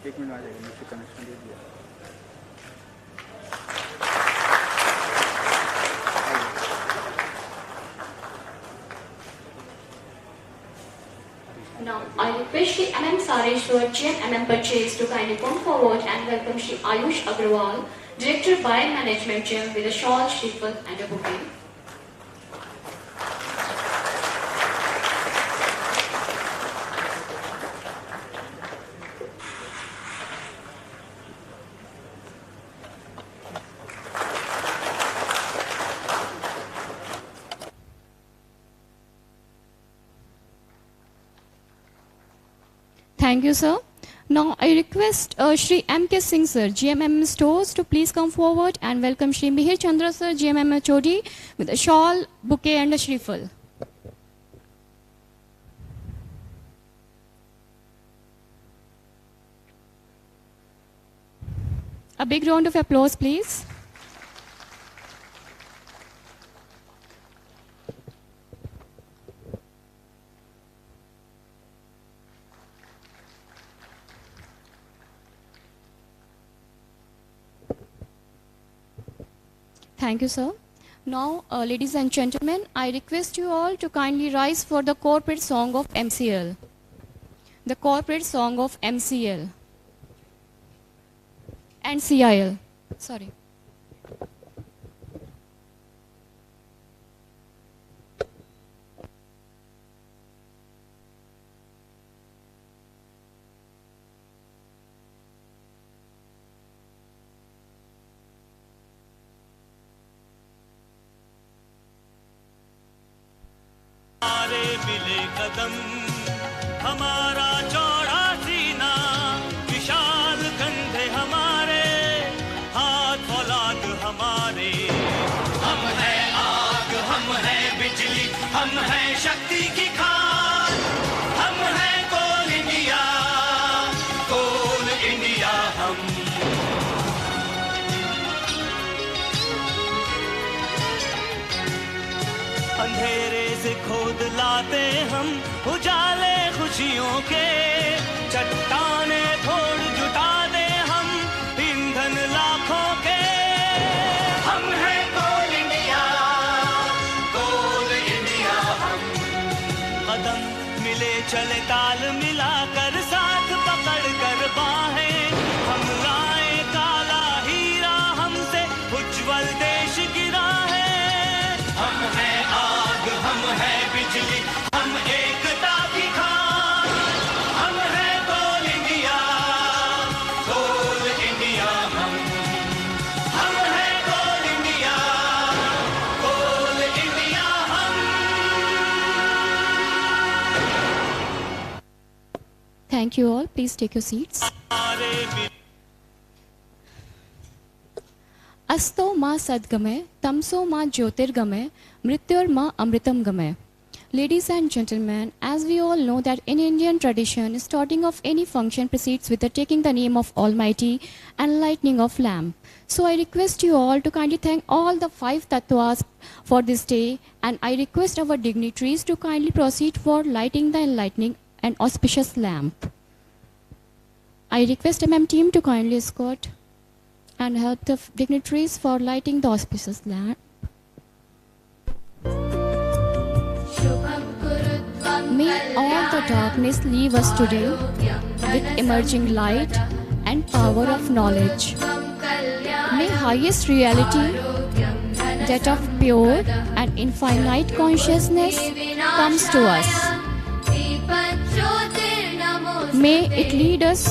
एक मिनट आ जाएगा, नीचे कनेक्शन दे दिया। Now, I request Shri MM Sareshwar, GeM MM Purchase to kindly come forward and welcome Shri Ayush Agrawal, Director by Management GeM with a shawl, shriffle and a bouquet. Thank you, sir. Now, I request Shri M.K. Singh, sir, GMM Stores, to please come forward and welcome Shri Mihir Chandra, sir, GMM HOD, with a shawl, bouquet, and a shriffle. A big round of applause, please. Thank you, sir. Now, ladies and gentlemen, I request you all to kindly rise for the corporate song of MCL. The corporate song of MCL and CIL. Sorry. मिले कदम हमारा चौड़ा सीना विशाल कंधे हमारे हाथ फौलाद हमारे हम है आग हम है बिजली हम है शक्ति की खान हम है कोल इंडिया हम अंधेरे से खोद लाते हम उजाले खुशियों के चट्टाने थोड़ जुटा दे हम ईंधन लाखों के हम हैं कोल इंडिया हम कदम मिले चले ताल मिलाकर साथ पकड़ कर बाहें हम लाए काला हीरा हमसे उज्जवल देश की राहें हम हैं आग हम हैं बिजली हम एकता की खान हम हैं कोल इंडिया हम हैं कोल इंडिया हम। Thank you all. Please take your seats. अस्तो मा सद्गमय, तमसो मा ज्योतिर्गमय, मृत्युर्मा अमृतम गमय. Ladies and gentlemen, as we all know that in Indian tradition, starting of any function proceeds with the taking the name of Almighty and lighting of lamp. So I request you all to kindly thank all the 5 tattvas for this day, and I request our dignitaries to kindly proceed for lighting the enlightening and auspicious lamp. I request MM team to kindly escort and help the dignitaries for lighting the auspicious lamp. May all the darkness leave us today with emerging light and power of knowledge. May highest reality, that of pure and infinite consciousness, comes to us. May it lead us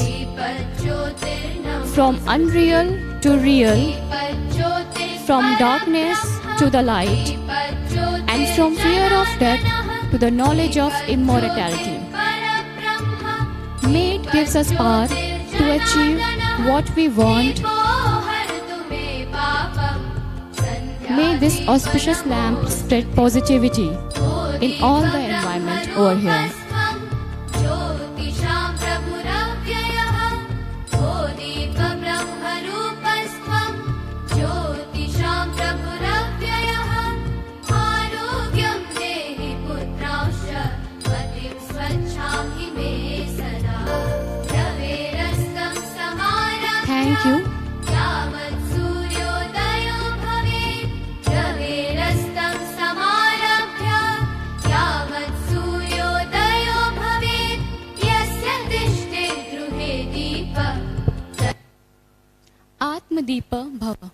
from unreal to real, from darkness to the light, and from fear of death to the knowledge of immortality. May it gives us power to achieve what we want. May this auspicious lamp spread positivity in all the environment over here. Thank you. यावत् सूर्योदयो भवेत् ग्रहेरस्तं समारभ्य यावत् सूर्योदयो भवेत् यस्य तिष्ठेत् गृहे दीपः Atmadeepa Bhava.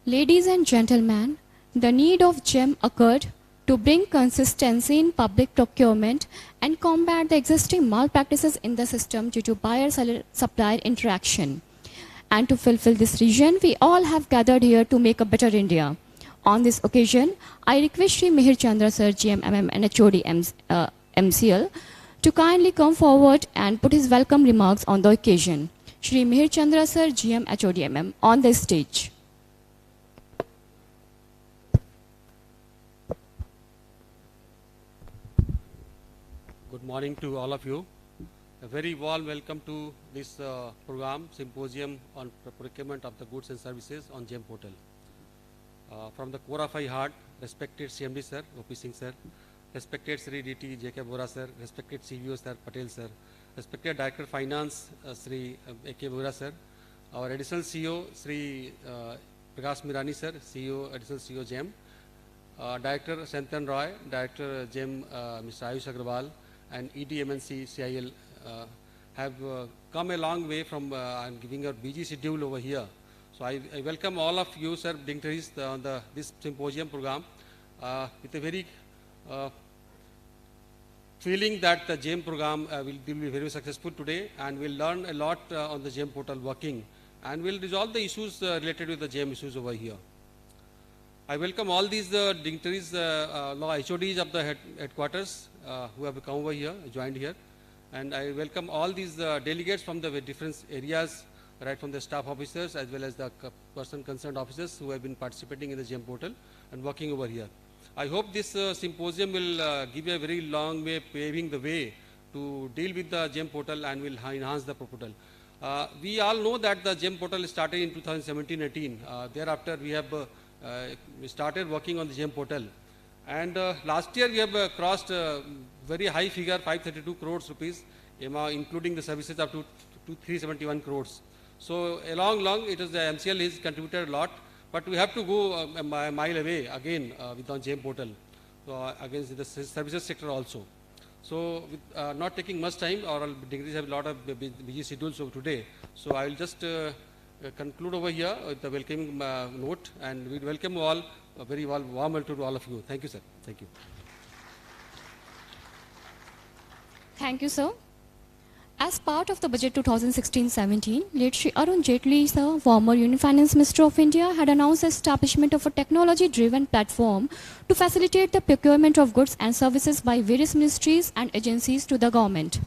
Ladies and gentlemen, the need of GeM occurred to bring consistency in public procurement and combat the existing malpractices in the system due to buyer-supplier interaction. And to fulfill this vision, we all have gathered here to make a better India. On this occasion, I request Shri Mihir Chandra Sir, GM, MM and HOD MCL to kindly come forward and put his welcome remarks on the occasion. Shri Mihir Chandra Sir, GM, HOD, MM on the stage. Good morning to all of you. A very warm welcome to this program, Symposium on Procurement of the Goods and Services on GeM portal. From the core of my heart, respected CMD sir, OP Singh sir, respected Sri DT JK Bora sir, respected CVO sir, Patel sir, respected Director Finance Sri AK Bora sir, our additional CEO Sri Prakash Mirani sir, CEO, additional CEO GeM, Director Santan Roy, Director GeM Mr. Ayush Agrawal, and EDMNC CIL have come a long way from giving a busy schedule over here. So I welcome all of you, sir, dignitaries on this symposium program with a very feeling that the GeM program will be very successful today, and we'll learn a lot on the GeM portal working, and we'll resolve the issues related with the GeM issues over here. I welcome all these dignitaries, HODs of the headquarters who have come over here, joined here. And I welcome all these delegates from the different areas, right from the staff officers as well as the person concerned officers who have been participating in the GeM portal and working over here. I hope this symposium will give a very long way, paving the way to deal with the GeM portal and will enhance the portal. We all know that the GeM portal started in 2017-18. Thereafter, we have we started working on the GeM portal, and last year we have crossed very high figure, 532 crores rupees, including the services up to 371 crores. So along it is the MCL has contributed a lot, but we have to go a mile away again with on GeM portal against the services sector also. So with not taking much time, our degrees have a lot of busy schedules of today. So I will just conclude over here with the welcoming note, and we welcome you all, a very warm welcome to all of you. Thank you, sir. Thank you. Thank you, sir. As part of the budget 2016-17, late Shri Arun Jaitley, sir, former Union Finance Minister of India, had announced the establishment of a technology-driven platform to facilitate the procurement of goods and services by various ministries and agencies to the government.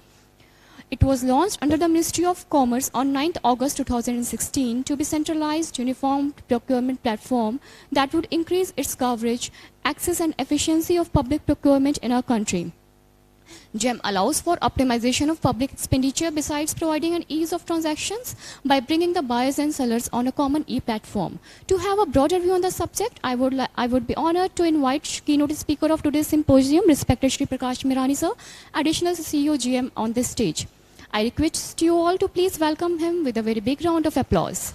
It was launched under the Ministry of Commerce on 9th August 2016 to be centralized uniform procurement platform that would increase its coverage, access and efficiency of public procurement in our country. GeM allows for optimization of public expenditure besides providing an ease of transactions by bringing the buyers and sellers on a common e-platform. To have a broader view on the subject, I would be honored to invite keynote speaker of today's symposium, respected Shri Prakash Mirani sir, additional CEO GeM on this stage. I request you all to please welcome him with a very big round of applause.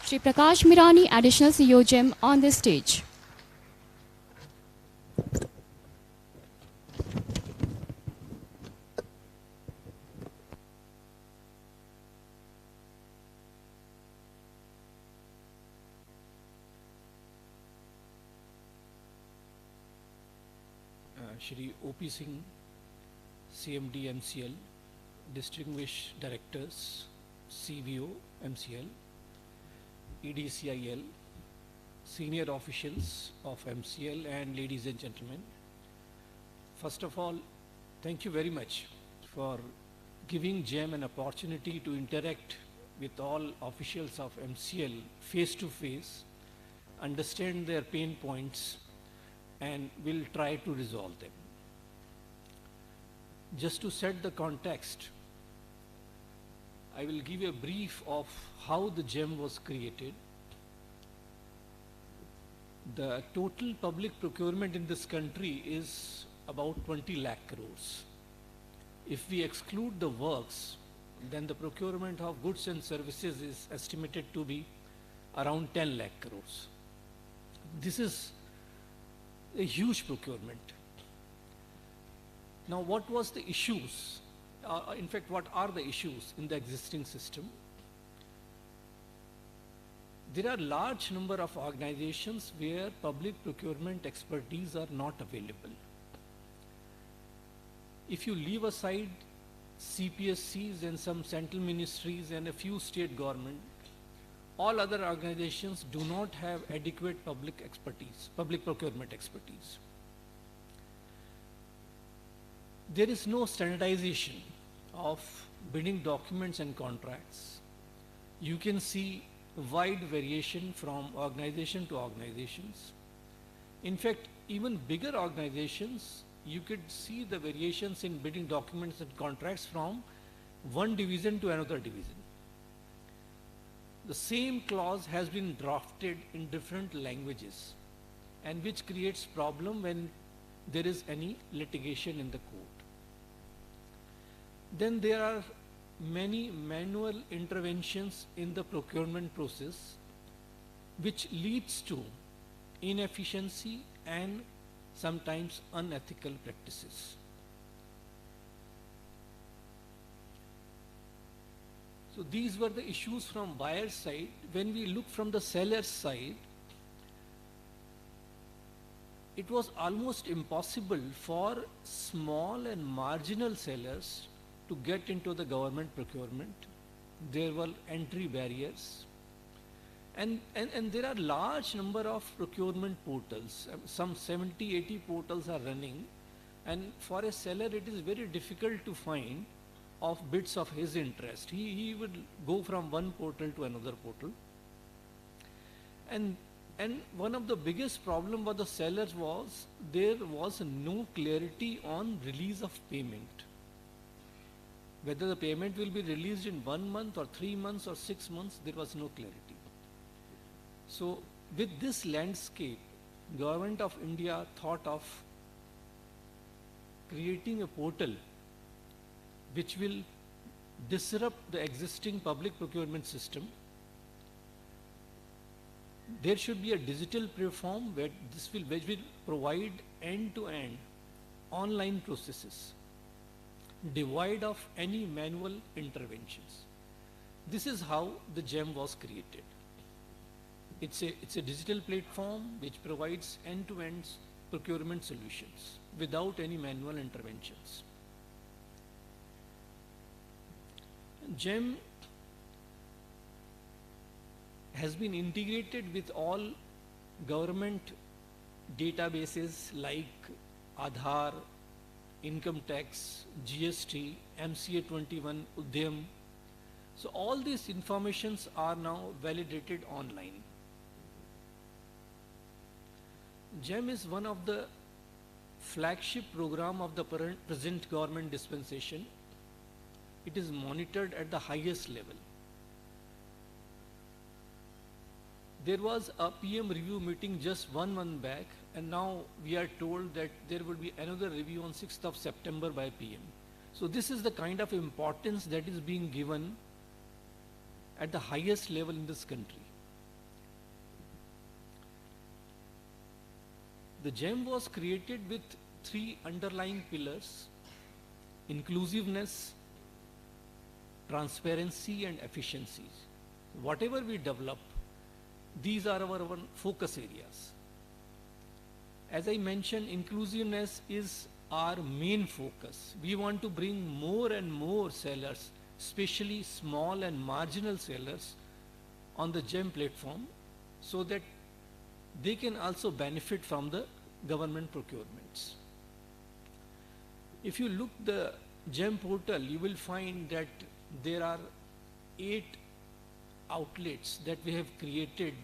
Shri Prakash Mirani, additional CEO GeM on this stage. Shri OP Singh, CMD MCL, distinguished directors, CVO MCL, EDCIL, senior officials of MCL, and ladies and gentlemen. First of all, thank you very much for giving GeM an opportunity to interact with all officials of MCL face to face, understand their pain points, and will try to resolve them. Just to set the context, I will give a brief of how the GeM was created. The total public procurement in this country is about 20 lakh crores. If we exclude the works, then the procurement of goods and services is estimated to be around 10 lakh crores. This is a huge procurement. Now, what was the issues? In fact, what are the issues in the existing system? There are large number of organizations where public procurement expertise are not available. If you leave aside CPSCs and some central ministries and a few state government, all other organizations do not have adequate public expertise, public procurement expertise. There is no standardization of bidding documents and contracts. You can see wide variation from organization to organizations. In fact, even bigger organizations, you could see the variations in bidding documents and contracts from one division to another division. The same clause has been drafted in different languages, and which creates problem when there is any litigation in the court. Then there are many manual interventions in the procurement process, which leads to inefficiency and sometimes unethical practices. So these were the issues from buyer's side. When we look from the seller's side, it was almost impossible for small and marginal sellers to get into the government procurement. There were entry barriers. And there are large number of procurement portals. Some 70, 80 portals are running. And for a seller, it is very difficult to find of bids of his interest. He would go from one portal to another portal. And one of the biggest problem for the sellers was there was no clarity on release of payment. Whether the payment will be released in 1 month or 3 months or 6 months, there was no clarity. So with this landscape, Government of India thought of creating a portal which will disrupt the existing public procurement system. There should be a digital platform which will provide end-to-end online processes, devoid of any manual interventions. This is how the GeM was created. It's a digital platform which provides end-to-end procurement solutions without any manual interventions. GeM has been integrated with all government databases like Aadhaar, income tax, GST, MCA 21, GeM. So all these informations are now validated online. GeM is one of the flagship program of the present government dispensation. It is monitored at the highest level. There was a PM review meeting just 1 month back, and now we are told that there will be another review on 6th of September by PM. So this is the kind of importance that is being given at the highest level in this country. The GeM was created with 3 underlying pillars: inclusiveness, transparency, and efficiency. Whatever we develop, these are our focus areas. As I mentioned, inclusiveness is our main focus. We want to bring more and more sellers, especially small and marginal sellers, on the GeM platform so that they can also benefit from the government procurements. If you look the GeM portal, you will find that there are 8 outlets that we have created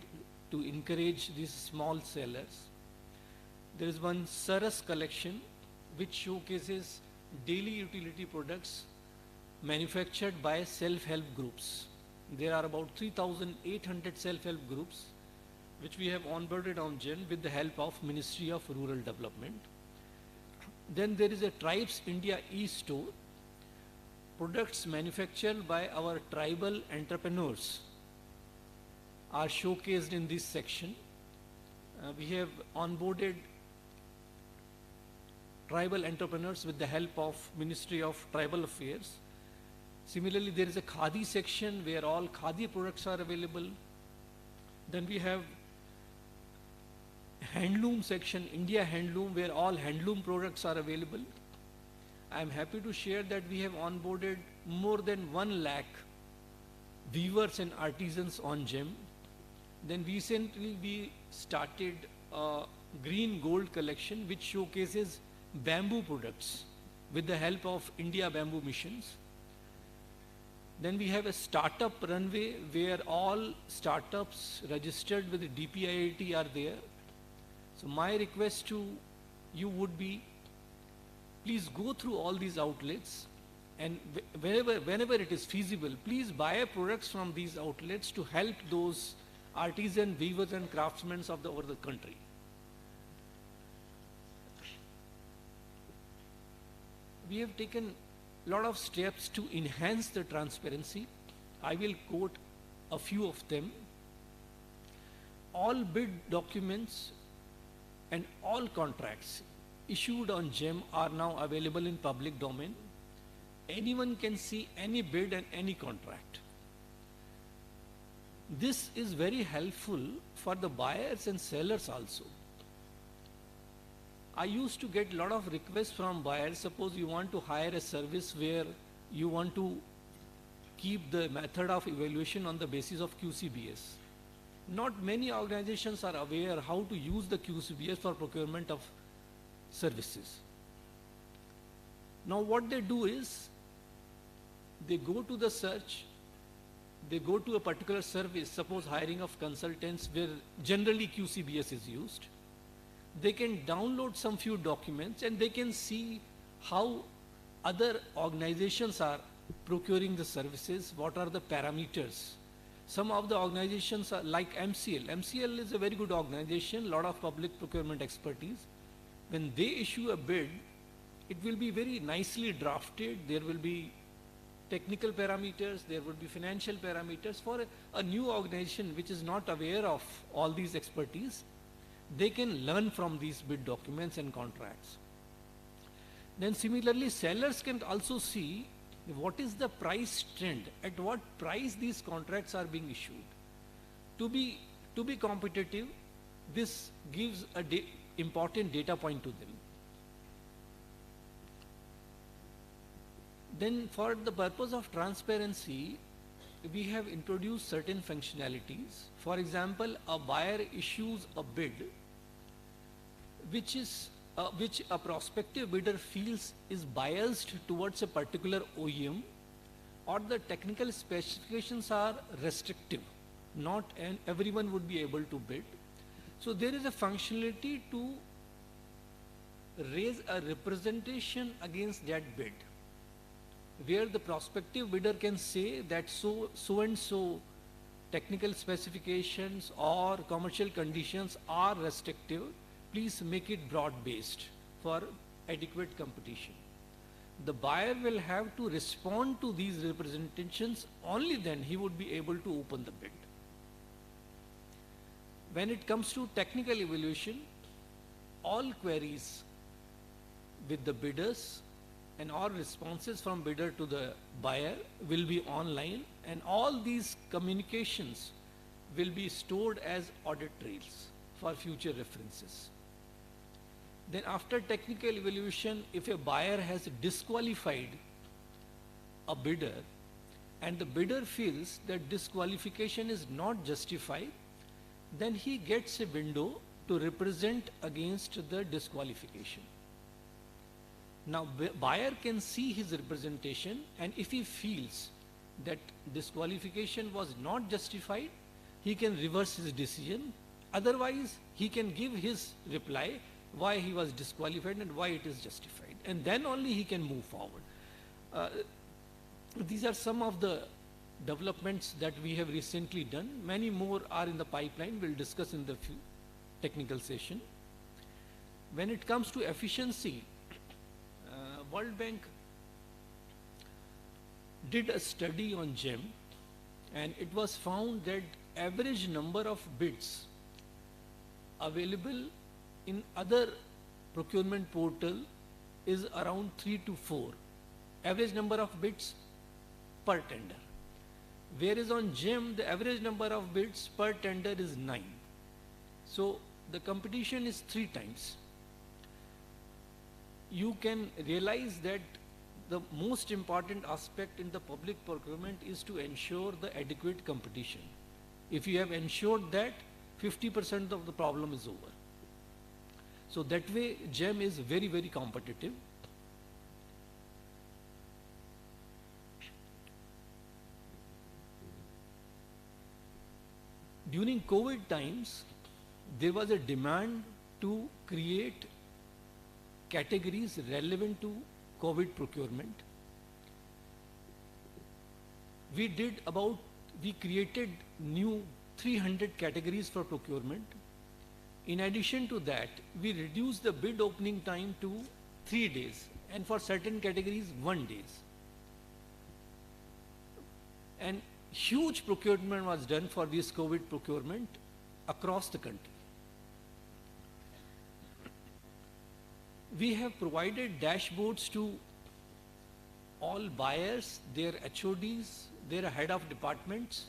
to encourage these small sellers. There is one Saras collection which showcases daily utility products manufactured by self-help groups. There are about 3,800 self-help groups which we have onboarded on GeM with the help of Ministry of Rural Development. Then there is a Tribes India e-store products manufactured by our tribal entrepreneurs are showcased in this section. We have onboarded tribal entrepreneurs with the help of Ministry of Tribal Affairs. Similarly, there is a Khadi section where all Khadi products are available. Then we have handloom section, India Handloom, where all handloom products are available. I am happy to share that we have onboarded more than 1 lakh weavers and artisans on GeM. Then recently we started a green gold collection which showcases bamboo products with the help of India Bamboo Missions. Then we have a startup runway where all startups registered with the DPIIT are there. So my request to you would be, please go through all these outlets, and whenever it is feasible, please buy products from these outlets to help those artisan weavers and craftsmen of over the country. We have taken a lot of steps to enhance the transparency. I will quote a few of them. All bid documents and all contracts issued on GeM are now available in public domain. Anyone can see any bid and any contract. This is very helpful for the buyers and sellers also. I used to get a lot of requests from buyers. Suppose you want to hire a service where you want to keep the method of evaluation on the basis of QCBS. Not many organizations are aware how to use the QCBS for procurement of services. Now what they do is, they go to the search, they go to a particular service, suppose hiring of consultants where generally QCBS is used. They can download some few documents and they can see how other organizations are procuring the services, what are the parameters. Some of the organizations are like MCL. MCL is a very good organization, lot of public procurement expertise. When they issue a bid, it will be very nicely drafted. There will be technical parameters, there will be financial parameters. For a new organization which is not aware of all these expertise, they can learn from these bid documents and contracts. Then similarly, sellers can also see what is the price trend, at what price these contracts are being issued. To be competitive, this gives a important data point to them. Then for the purpose of transparency, we have introduced certain functionalities. For example, a buyer issues a bid which a prospective bidder feels is biased towards a particular OEM, or the technical specifications are restrictive, not everyone would be able to bid. So there is a functionality to raise a representation against that bid, where the prospective bidder can say that so and so technical specifications or commercial conditions are restrictive, please make it broad based for adequate competition. The buyer will have to respond to these representations, only then he would be able to open the bid. When it comes to technical evaluation, all queries with the bidders and all responses from bidder to the buyer will be online, and all these communications will be stored as audit trails for future references. Then after technical evaluation, if a buyer has disqualified a bidder and the bidder feels that disqualification is not justified, then he gets a window to represent against the disqualification. Now buyer can see his representation, and if he feels that disqualification was not justified, he can reverse his decision. Otherwise, he can give his reply why he was disqualified and why it is justified, and then only he can move forward. These are some of the developments that we have recently done. Many more are in the pipeline. We'll discuss in the technical session. When it comes to efficiency, World Bank did a study on GeM, and it was found that average number of bids available in other procurement portal is around 3 to 4. Average number of bids per tender. Whereas on GeM, the average number of bids per tender is 9. So the competition is 3 times. You can realize that the most important aspect in the public procurement is to ensure the adequate competition. If you have ensured that, 50% of the problem is over. So that way GeM is very, very competitive. During COVID times, there was a demand to create categories relevant to COVID procurement. We created new 300 categories for procurement. In addition to that, we reduced the bid opening time to 3 days, and for certain categories 1 day. And huge procurement was done for this COVID procurement across the country. We have provided dashboards to all buyers, their HODs, their head of departments,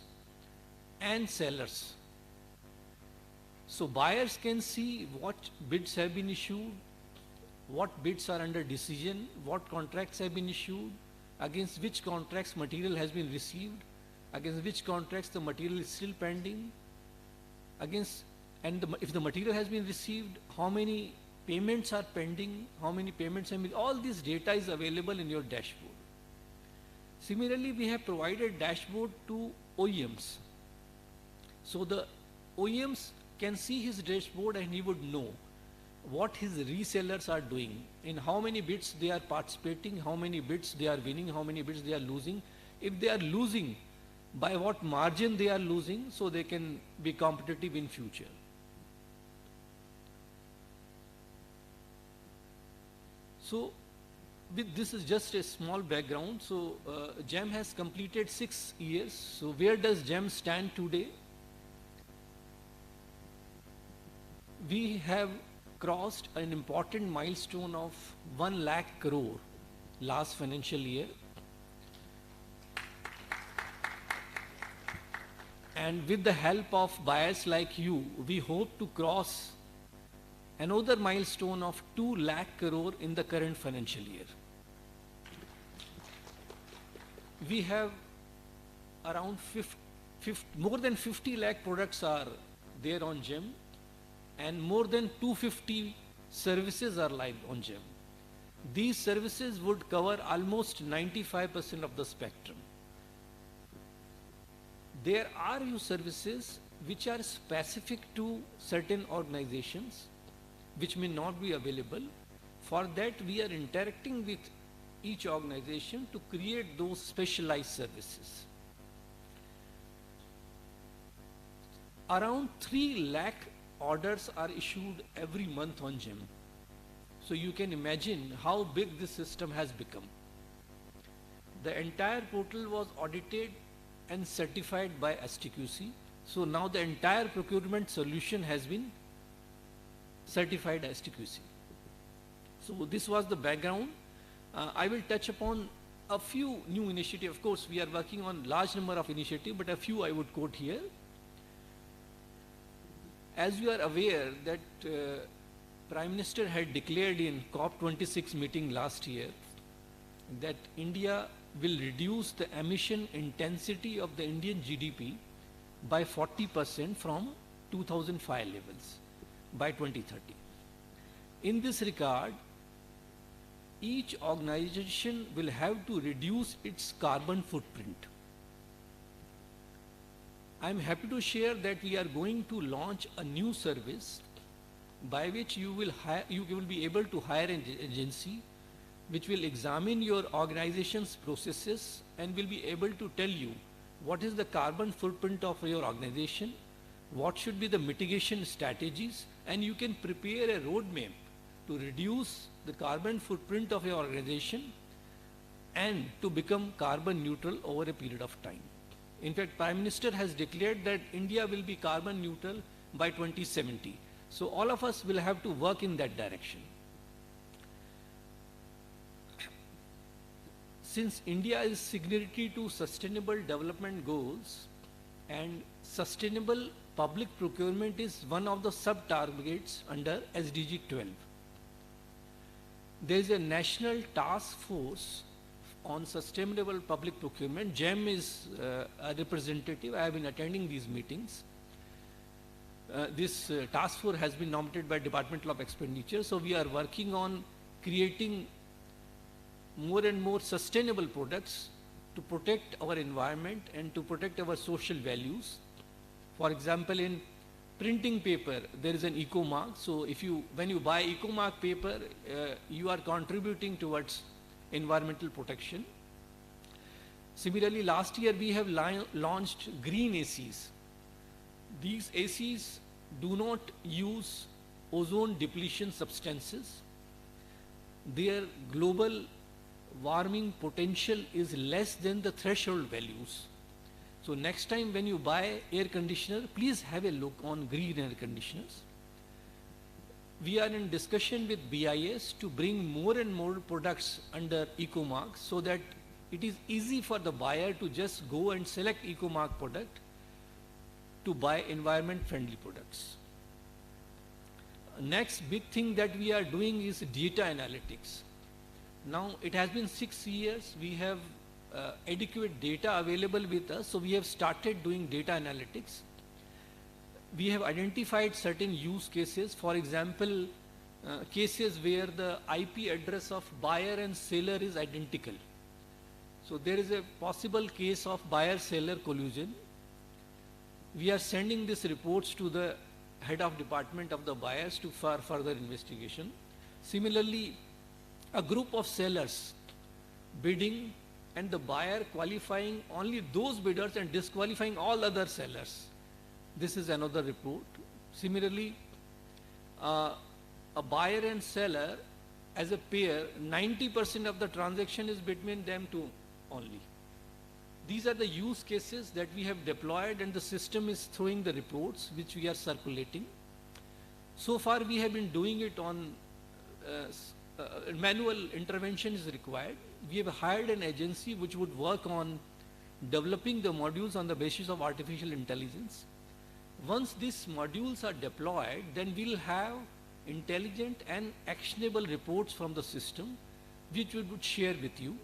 and sellers. So buyers can see what bids have been issued, what bids are under decision, what contracts have been issued, against which contracts material has been received, against which contracts the material is still pending, if the material has been received, how many payments are pending, how many payments have been, all this data is available in your dashboard. Similarly, we have provided dashboard to OEMs. So the OEMs can see his dashboard and he would know what his resellers are doing, in how many bids they are participating, how many bids they are winning, how many bids they are losing. If they are losing, by what margin they are losing, so they can be competitive in future. So this is just a small background. So GeM has completed 6 years. So where does GeM stand today? We have crossed an important milestone of 1 lakh crore last financial year. And with the help of buyers like you, we hope to cross another milestone of 2 lakh crore in the current financial year. We have around more than 50 lakh products are there on GeM, and more than 250 services are live on GeM. These services would cover almost 95% of the spectrum. There are few services which are specific to certain organizations which may not be available. For that, we are interacting with each organization to create those specialized services. Around 3 lakh orders are issued every month on GeM. So you can imagine how big this system has become. The entire portal was audited and certified by STQC. So now the entire procurement solution has been certified STQC. So this was the background. I will touch upon a few new initiatives. Of course, we are working on large number of initiatives, but a few I would quote here. As you are aware that Prime Minister had declared in COP26 meeting last year that India will reduce the emission intensity of the Indian GDP by 40% from 2005 levels by 2030. In this regard, each organization will have to reduce its carbon footprint. I am happy to share that we are going to launch a new service by which you will be able to hire an agency which will examine your organization's processes and will be able to tell you what is the carbon footprint of your organization, what should be the mitigation strategies, and you can prepare a roadmap to reduce the carbon footprint of your organization and to become carbon neutral over a period of time. In fact, Prime Minister has declared that India will be carbon neutral by 2070. So all of us will have to work in that direction. Since India is signatory to Sustainable Development Goals and sustainable public procurement is one of the sub-targets under SDG 12. There is a national task force on sustainable public procurement. GeM is a representative. I have been attending these meetings. This task force has been nominated by Department of Expenditure. So we are working on creating more and more sustainable products to protect our environment and to protect our social values. For example, in printing paper, there is an eco mark. So when you buy eco mark paper, you are contributing towards environmental protection. Similarly, last year we have launched green ACs. These ACs do not use ozone depletion substances. Their global warming potential is less than the threshold values. So next time when you buy air conditioner, please have a look on green air conditioners. We are in discussion with BIS to bring more and more products under EcoMark so that it is easy for the buyer to just go and select EcoMark product to buy environment friendly products. Next big thing that we are doing is data analytics. Now it has been 6 years, we have adequate data available with us, so we have started doing data analytics. We have identified certain use cases, for example, cases where the IP address of buyer and seller is identical. So there is a possible case of buyer-seller collusion. We are sending these reports to the head of department of the buyers for further investigation. Similarly, a group of sellers bidding and the buyer qualifying only those bidders and disqualifying all other sellers. This is another report. Similarly, a buyer and seller as a pair, 90% of the transaction is between them two only. These are the use cases that we have deployed and the system is throwing the reports which we are circulating. So far we have been doing it on manual intervention is required. We have hired an agency which would work on developing the modules on the basis of artificial intelligence. Once these modules are deployed, then we'll have intelligent and actionable reports from the system which we would share with you.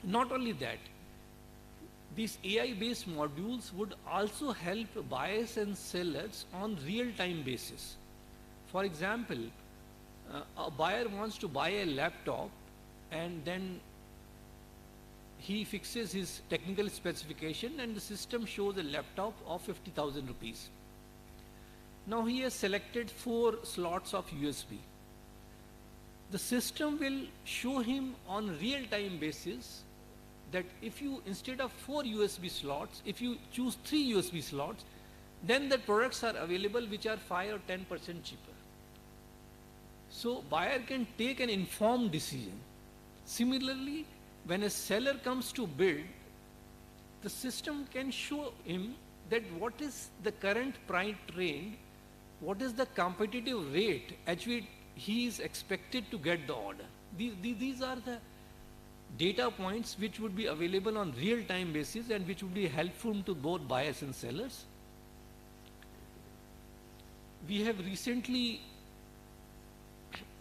Not only that, these AI-based modules would also help buyers and sellers on real-time basis. For example, a buyer wants to buy a laptop and then he fixes his technical specification and the system shows a laptop of 50,000 rupees. Now he has selected 4 slots of USB. The system will show him on real-time basis that if you, instead of 4 USB slots, if you choose 3 USB slots, then the products are available which are 5 or 10% cheaper. So buyer can take an informed decision. Similarly, when a seller comes to bid, the system can show him that what is the current price trend, what is the competitive rate at which he is expected to get the order. These are the data points which would be available on real-time basis and which would be helpful to both buyers and sellers. We have recently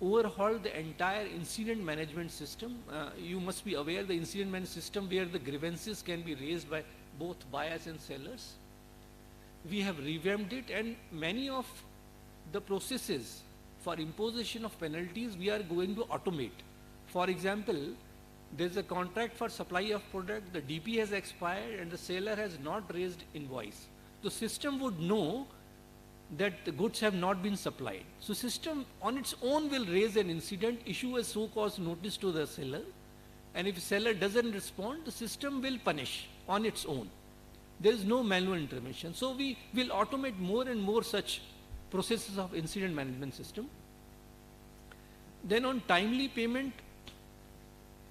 overhauled the entire incident management system. You must be aware the incident management system where the grievances can be raised by both buyers and sellers. We have revamped it and many of the processes for imposition of penalties we are going to automate. For example, there is a contract for supply of product, the DP has expired and the seller has not raised invoice. The system would know that the goods have not been supplied. So system on its own will raise an incident, issue a so-called notice to the seller, and if the seller doesn't respond, the system will punish on its own. There is no manual intervention. So we will automate more and more such processes of incident management system. Then on timely payment,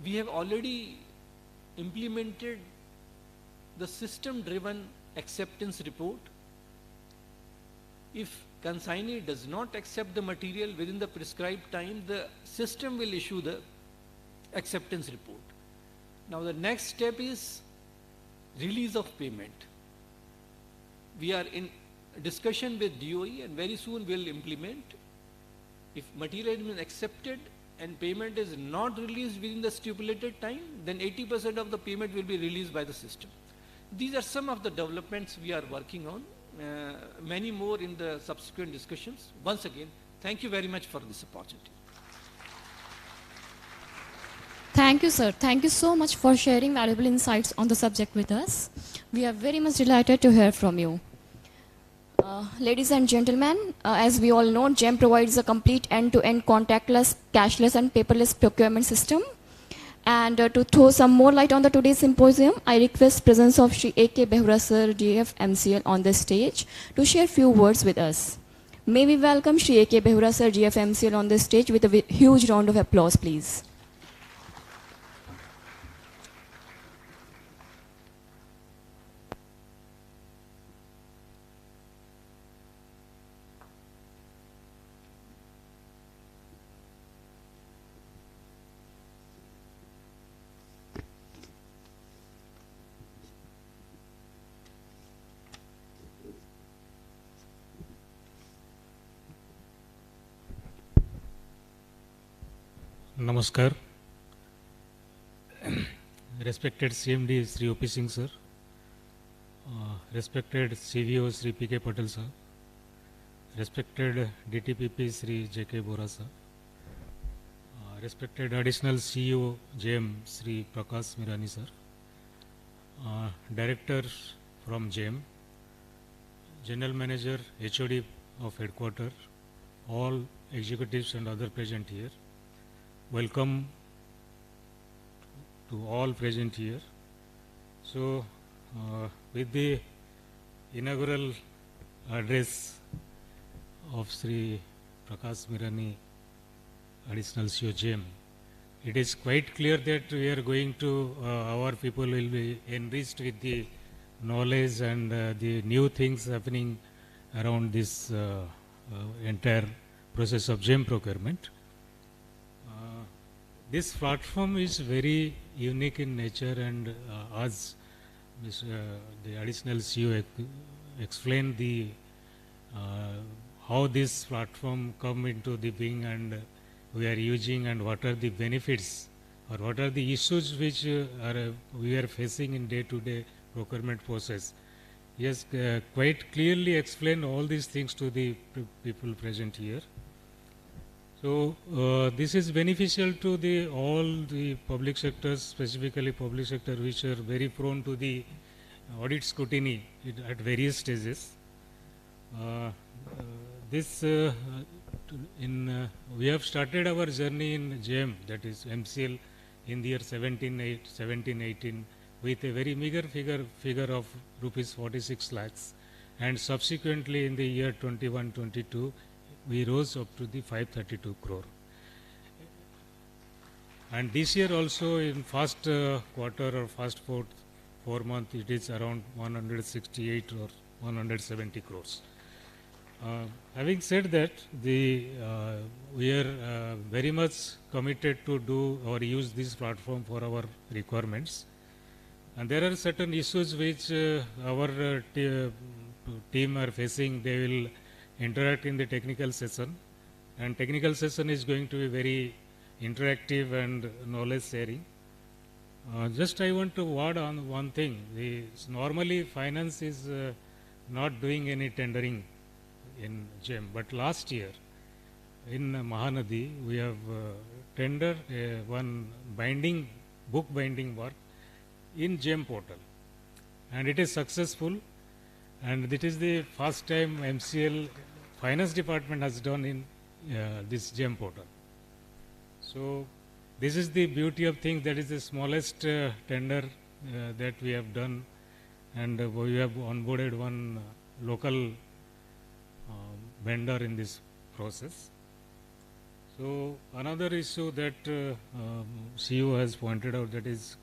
we have already implemented the system-driven acceptance report. If consignee does not accept the material within the prescribed time, the system will issue the acceptance report. Now the next step is release of payment. We are in discussion with DOE and very soon we'll implement. If material has been accepted and payment is not released within the stipulated time, then 80% of the payment will be released by the system. These are some of the developments we are working on. Many more in the subsequent discussions. Once again, thank you very much for this opportunity. Thank you, sir. Thank you so much for sharing valuable insights on the subject with us. We are very much delighted to hear from you. Ladies and gentlemen, as we all know, GeM provides a complete end-to-end contactless, cashless and paperless procurement system. And to throw some more light on the today's symposium, I request presence of Shri A.K. Behura sir, DF MCL on the stage to share few words with us. May we welcome Shri A.K. Behura sir, GF MCL on the stage with a huge round of applause, please. Namaskar. Respected CMD Sri O.P. Singh sir, respected CVO Sri P.K. Patel sir, respected DTPP Sri J.K. Bora sir, respected additional CEO GeM Sri Prakash Mirani sir, director from GeM, general manager HOD of Headquartered, all executives and other present here. Welcome to all present here. So, with the inaugural address of Sri Prakash Mirani, additional CEO GeM, it is quite clear that we are going to, our people will be enriched with the knowledge and the new things happening around this entire process of GeM procurement. This platform is very unique in nature, and as the additional CEO explained the how this platform come into the being and we are using, and what are the benefits or what are the issues which we are facing in day-to-day procurement process. Yes, quite clearly explain all these things to the people present here. So this is beneficial to all the public sectors, specifically public sector, which are very prone to the audit scrutiny at various stages. We have started our journey in GeM, that is MCL, in the year 17-18 with a very meager figure of rupees 46 lakhs, and subsequently in the year 21-22 we rose up to the 532 crore. And this year also in first quarter or first 4 months it is around 168 or 170 crores. Having said that, we are very much committed to do or use this platform for our requirements. And there are certain issues which our team are facing. They will interact in the technical session, and technical session is going to be very interactive and knowledge sharing. Just I want to word on one thing. Normally finance is not doing any tendering in GeM, but last year in Mahanadi we have tendered one book binding work in GeM portal, and it is successful, and it is the first time MCL finance department has done in this GeM portal. So this is the beauty of things. That is the smallest tender that we have done, and we have onboarded one local vendor in this process. So another issue that CEO has pointed out, that is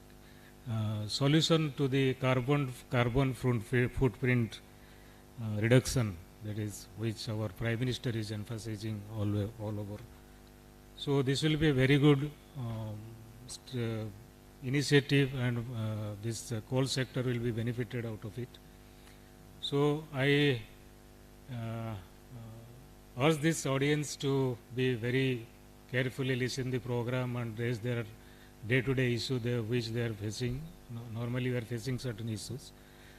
solution to the carbon footprint reduction, that is which our Prime Minister is emphasizing all over. So this will be a very good initiative, and this coal sector will be benefited out of it. So I urge this audience to be very carefully listen the program and raise their day-to-day issue which they are facing. Normally we are facing certain issues.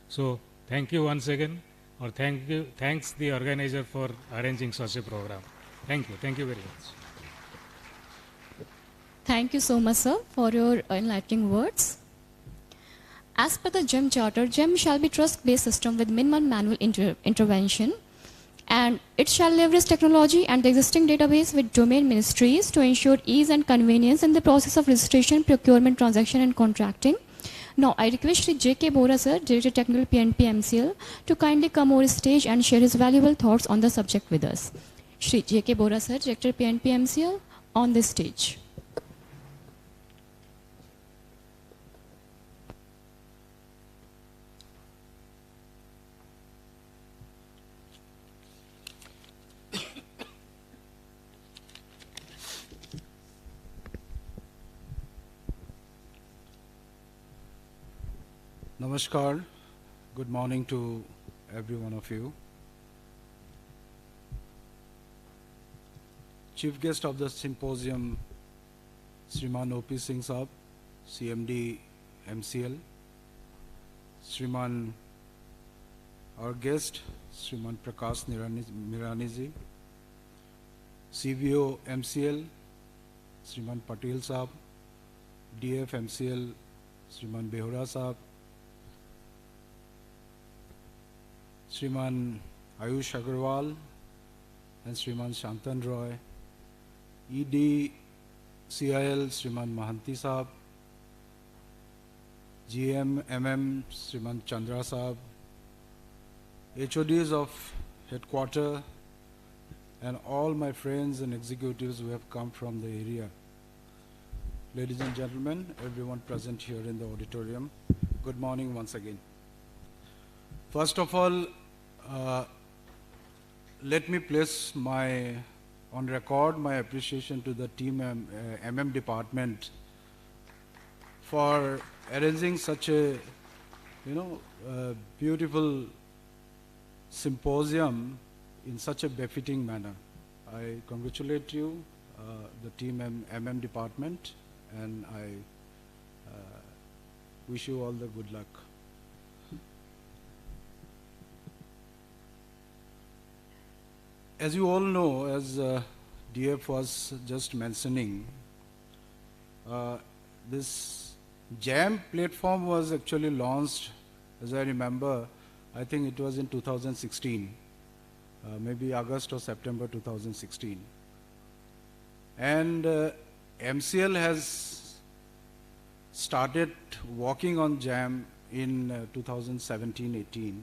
So thank you once again, or thanks the organizer for arranging such a program. Thank you very much. Thank you so much, sir, for your enlightening words. As per the GeM Charter, GeM shall be trust-based system with minimal manual intervention, and it shall leverage technology and the existing database with domain ministries to ensure ease and convenience in the process of registration, procurement, transaction and contracting. Now, I request Shri J.K. Bora, sir, Director Technical PNP MCL, to kindly come over stage and share his valuable thoughts on the subject with us. Shri J.K. Bora, sir, Director PNP MCL, on this stage. Namaskar. Good morning to every one of you. Chief guest of the symposium, Shriman O.P. Singh Saab, CMD MCL. Shriman, our guest, Shriman Prakash Nirani ji. CVO MCL, Shriman Patel Saab. DF MCL, Shriman Behura Saab. Shriman Ayush Agarwal and Shriman Shantan Roy, ED CIL Shriman Mahanti Saab, GM MM Shriman Chandra Saab, HODs of Headquartered, and all my friends and executives who have come from the area. Ladies and gentlemen, everyone present here in the auditorium, good morning once again. First of all, let me place on record my appreciation to the team MM department for arranging such a beautiful symposium in such a befitting manner. I congratulate you, the team MM department, and I wish you all the good luck. As you all know, as DF was just mentioning, this GeM platform was actually launched, as I remember, I think it was in 2016, maybe August or September 2016. And MCL has started working on GeM in 2017-18.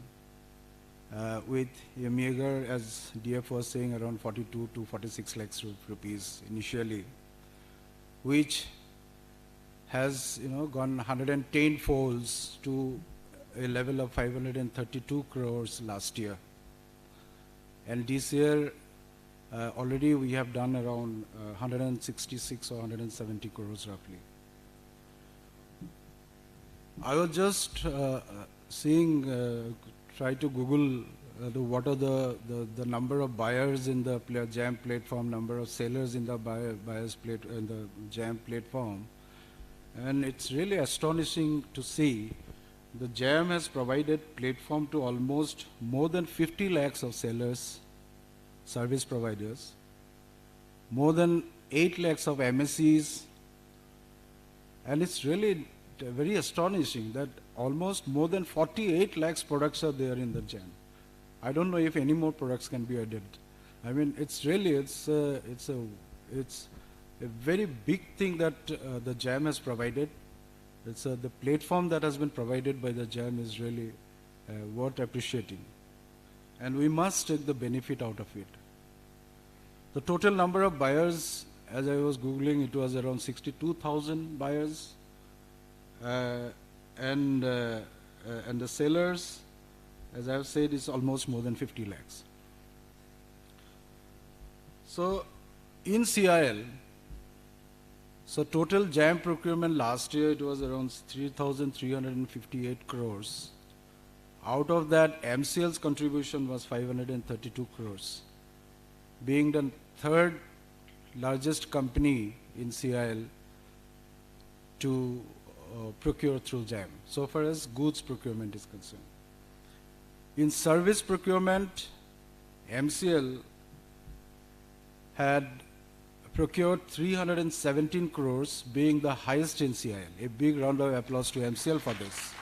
With a meager, as DF was saying, around 42 to 46 lakhs rupees initially, which has gone 110 folds to a level of 532 crores last year. And this year, already we have done around 166 or 170 crores roughly. I was just try to Google what are the number of buyers in the GeM platform, number of sellers in the in the GeM platform, and it's really astonishing to see the GeM has provided platform to almost more than 50 lakhs of sellers, service providers, more than 8 lakhs of MSCs, and it's really very astonishing that almost more than 48 lakhs products are there in the GeM. I don't know if any more products can be added. I mean, it's really, it's a very big thing that the GeM has provided. It's the platform that has been provided by the GeM is really worth appreciating. And we must take the benefit out of it. The total number of buyers, as I was Googling, it was around 62,000 buyers. and the sellers, as I've said, is almost more than 50 lakhs. So in CIL, so total GeM procurement last year, it was around 3,358 crores. Out of that, MCL's contribution was 532 crores. Being the third largest company in CIL to procure through GeM, so far as goods procurement is concerned. In service procurement, MCL had procured 317 crores, being the highest in CIL. A big round of applause to MCL for this.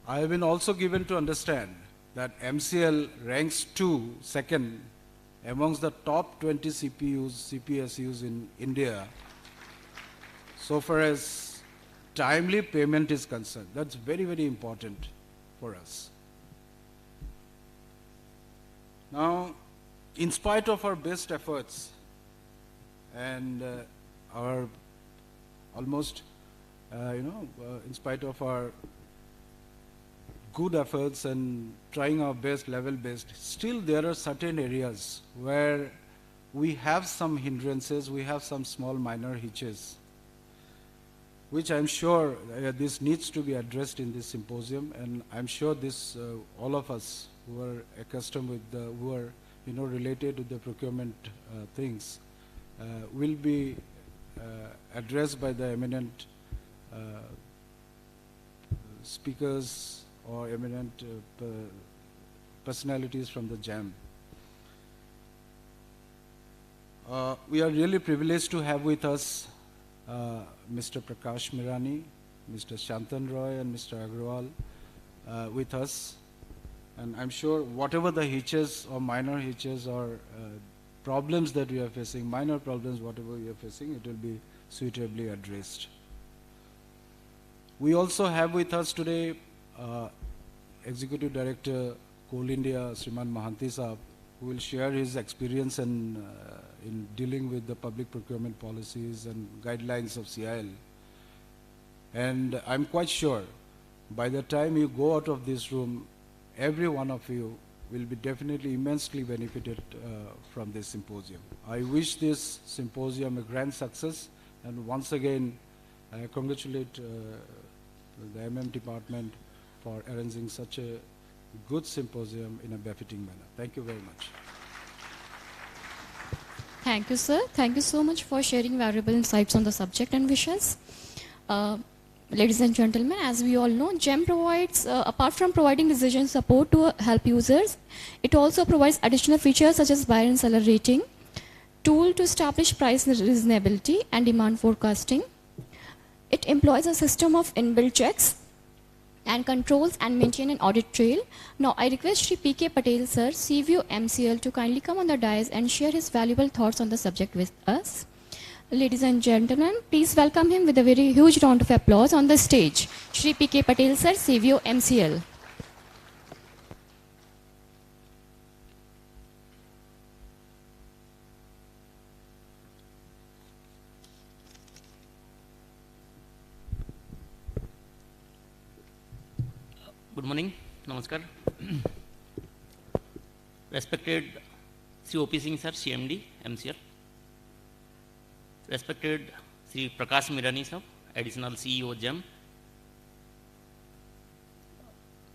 I have been also given to understand that MCL ranks second amongst the top 20 CPSUs in India so far as timely payment is concerned. That's very, very important for us. Now, in spite of our best efforts and our almost, in spite of our good efforts and trying our best, level-based, still there are certain areas where we have some hindrances, we have some small minor hitches, which I'm sure this needs to be addressed in this symposium, and I'm sure this, all of us who are accustomed with who are related to the procurement things will be addressed by the eminent speakers or eminent personalities from the GeM. We are really privileged to have with us Mr. Prakash Mirani, Mr. Shantan Roy, and Mr. Agrawal with us. And I'm sure whatever the hitches or minor hitches or problems that we are facing, minor problems, whatever we are facing, it will be suitably addressed. We also have with us today Executive Director, Coal India, Sriman Mahanti Saab, who will share his experience in dealing with the public procurement policies and guidelines of CIL. And I'm quite sure by the time you go out of this room, every one of you will be definitely immensely benefited from this symposium. I wish this symposium a grand success, and once again I congratulate the MM department for arranging such a good symposium in a befitting manner. Thank you very much. Thank you, sir. Thank you so much for sharing valuable insights on the subject and wishes. Ladies and gentlemen, as we all know, GeM provides, apart from providing decision support to help users, it also provides additional features such as buyer and seller rating, tool to establish price reasonability and demand forecasting. It employs a system of inbuilt checks and controls and maintain an audit trail. Now, I request Shri P.K. Patel, sir, CVO MCL, to kindly come on the dais and share his valuable thoughts on the subject with us. Ladies and gentlemen, please welcome him with a very huge round of applause on the stage. Shri P.K. Patel, sir, CVO MCL. Good morning, namaskar. Respected Sri O.P. Singh sir, CMD, MCL. Respected Sri Prakash Mirani sir, Additional CEO GeM.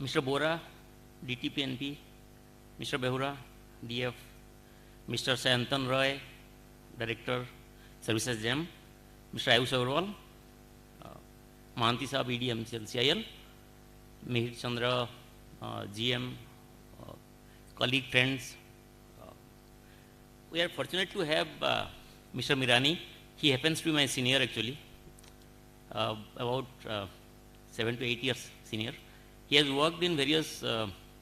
Mr. Bora, DTPNP, Mr. Behura, DF, Mr. Shantan Roy, Director, Services GeM, Mr. Ayush Agrawal, Mahanti Saab, ED, MCL, CIL, Mihir Chandra, GeM, colleague, friends. We are fortunate to have Mr. Mirani. He happens to be my senior actually, about 7 to 8 years senior. He has worked in various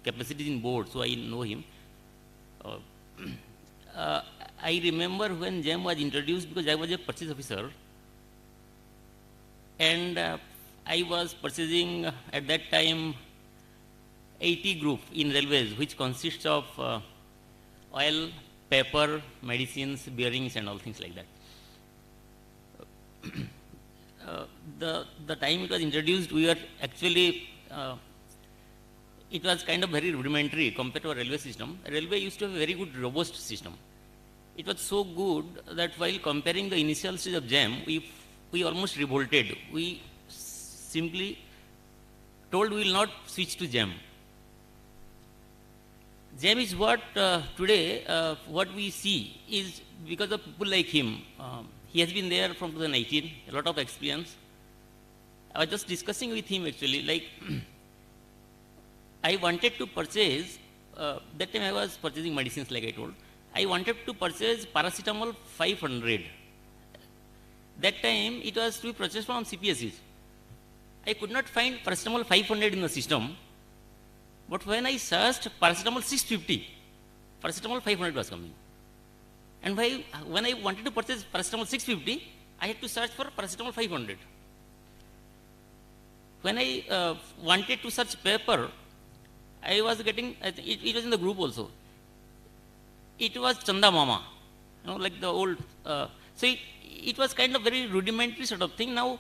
capacities in board, so I know him. I remember when GeM was introduced because I was a purchase officer, and I was purchasing at that time 80 group in railways, which consists of oil, paper, medicines, bearings, and all things like that. the time it was introduced, we were actually, it was kind of very rudimentary compared to our railway system. Railway used to have a very good robust system. It was so good that while comparing the initial stage of GeM, we almost revolted. We simply told we will not switch to GeM. GeM is what today, what we see is because of people like him. He has been there from 2018, a lot of experience. I was just discussing with him actually, like, I wanted to purchase, that time I was purchasing medicines like I told. I wanted to purchase paracetamol 500. That time it was to be purchased from CPSEs. I could not find paracetamol 500 in the system, but when I searched paracetamol 650, paracetamol 500 was coming. And when I wanted to purchase paracetamol 650, I had to search for paracetamol 500. When I wanted to search paper, I was getting, it was in the group also. It was Chanda Mama, like the old, so it was kind of very rudimentary sort of thing. Now,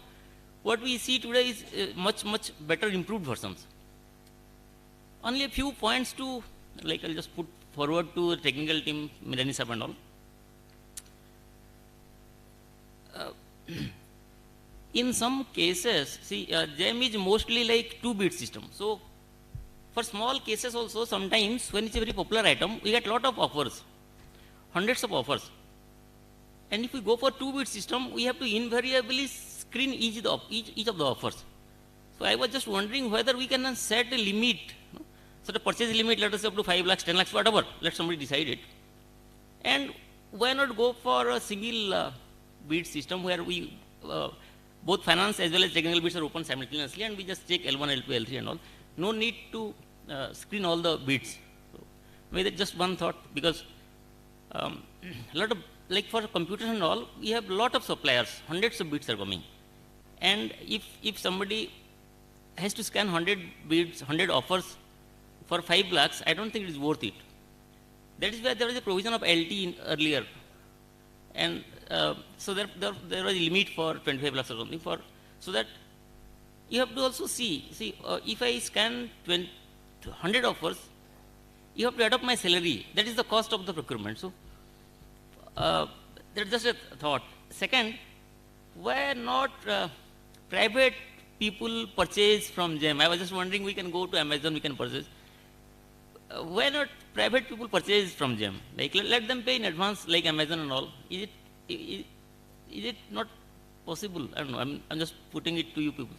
what we see today is much better improved versions. Only a few points to, like I'll just put forward to the technical team, Mirani Sab and all. In some cases, see, GeM is mostly like 2-bit system. So, for small cases also, sometimes when it's a very popular item, we get lot of offers, hundreds of offers. And if we go for 2-bit system, we have to invariably screen each of the offers. So I was just wondering whether we can set a limit, set a purchase limit, let us say up to 5 lakhs, 10 lakhs, whatever, let somebody decide it. And why not go for a single bid system where we, both finance as well as technical bids are open simultaneously, and we just check L1, L2, L3 and all. No need to screen all the bids. So, maybe just one thought, because a lot of, like for computers and all, we have lot of suppliers, hundreds of bids are coming. And if somebody has to scan 100 bids, 100 offers for 5 lakhs, I don't think it is worth it. That is where there was a provision of LT earlier. And so there was a limit for 25 lakhs or something, so that you have to also see, if I scan 100 offers, you have to add up my salary. That is the cost of the procurement. So, that's just a thought. Second, why not private people purchase from GeM? I was just wondering, we can go to Amazon, we can purchase. Why not private people purchase from GeM? Like, let them pay in advance like Amazon and all. Is it not possible? I don't know. I'm just putting it to you people.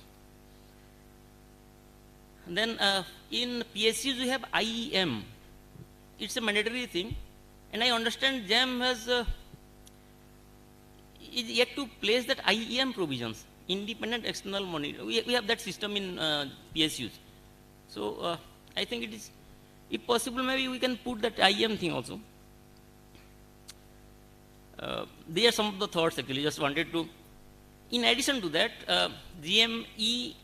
And then in PSUs we have IEM. It's a mandatory thing, and I understand GeM has is yet to place that IEM provisions, independent external monitor. We have that system in PSUs. So I think it is, if possible, maybe we can put that IEM thing also. These are some of the thoughts actually. Just wanted to, in addition to that, GeM E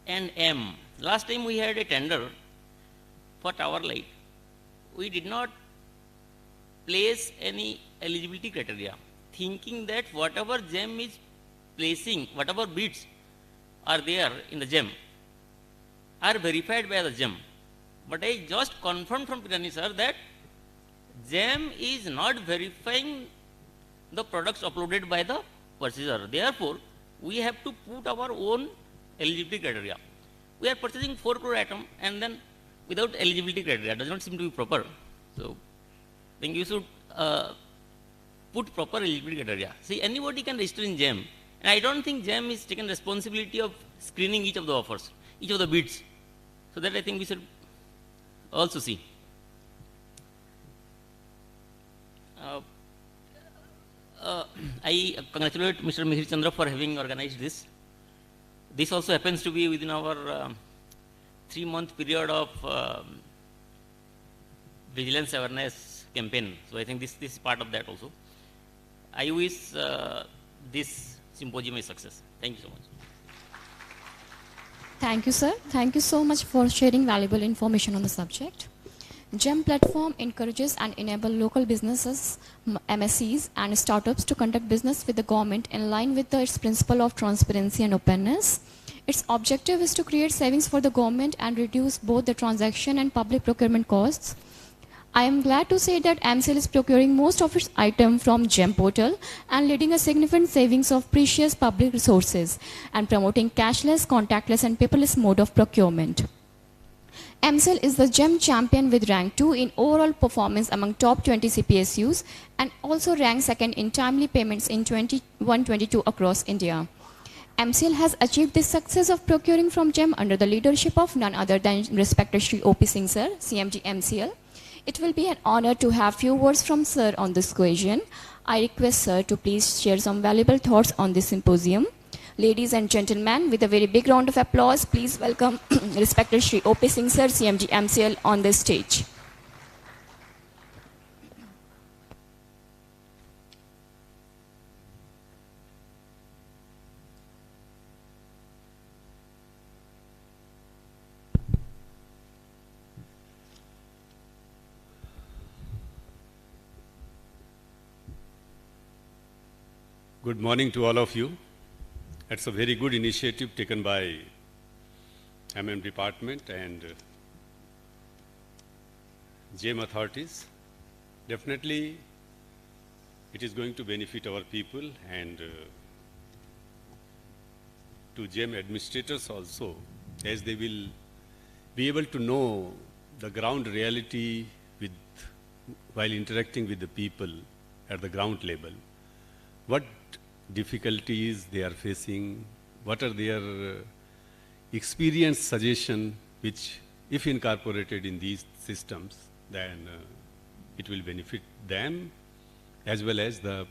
and M. Last time we had a tender for tower light. We did not place any eligibility criteria, thinking that whatever GeM is placing, whatever bids are there in the GeM are verified by the GeM. But I just confirmed from Pirani sir that GeM is not verifying the products uploaded by the purchaser. Therefore, we have to put our own eligibility criteria. We are purchasing 4 crore item and then without eligibility criteria, does not seem to be proper. So, I think you should put proper eligibility criteria. See, anybody can register in GeM, and I don't think GeM is taken responsibility of screening each of the offers, each of the bids. So that I think we should also see. I congratulate Mr. Mihir Chandra for having organized this. This also happens to be within our 3-month period of vigilance awareness campaign. So I think this is part of that also. I wish this symposium is success. Thank you so much. Thank you, sir. Thank you so much for sharing valuable information on the subject. GeM platform encourages and enables local businesses, MSCs and startups to conduct business with the government in line with its principle of transparency and openness. Its objective is to create savings for the government and reduce both the transaction and public procurement costs. I am glad to say that MCL is procuring most of its items from GeM portal and leading a significant savings of precious public resources and promoting cashless, contactless and paperless mode of procurement. MCL is the GeM champion with rank 2 in overall performance among top 20 CPSUs and also ranked second in timely payments in 21-22 across India. MCL has achieved this success of procuring from GeM under the leadership of none other than respected Shri O.P. Singh Sir, CMD MCL. It will be an honor to have few words from Sir on this occasion. I request Sir to please share some valuable thoughts on this symposium. Ladies and gentlemen, with a very big round of applause, please welcome respected Shri O.P. Singh Sir, CMD MCL on this stage. Good morning to all of you. It's a very good initiative taken by MM Department and GeM authorities. Definitely, it is going to benefit our people and to GeM administrators also, as they will be able to know the ground reality while interacting with the people at the ground level. What difficulties they are facing, what are their experience suggestion, which if incorporated in these systems, then it will benefit them as well as to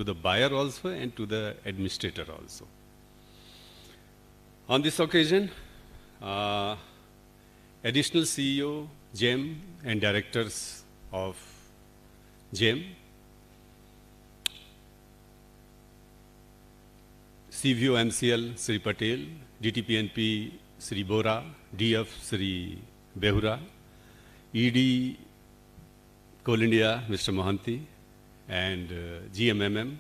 the buyer also and to the administrator also. On this occasion, additional CEO, GeM and directors of GeM, CVO MCL Sri Patel, DTPNP Sri Bora, DF Sri Behura, ED Coal India Mr. Mohanty, and GMMM,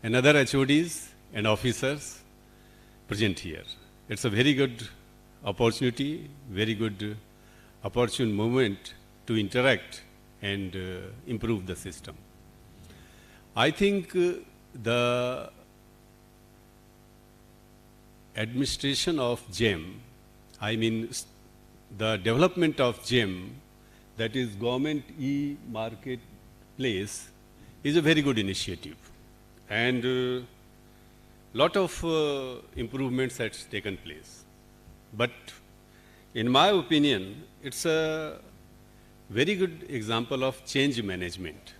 and other HODs and officers present here. It's a very good opportunity, very good opportune moment to interact and improve the system. I think the administration of GeM, the development of GeM, that is government e-marketplace, is a very good initiative. And lot of improvements has taken place. But in my opinion, it's a very good example of change management.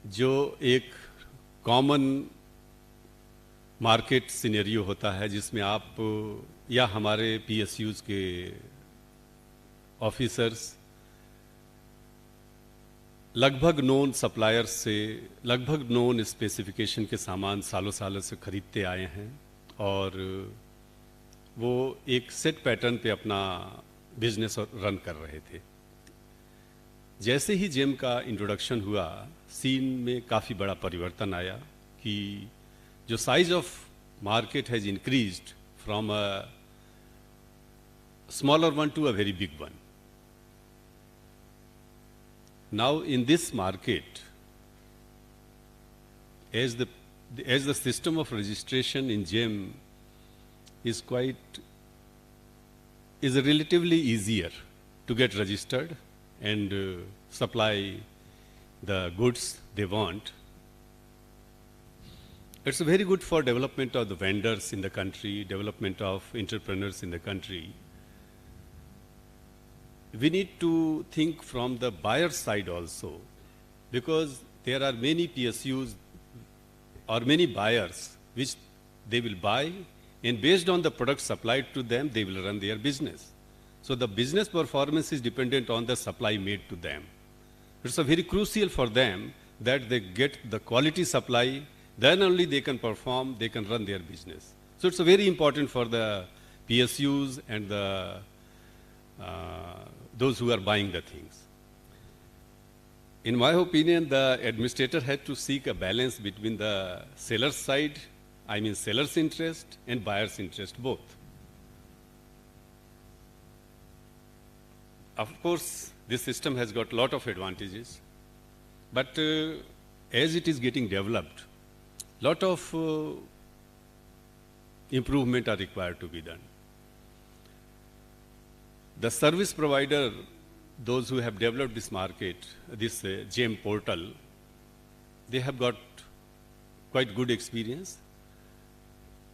जो एक common market scenario होता है जिसमें आप या हमारे PSUs के officers लगभग नोन सप्लायर्स से लगभग नोन स्पेसिफिकेशन के सामान सालों सालों से खरीदते आए हैं और वो एक सेट पैटर्न पे अपना बिजनेस रन कर रहे थे. जैसे ही GeM का इंट्रोडक्शन हुआ, सीन में काफ़ी बड़ा परिवर्तन आया कि जो size of market has increased from a smaller one to a very big one. Now in this market, as the system of registration in GeM is relatively easier to get registered and supply the goods they want. It's very good for development of the vendors in the country, development of entrepreneurs in the country. We need to think from the buyer side also, because there are many PSUs or many buyers which they will buy, and based on the product supplied to them, they will run their business. So the business performance is dependent on the supply made to them. It's a very crucial for them that they get the quality supply, then only they can perform, they can run their business. So it's a very important for the PSUs and those who are buying the things. In my opinion, the administrator had to seek a balance between the seller's side, I mean seller's interest, and buyer's interest both. Of course, this system has got a lot of advantages, but as it is getting developed, lot of improvement are required to be done. The service provider, those who have developed this market, this GeM portal, they have got quite good experience,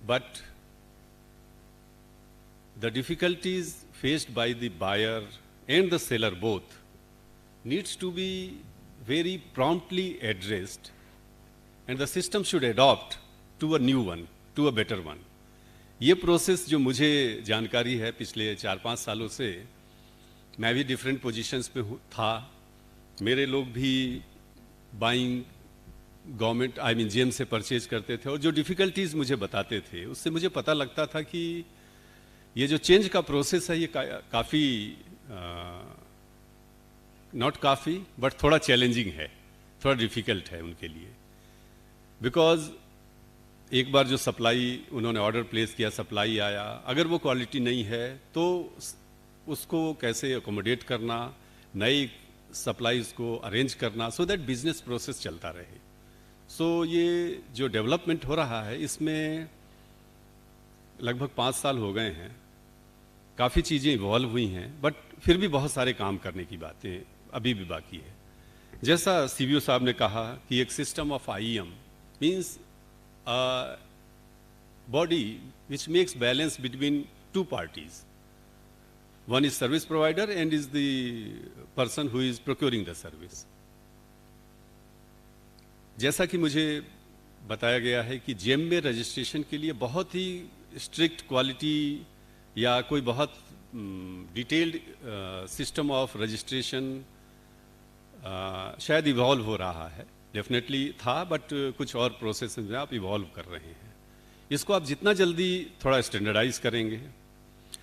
but the difficulties faced by the buyer and the seller both needs to be very promptly addressed, and the system should adopt to a new one, to a better one. ये process जो मुझे जानकारी है पिछले 4-5 सालों से, मैं भी डिफरेंट पोजीशंस पे था, मेरे लोग भी buying government I mean GeM से परचेज करते थे, और जो डिफ़िकल्टीज़ मुझे बताते थे उससे मुझे पता लगता था कि ये जो चेंज का प्रोसेस है ये काफ़ी नॉट काफ़ी बट थोड़ा चैलेंजिंग है, थोड़ा डिफ़िकल्ट है उनके लिए, बिकॉज एक बार जो सप्लाई उन्होंने ऑर्डर प्लेस किया, सप्लाई आया, अगर वो क्वालिटी नहीं है तो उसको कैसे अकोमोडेट करना, नई सप्लाईज को अरेंज करना, सो दैट बिजनेस प्रोसेस चलता रहे. सो ये जो डेवलपमेंट हो रहा है इसमें लगभग 5 साल हो गए हैं, काफ़ी चीज़ें इवॉल्व हुई हैं, बट फिर भी बहुत सारे काम करने की बातें अभी भी बाकी है. जैसा CBO साहब ने कहा कि एक system of IEM means body which makes balance between two parties. One is service provider and is the person who is procuring the service. जैसा कि मुझे बताया गया है कि GeM में रजिस्ट्रेशन के लिए बहुत ही स्ट्रिक्ट क्वालिटी या कोई बहुत डिटेल्ड सिस्टम ऑफ रजिस्ट्रेशन शायद इवॉल्व हो रहा है. डेफिनेटली था, बट कुछ और प्रोसेस में आप इवॉल्व कर रहे हैं. इसको आप जितना जल्दी थोड़ा स्टैंडर्डाइज करेंगे,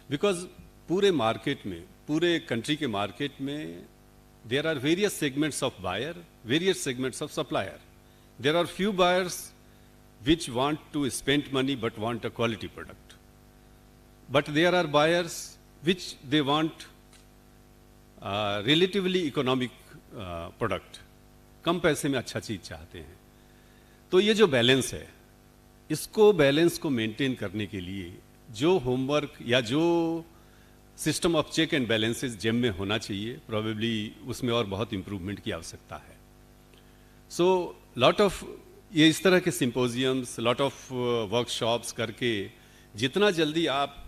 बिकॉज पूरे मार्केट में, पूरे कंट्री के मार्केट में there are various segments of buyer, various segments of supplier. There are few buyers which want to spend money but want a quality product, but there are buyers which they want relatively economic product, कम पैसे में अच्छा चीज चाहते हैं. तो ये जो बैलेंस है, इसको बैलेंस को मेंटेन करने के लिए जो होमवर्क या जो system of check and balances GeM में होना चाहिए, प्रोबेबली उसमें और बहुत इंप्रूवमेंट की आवश्यकता है. सो लॉट ऑफ ये इस तरह के सिंपोजियम्स, लॉट ऑफ वर्कशॉप्स करके जितना जल्दी आप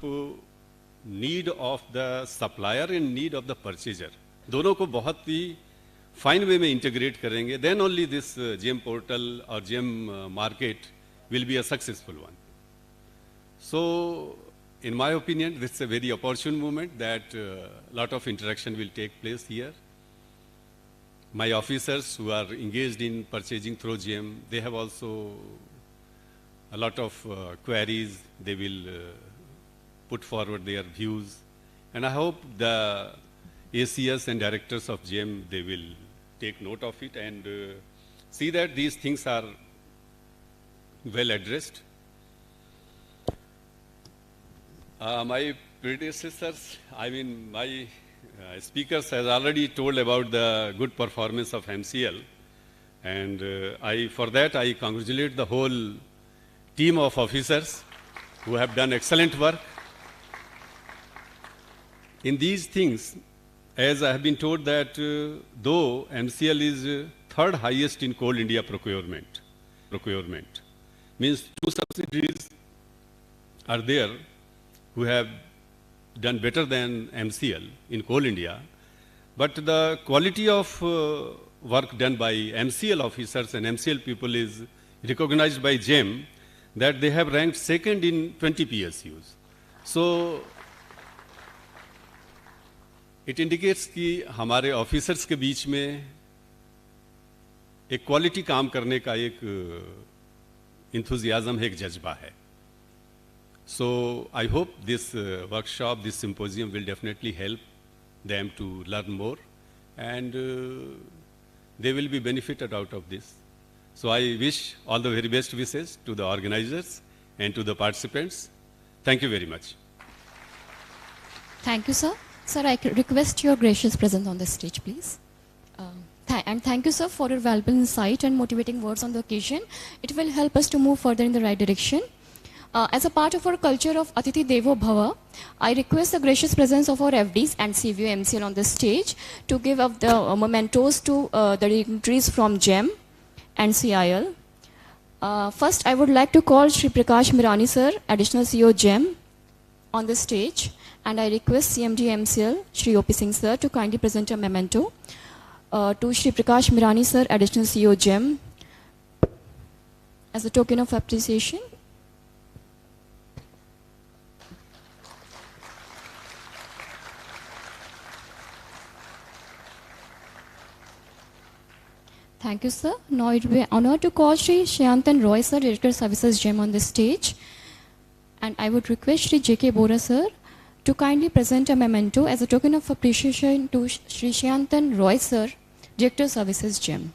need of the supplier and need of the purchaser दोनों को बहुत ही फाइन वे में इंटीग्रेट करेंगे, then only this GeM portal और GeM market will be a successful one. So, in my opinion, this is a very opportune moment that lot of interaction will take place here. My officers who are engaged in purchasing through GeM, they have also a lot of queries. They will put forward their views, and I hope the ACS and directors of GeM, they will take note of it and see that these things are well addressed. My predecessors, I mean my speakers has already told about the good performance of MCL, and for that I congratulate the whole team of officers who have done excellent work. In these things, as I have been told that though MCL is third highest in Coal India procurement, means 2 subsidiaries are there who have done better than MCL in Coal India, but the quality of work done by MCL officers and MCL people is recognized by GeM, that they have ranked second in 20 PSUs. So it indicates कि हमारे officers के बीच में एक quality काम करने का एक enthusiasm है, एक जज्बा है. So I hope this workshop, this symposium will definitely help them to learn more, and they will be benefited out of this. So I wish all the very best wishes to the organizers and to the participants. Thank you very much. Thank you, sir. Sir, I request your gracious presence on the stage, please. And thank you, sir, for your valuable insight and motivating words on the occasion. It will help us to move further in the right direction. As a part of our culture of Atithi Devo Bhava, I request the gracious presence of our FDs and CVO MCL on the stage to give up the mementos to the dignitaries from GeM and CIL. First, I would like to call Shri Prakash Mirani, sir, Additional CEO GeM, on the stage, and I request CMD MCL, Shri OP Singh, sir, to kindly present a memento to Shri Prakash Mirani, sir, Additional CEO GeM, as a token of appreciation. Thank you, sir. Now it will be an honor to call Shri Shyantan Roy, sir, Director Services GeM, on the stage. And I would request Shri J.K. Bora, sir, to kindly present a memento as a token of appreciation to Shri Shyantan Roy, sir, Director Services GeM.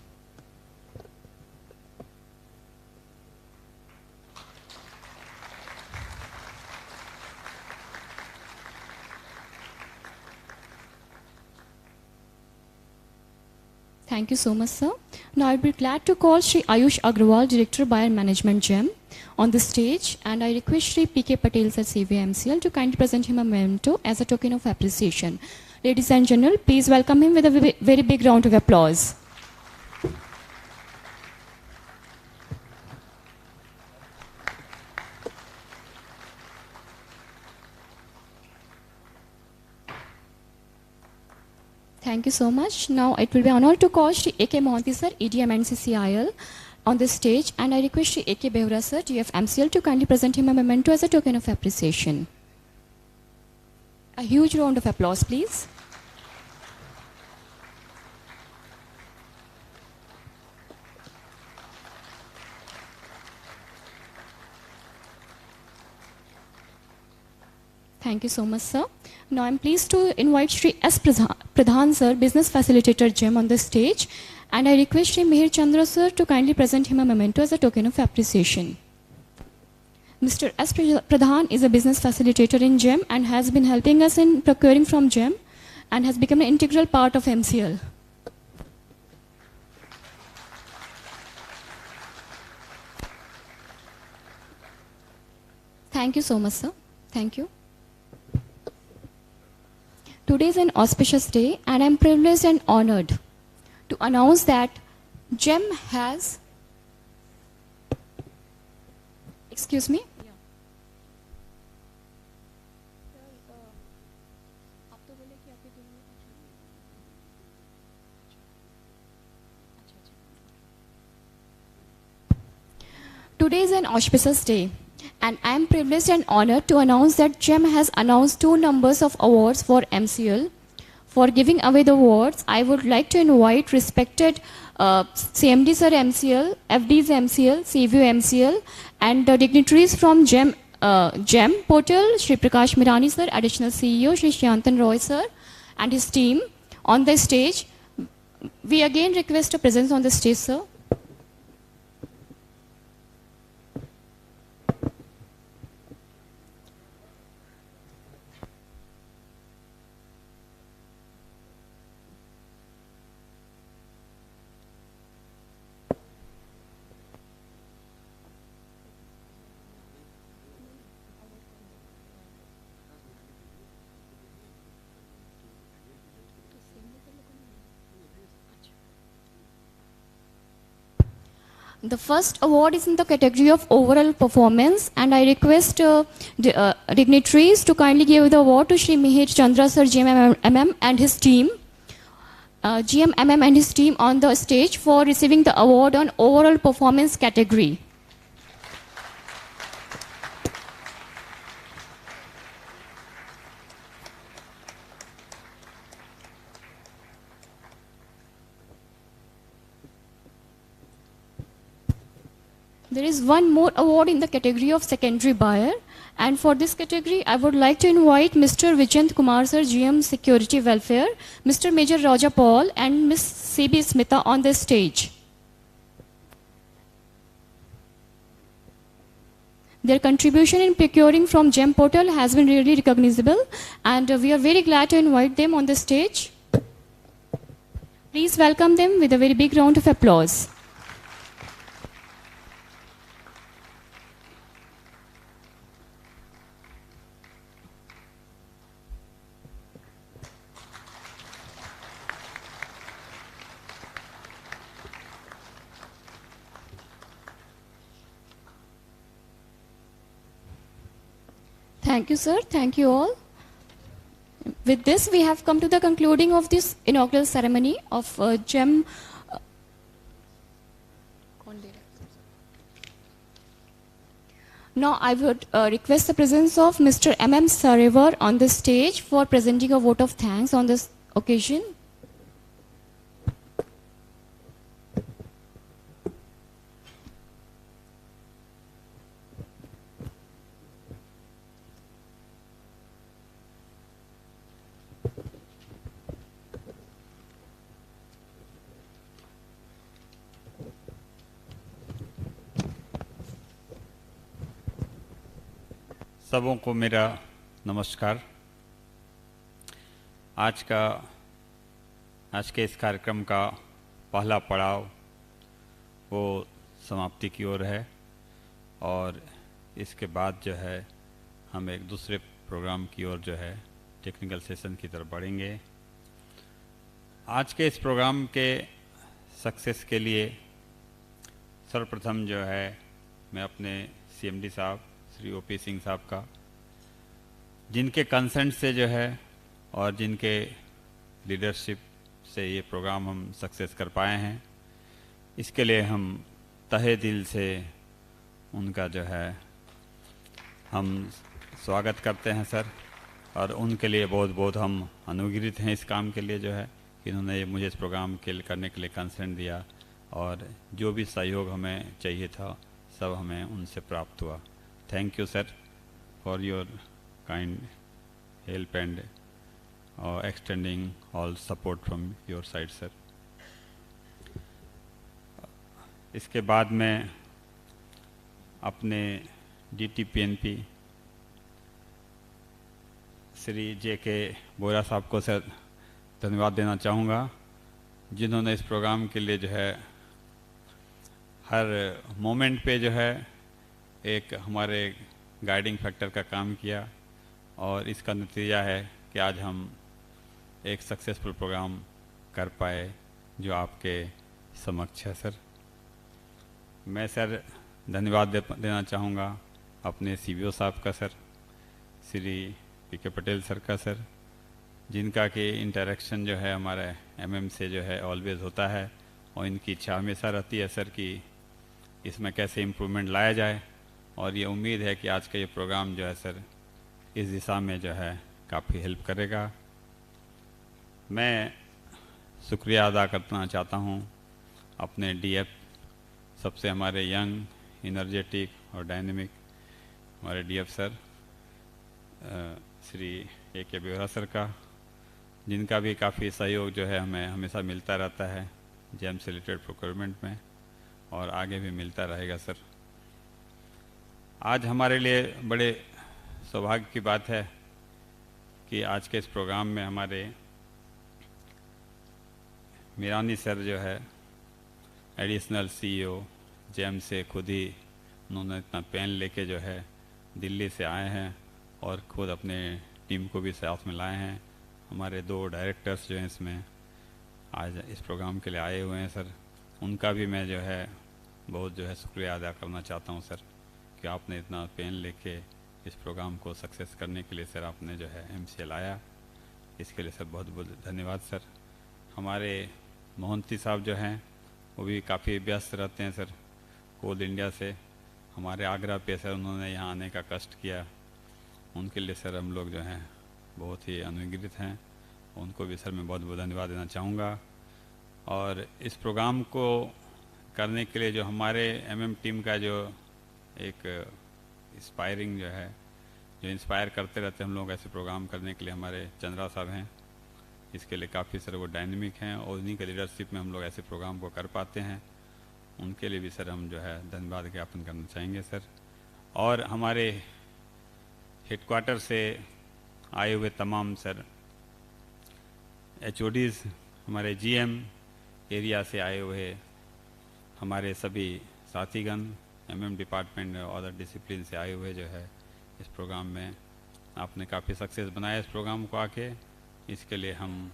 Thank you so much, sir. Now I'll be glad to call Shri Ayush Agrawal, Director Buyer Management GeM, on the stage, and I request Shri P.K. Patel, sir, CVMCL, to kindly present him a memento as a token of appreciation. Ladies and gentlemen, please welcome him with a very big round of applause. Thank you so much. Now it will be an honor to call Shri A.K. Mohanty, sir, EDM and CCIL, on the stage, and I request Shri A.K. Behura, sir, TFMCL, to kindly present him a memento as a token of appreciation. A huge round of applause, please. Thank you so much, sir. Now I'm pleased to invite Shri S. Pradhan, sir, Business Facilitator GeM, on the stage, and I request Shri Mihir Chandra, sir, to kindly present him a memento as a token of appreciation. Mr. S. Pradhan is a business facilitator in GeM and has been helping us in procuring from GeM and has become an integral part of MCL. Thank you so much, sir. Thank you. Today is an auspicious day, and I am privileged and honored to announce that GeM has, excuse me? Today is an auspicious day, and I am privileged and honored to announce that GeM has announced 2 numbers of awards for MCL. For giving away the awards, I would like to invite respected CMD sir MCL, FDs MCL, CVO MCL, and dignitaries from GeM portal, Shri Prakash Mirani sir, Additional CEO, Shri Shyantan Roy sir, and his team on the stage. We again request a presence on the stage, sir. The first award is in the category of overall performance, and I request dignitaries to kindly give the award to Shri Mihir Chandra sir, GeM and his team, GeM and his team on the stage for receiving the award on overall performance category. There is one more award in the category of secondary buyer, And for this category, I would like to invite Mr. Vijayant Kumar Sir, GM Security Welfare, Mr. Major Raja Paul, and Ms. C.B. Smita on the stage. Their contribution in procuring from GeM portal has been really recognizable, and we are very glad to invite them on the stage. Please welcome them with a very big round of applause. Thank you, sir. Thank you all. With this, we have come to the concluding of this inaugural ceremony of GeM. Now, I would request the presence of Mr. M.M. Sarevar on the stage for presenting a vote of thanks on this occasion. सबों को मेरा नमस्कार। आज के इस कार्यक्रम का पहला पड़ाव वो समाप्ति की ओर है और इसके बाद जो है हम एक दूसरे प्रोग्राम की ओर जो है टेक्निकल सेशन की तरफ बढ़ेंगे। आज के इस प्रोग्राम के सक्सेस के लिए सर्वप्रथम जो है मैं अपने CMD साहब श्री OP सिंह साहब का, जिनके कंसेंट से जो है और जिनके लीडरशिप से ये प्रोग्राम हम सक्सेस कर पाए हैं, इसके लिए हम तहे दिल से उनका जो है हम स्वागत करते हैं सर। और उनके लिए बहुत बहुत हम अनुग्रहित हैं इस काम के लिए जो है कि इन्होंने मुझे इस प्रोग्राम के करने के लिए कंसेंट दिया और जो भी सहयोग हमें चाहिए था सब हमें उनसे प्राप्त हुआ। Thank you, sir, for your kind help and extending all support from your side, sir. इसके बाद मैं अपने DTPNP श्री JK बोरा साहब को सर धन्यवाद देना चाहूँगा, जिन्होंने इस प्रोग्राम के लिए जो है हर मोमेंट पे जो है एक हमारे गाइडिंग फैक्टर का काम किया और इसका नतीजा है कि आज हम एक सक्सेसफुल प्रोग्राम कर पाए जो आपके समक्ष है सर। मैं सर धन्यवाद देना चाहूँगा अपने CBO साहब का sir, Shri PK Patel sir का सर, जिनका कि इंटरेक्शन जो है हमारे MM से जो है ऑलवेज होता है और इनकी इच्छा हमेशा रहती है सर कि इसमें कैसे इम्प्रूवमेंट लाया जाए और ये उम्मीद है कि आज का ये प्रोग्राम जो है सर इस दिशा में जो है काफ़ी हेल्प करेगा। मैं शुक्रिया अदा करना चाहता हूँ अपने DF सबसे हमारे यंग, इनर्जेटिक और डायनेमिक हमारे DF सर श्री AK बोरा सर का, जिनका भी काफ़ी सहयोग जो है हमें हमेशा मिलता रहता है GeM से रिलेटेड प्रोक्योरमेंट में और आगे भी मिलता रहेगा सर। आज हमारे लिए बड़े सौभाग्य की बात है कि आज के इस प्रोग्राम में हमारे मीरानी सर जो है एडिशनल CEO GeM से खुद ही उन्होंने इतना पेन लेके जो है दिल्ली से आए हैं और खुद अपने टीम को भी साथ में लाए हैं। हमारे 2 डायरेक्टर्स जो हैं इसमें आज इस प्रोग्राम के लिए आए हुए हैं सर, उनका भी मैं जो है बहुत जो है शुक्रिया अदा करना चाहता हूं सर कि आपने इतना पेन लेके इस प्रोग्राम को सक्सेस करने के लिए सर आपने जो है MCL आया, इसके लिए सर बहुत बहुत धन्यवाद सर। हमारे मोहंती साहब जो हैं वो भी काफ़ी व्यस्त रहते हैं सर कोल इंडिया से, हमारे आगरा पे सर उन्होंने यहाँ आने का कष्ट किया, उनके लिए सर हम लोग जो हैं बहुत ही अनुग्रहित हैं, उनको भी सर मैं बहुत बहुत धन्यवाद देना चाहूँगा। और इस प्रोग्राम को करने के लिए जो हमारे MM टीम का जो एक इंस्पायरिंग जो है जो इंस्पायर करते रहते हैं हम लोग ऐसे प्रोग्राम करने के लिए, हमारे चंद्रा साहब हैं। इसके लिए काफ़ी सर वो डायनेमिक हैं और उन्हीं के लीडरशिप में हम लोग ऐसे प्रोग्राम को कर पाते हैं। उनके लिए भी सर हम जो है धन्यवाद ज्ञापन करना चाहेंगे सर। और हमारे हेडक्वार्टर से आए हुए तमाम सर HODs, हमारे GM एरिया से आए हुए हमारे सभी साथीगण, MM डिपार्टमेंट और अदर डिसिप्लिन से आए हुए जो है इस प्रोग्राम में आपने काफ़ी सक्सेस बनाया इस प्रोग्राम को आके। इसके लिए हम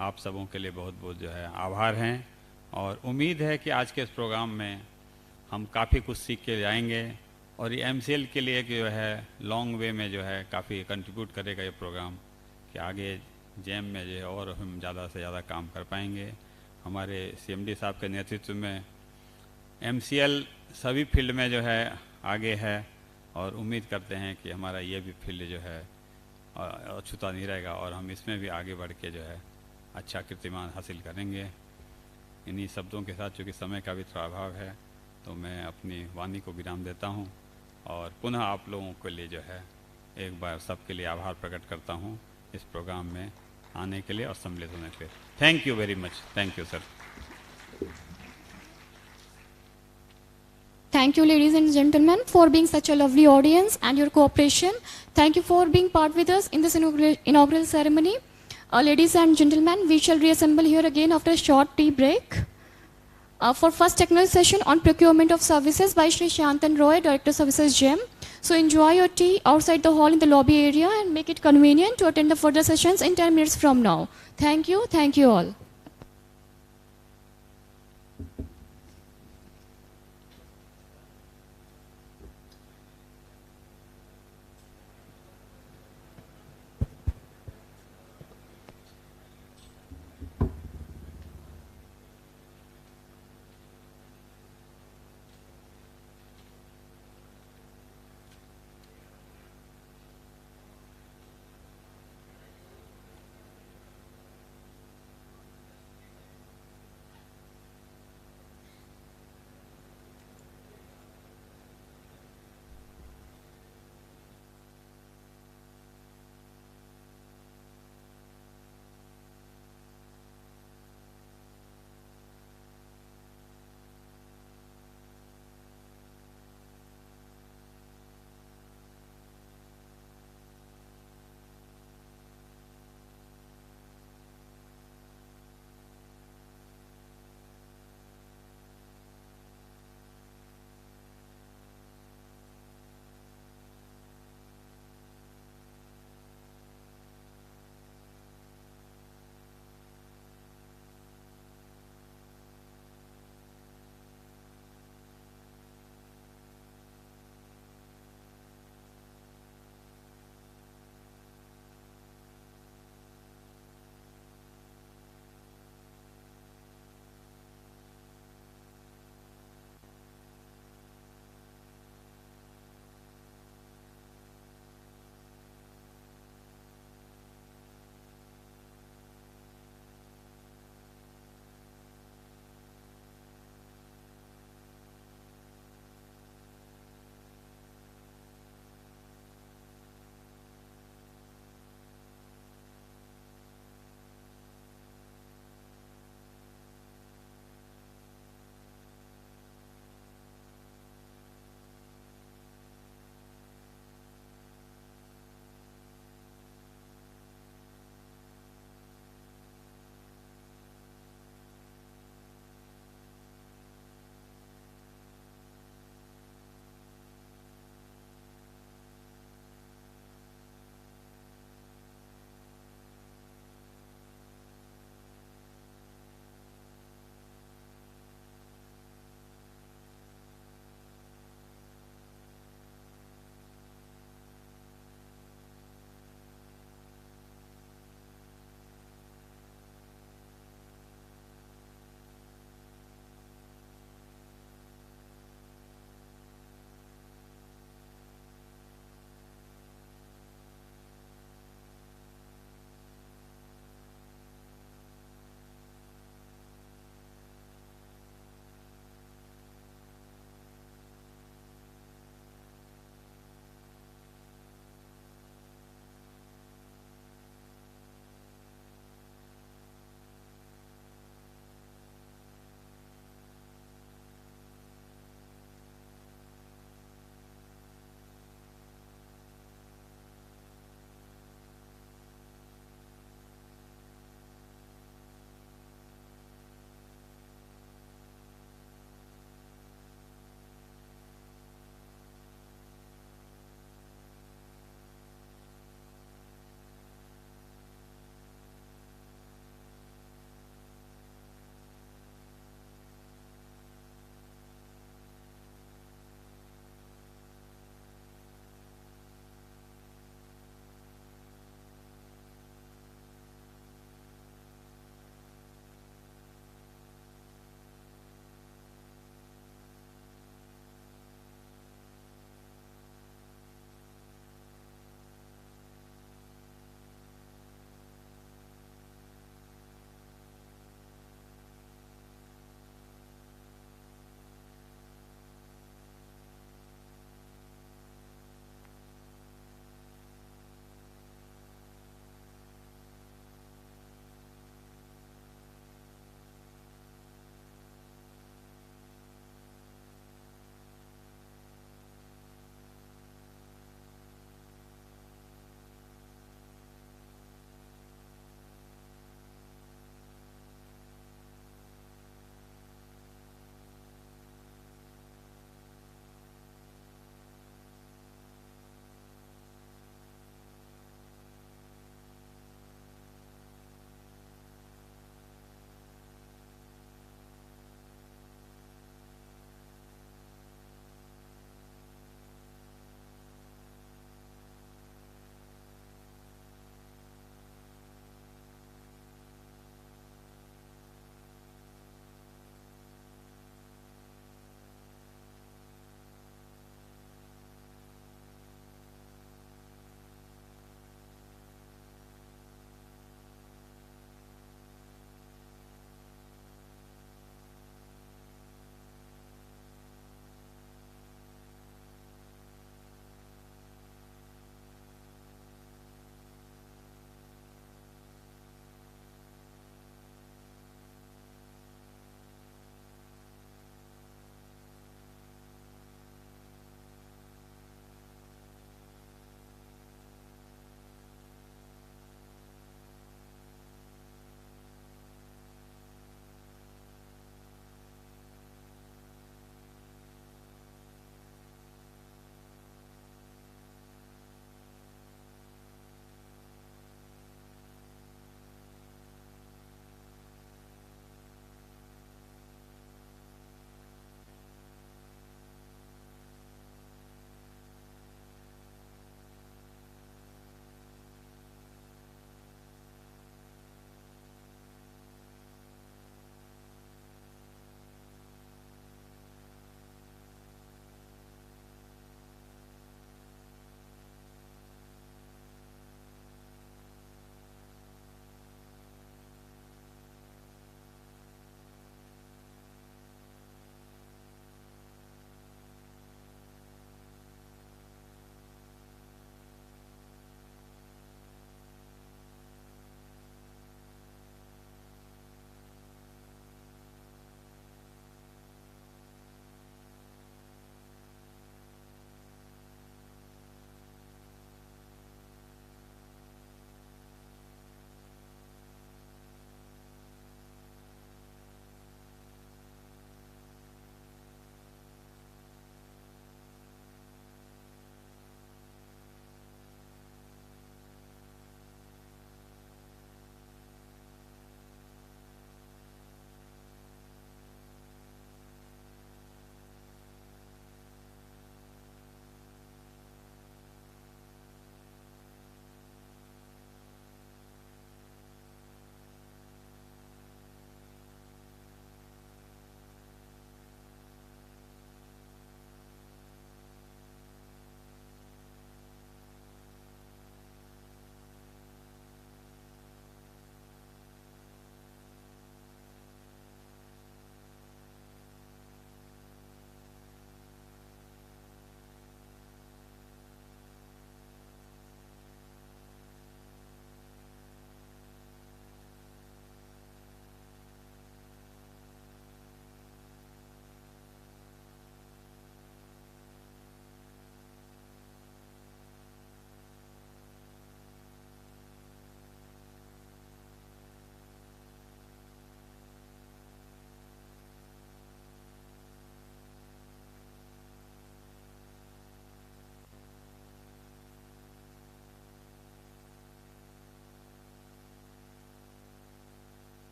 आप सबों के लिए बहुत बहुत जो है आभार हैं और उम्मीद है कि आज के इस प्रोग्राम में हम काफ़ी कुछ सीख के जाएंगे और ये MCL के लिए जो है लॉन्ग वे में जो है काफ़ी कंट्रीब्यूट करेगा ये प्रोग्राम कि आगे GeM में जो है और हम ज़्यादा से ज़्यादा काम कर पाएंगे। हमारे CMD साहब के नेतृत्व में MCL सभी फील्ड में जो है आगे है और उम्मीद करते हैं कि हमारा ये भी फील्ड जो है अछूता नहीं रहेगा और हम इसमें भी आगे बढ़ के जो है अच्छा कीर्तिमान हासिल करेंगे। इन्हीं शब्दों के साथ चूँकि समय का भी थोड़ा अभाव है तो मैं अपनी वाणी को विराम देता हूँ और पुनः आप लोगों के लिए जो है एक बार सबके लिए आभार प्रकट करता हूँ इस प्रोग्राम में आने के लिए और सम्मिलित होने के लिए। Thank you very much. Thank you sir. Thank you, ladies and gentlemen, for being such a lovely audience and your cooperation. Thank you for being part with us in this inaugural ceremony. Ladies and gentlemen, we shall reassemble here again after a short tea break. For first technical session on procurement of services by Shri Shantan Roy, Director Services GeM. So enjoy your tea outside the hall in the lobby area and make it convenient to attend the further sessions in 10 minutes from now. Thank you all.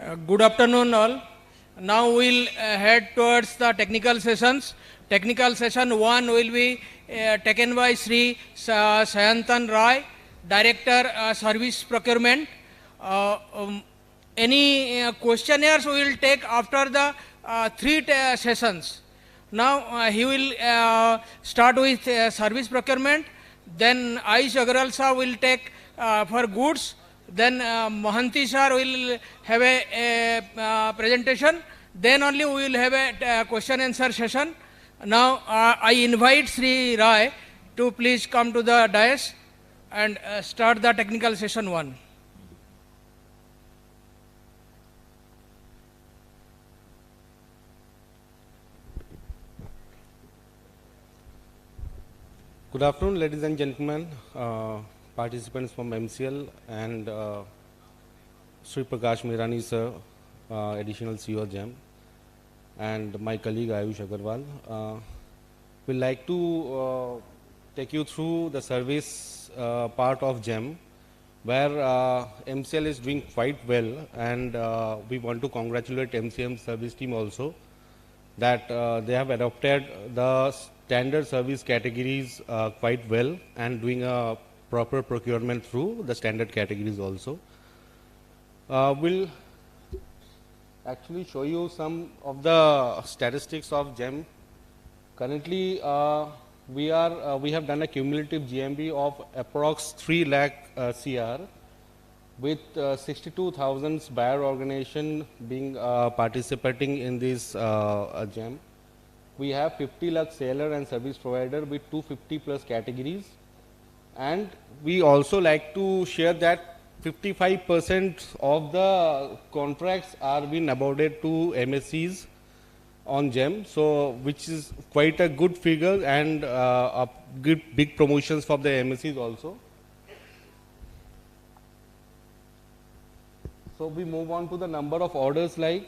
Good afternoon all. Now we'll head towards the technical sessions. Technical session 1 will be taken by Sri Sayantan Rai, Director Service Procurement. Any questionnaires we will take after the 3 sessions. Now he will start with service procurement, then Ayush Agrawal sir will take for goods, then Mohanty sir will have a presentation, then only we will have a question answer session. Now I invite Sri Rai to please come to the dais and start the technical session 1. Good afternoon, ladies and gentlemen, participants from MCL and Sri Prakash Mirani sir, additional CEO GeM, and my colleague Ayush Agrawal. We'd like to take you through the service part of GeM, where MCL is doing quite well, and we want to congratulate MCM service team also that they have adopted the standard service categories quite well and doing a proper procurement through the standard categories also. We'll actually show you some of the statistics of GeM. Currently, we have done a cumulative GMB of approx 3 lakh CR with 62,000 buyer organization being participating in this GeM. We have 50 lakh seller and service provider with 250 plus categories, and we also like to share that 55% of the contracts are being awarded to MSCs on GeM, so which is quite a good figure and a good big promotions for the MSCs also. So we move on to the number of orders like.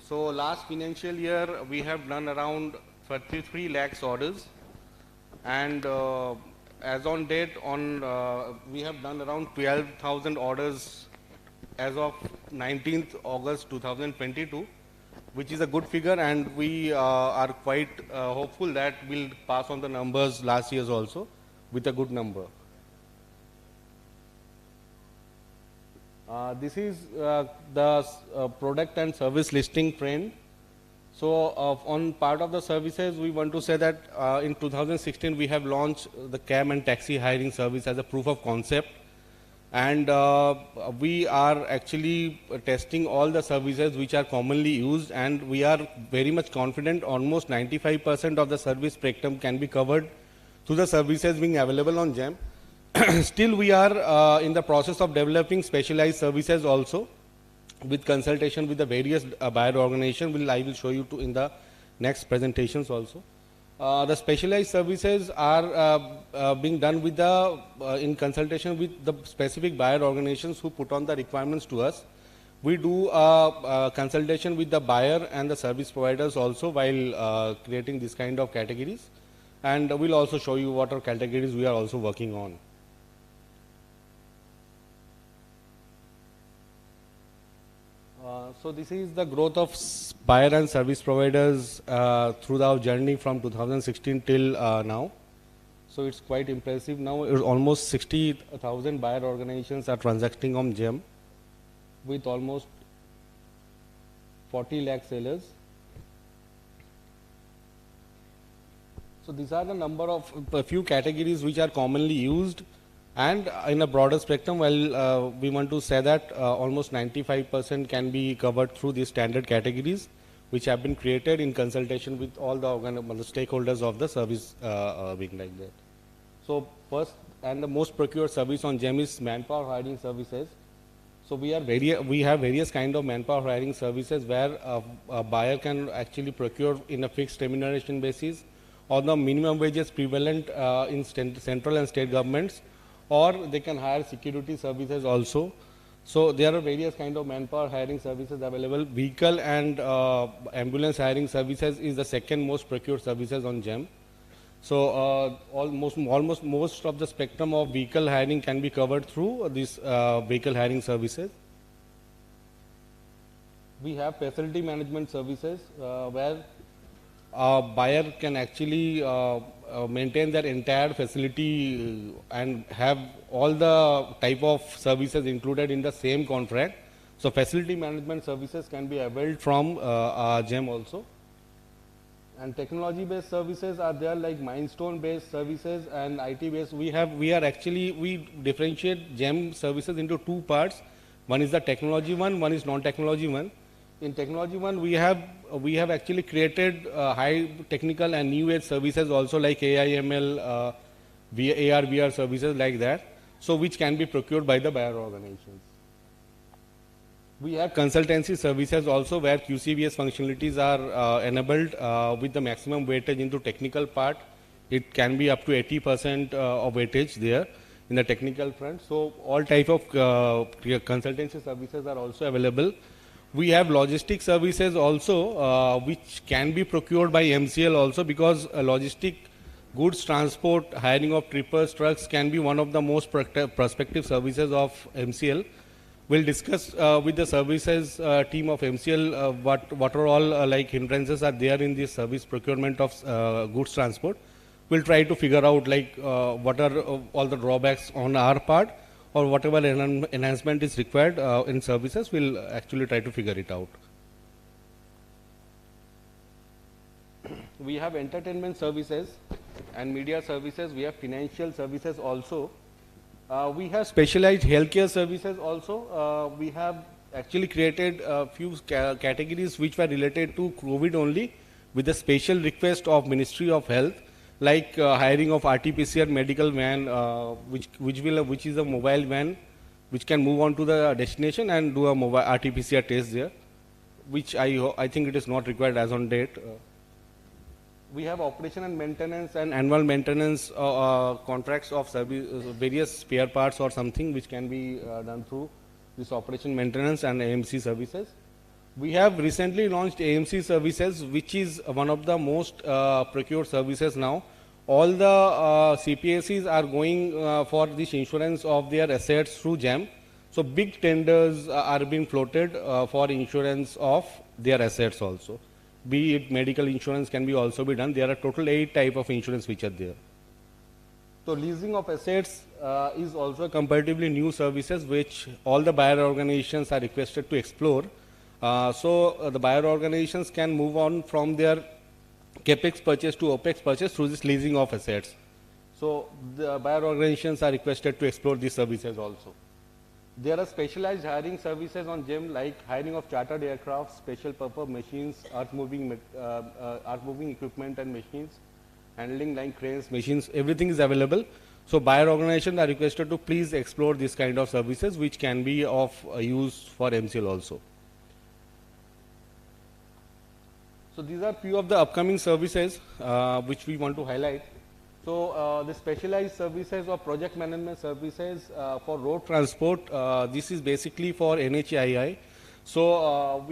So last financial year we have done around 33 lakhs orders, and as on date we have done around 12,000 orders as of 19th August 2022, which is a good figure, and we are quite hopeful that we'll pass on the numbers last year's also with a good number. This is the product and service listing trend. So on part of the services, we want to say that in 2016 we have launched the cab and taxi hiring service as a proof of concept, and we are actually testing all the services which are commonly used, and we are very much confident almost 95% of the service spectrum can be covered through the services being available on GeM. Still we are in the process of developing specialized services also with consultation with the various buyer organizations. I will show you in the next presentations also. The specialized services are being done with in consultation with the specific buyer organizations who put on the requirements to us. We do consultation with the buyer and the service providers also while creating this kind of categories, and we'll also show you what are categories we are also working on. So this is the growth of buyer and service providers through our journey from 2016 till now. So it's quite impressive. Now almost 60,000 buyer organizations are transacting on GeM with almost 40 lakh sellers. So these are the number of a few categories which are commonly used, and in a broader spectrum, well, we want to say that almost 95% can be covered through these standard categories which have been created in consultation with all the stakeholders of the service being like that. So first and the most procured service on GeM is manpower hiring services. So we have various kind of manpower hiring services where a buyer can actually procure in a fixed remuneration basis or the minimum wages prevalent in central and state governments, or they can hire security services also. So there are various kind of manpower hiring services available. Vehicle and ambulance hiring services is the second most procured services on GeM. So almost most of the spectrum of vehicle hiring can be covered through these vehicle hiring services. We have facility management services where a buyer can actually maintain their entire facility and have all the type of services included in the same contract. So facility management services can be availed from GeM also. And technology based services are there, like milestone based services and IT based. We differentiate GeM services into two parts. One is the technology one is non-technology one. In technology one, we have actually created high technical and new age services also, like AI, ML, AR, VR services like that, so which can be procured by the buyer organizations. We have consultancy services also, where QCBS functionalities are enabled with the maximum weightage into technical part. It can be up to 80% of weightage there in the technical front. So all type of consultancy services are also available. We have logistic services also, which can be procured by MCL also, because logistic goods transport, hiring of trippers, trucks can be one of the most prospective services of MCL. We'll discuss with the services team of MCL what are all like hindrances are there in this service procurement of goods transport. We'll try to figure out like what are all the drawbacks on our part, or whatever enhancement is required in services. We'll actually try to figure it out. We have entertainment services and media services. We have financial services also. We have specialized healthcare services also. We have actually created a few categories which were related to COVID only, with a special request of Ministry of Health, like hiring of RT-PCR medical van, which is a mobile van which can move on to the destination and do a mobile RT-PCR test there, which I think it is not required as on date. We have operation and maintenance and annual maintenance contracts of service, various spare parts or something which can be done through this operation maintenance and AMC services. We have recently launched AMC services, which is one of the most procured services now. All the CPSCs are going for this insurance of their assets through GeM. So big tenders are being floated for insurance of their assets also. Be it medical insurance can be also be done. There are total 8 type of insurance which are there. So leasing of assets is also a comparatively new services which all the buyer organizations are requested to explore. The buyer organizations can move on from their capex purchase to opex purchase through this leasing of assets. So the buyer organizations are requested to explore these services also. There are specialized hiring services on GeM, like hiring of chartered aircraft, special purpose machines, earth moving equipment and machines, handling line cranes, machines, everything is available. So buyer organizations are requested to please explore this kind of services which can be of use for MCL also. So these are few of the upcoming services which we want to highlight. So the specialized services or project management services for road transport, this is basically for NHAI. So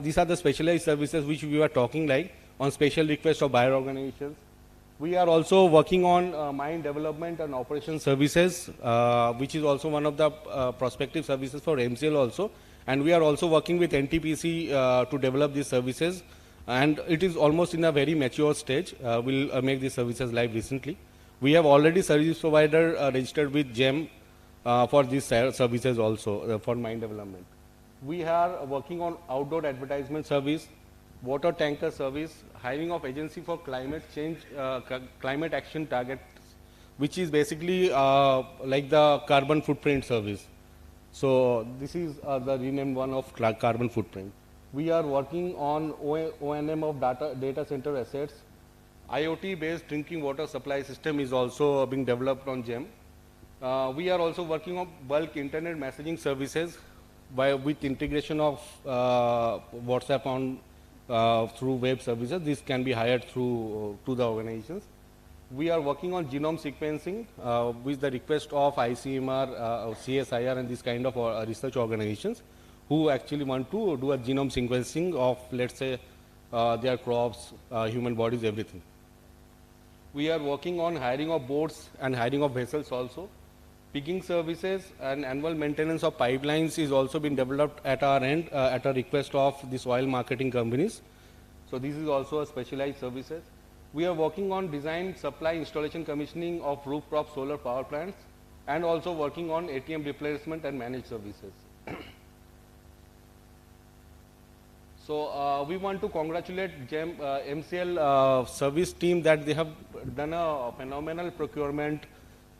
these are the specialized services which we were talking like on special request of buyer organizations. We are also working on mine development and operation services, which is also one of the prospective services for MCL also. And we are also working with NTPC to develop these services. And it is almost in a very mature stage. We'll make these services live recently. We have already service provider registered with GeM for these services also for mine development. We are working on outdoor advertisement service, water tanker service, hiring of agency for climate change, climate action targets, which is basically like the carbon footprint service. So this is the renamed one of carbon footprint. We are working on O&M of data center assets. IoT based drinking water supply system is also being developed on GeM. We are also working on bulk internet messaging services with integration of WhatsApp on through web services. This can be hired through to the organizations. We are working on genome sequencing with the request of ICMR, CSIR and this kind of research organizations who actually want to do a genome sequencing of, let's say, their crops, human bodies, everything. We are working on hiring of boats and hiring of vessels also. Pigging services and annual maintenance of pipelines is also been developed at our end at a request of these oil marketing companies. So this is also a specialized services. We are working on design, supply, installation, commissioning of rooftop solar power plants, and also working on ATM replacement and managed services. So we want to congratulate GeM, MCL service team that they have done a phenomenal procurement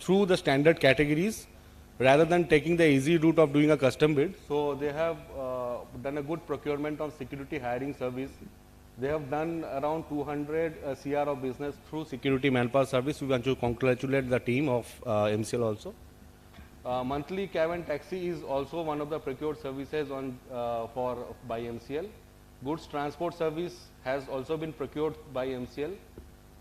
through the standard categories rather than taking the easy route of doing a custom bid. So they have done a good procurement on security hiring service. They have done around 200 CR of business through security manpower service. We want to congratulate the team of MCL also. Monthly cab and taxi is also one of the procured services on by MCL. Goods transport service has also been procured by MCL.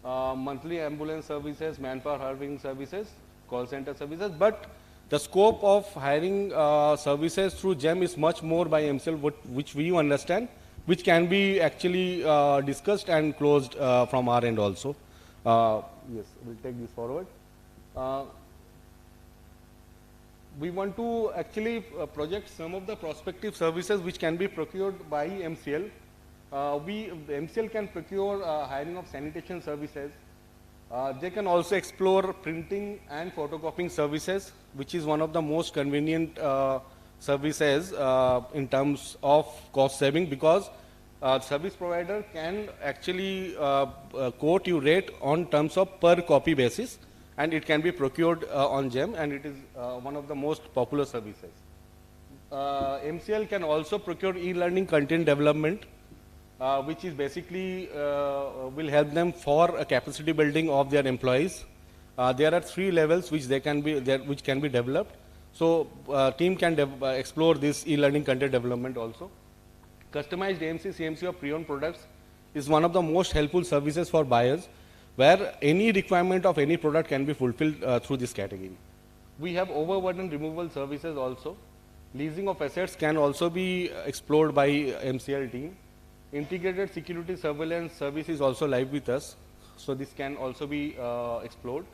Monthly ambulance services, manpower hiring services, call center services, but the scope of hiring services through GeM is much more by MCL, which we understand, which can be actually discussed and closed from our end also. Yes, we'll take this forward. We want to actually project some of the prospective services which can be procured by MCL. MCL can procure hiring of sanitation services. They can also explore printing and photocopying services, which is one of the most convenient services in terms of cost saving, because service provider can actually quote you rate on terms of per copy basis, and it can be procured on GeM, and it is one of the most popular services. MCL can also procure e-learning content development, which is basically will help them for a capacity building of their employees. There are 3 levels which can be developed. So team can explore this e-learning content development also. Customized AMC CMC of pre-owned products is one of the most helpful services for buyers, where any requirement of any product can be fulfilled through this category. We have overburden removal services also. Leasing of assets can also be explored by MCL team. Integrated security surveillance service is also live with us, so this can also be explored.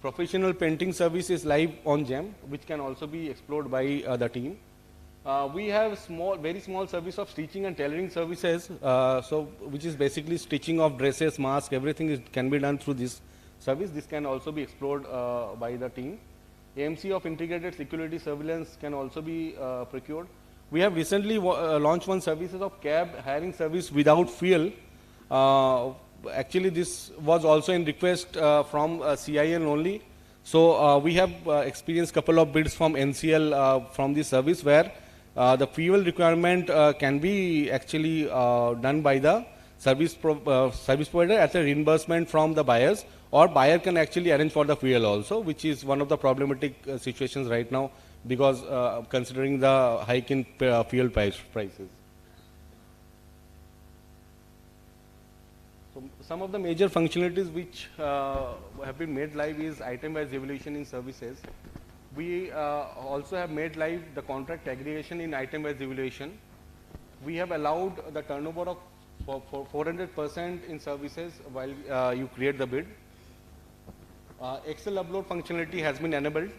Professional painting service is live on GeM, which can also be explored by the team. We have very small service of stitching and tailoring services, which is basically stitching of dresses, masks, everything can be done through this service. This can also be explored by the team. AMC of integrated security surveillance can also be procured. We have recently launched one services of cab hiring service without fuel. Actually, this was also in request from CIN only. So we have experienced couple of bids from NCL from this service, where the fuel requirement can be actually done by the service provider at a reimbursement from the buyers, or buyer can actually arrange for the fuel also, which is one of the problematic situations right now, because considering the hike in fuel prices. So some of the major functionalities which have been made live is item-wise evaluation in services. We also have made live the contract aggregation in item-wise evaluation. We have allowed the turnover of 400% in services while you create the bid. Excel upload functionality has been enabled,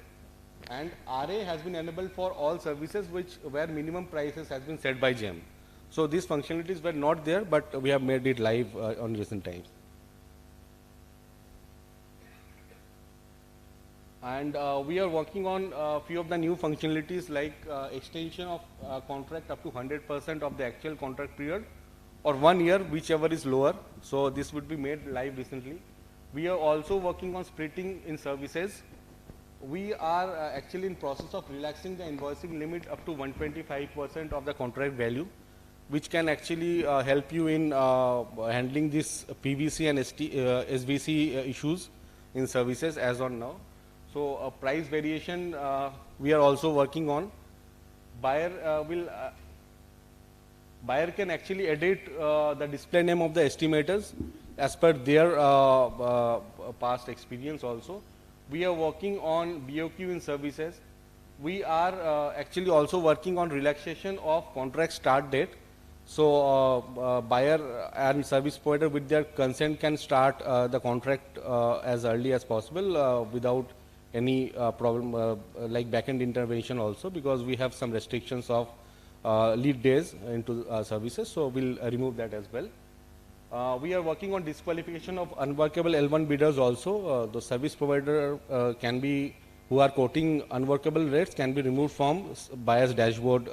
and RA has been enabled for all services where minimum prices has been set by GeM. So these functionalities were not there, but we have made it live on recent times. And we are working on a few of the new functionalities, like extension of contract up to 100% of the actual contract period, or 1 year, whichever is lower. So this would be made live recently. We are also working on splitting in services. We are actually in process of relaxing the invoicing limit up to 125% of the contract value, which can actually help you in handling this PVC and SVC issues in services as on now. So price variation we are also working on. Buyer can actually edit the display name of the estimators as per their past experience also. We are working on BOQ in services. We are actually also working on relaxation of contract start date. So buyer and service provider with their consent can start the contract as early as possible without any problem like back-end intervention also, because we have some restrictions of lead days into services, so we'll remove that as well. We are working on disqualification of unworkable L1 bidders also. The service provider can be, who are quoting unworkable rates, can be removed from buyer's dashboard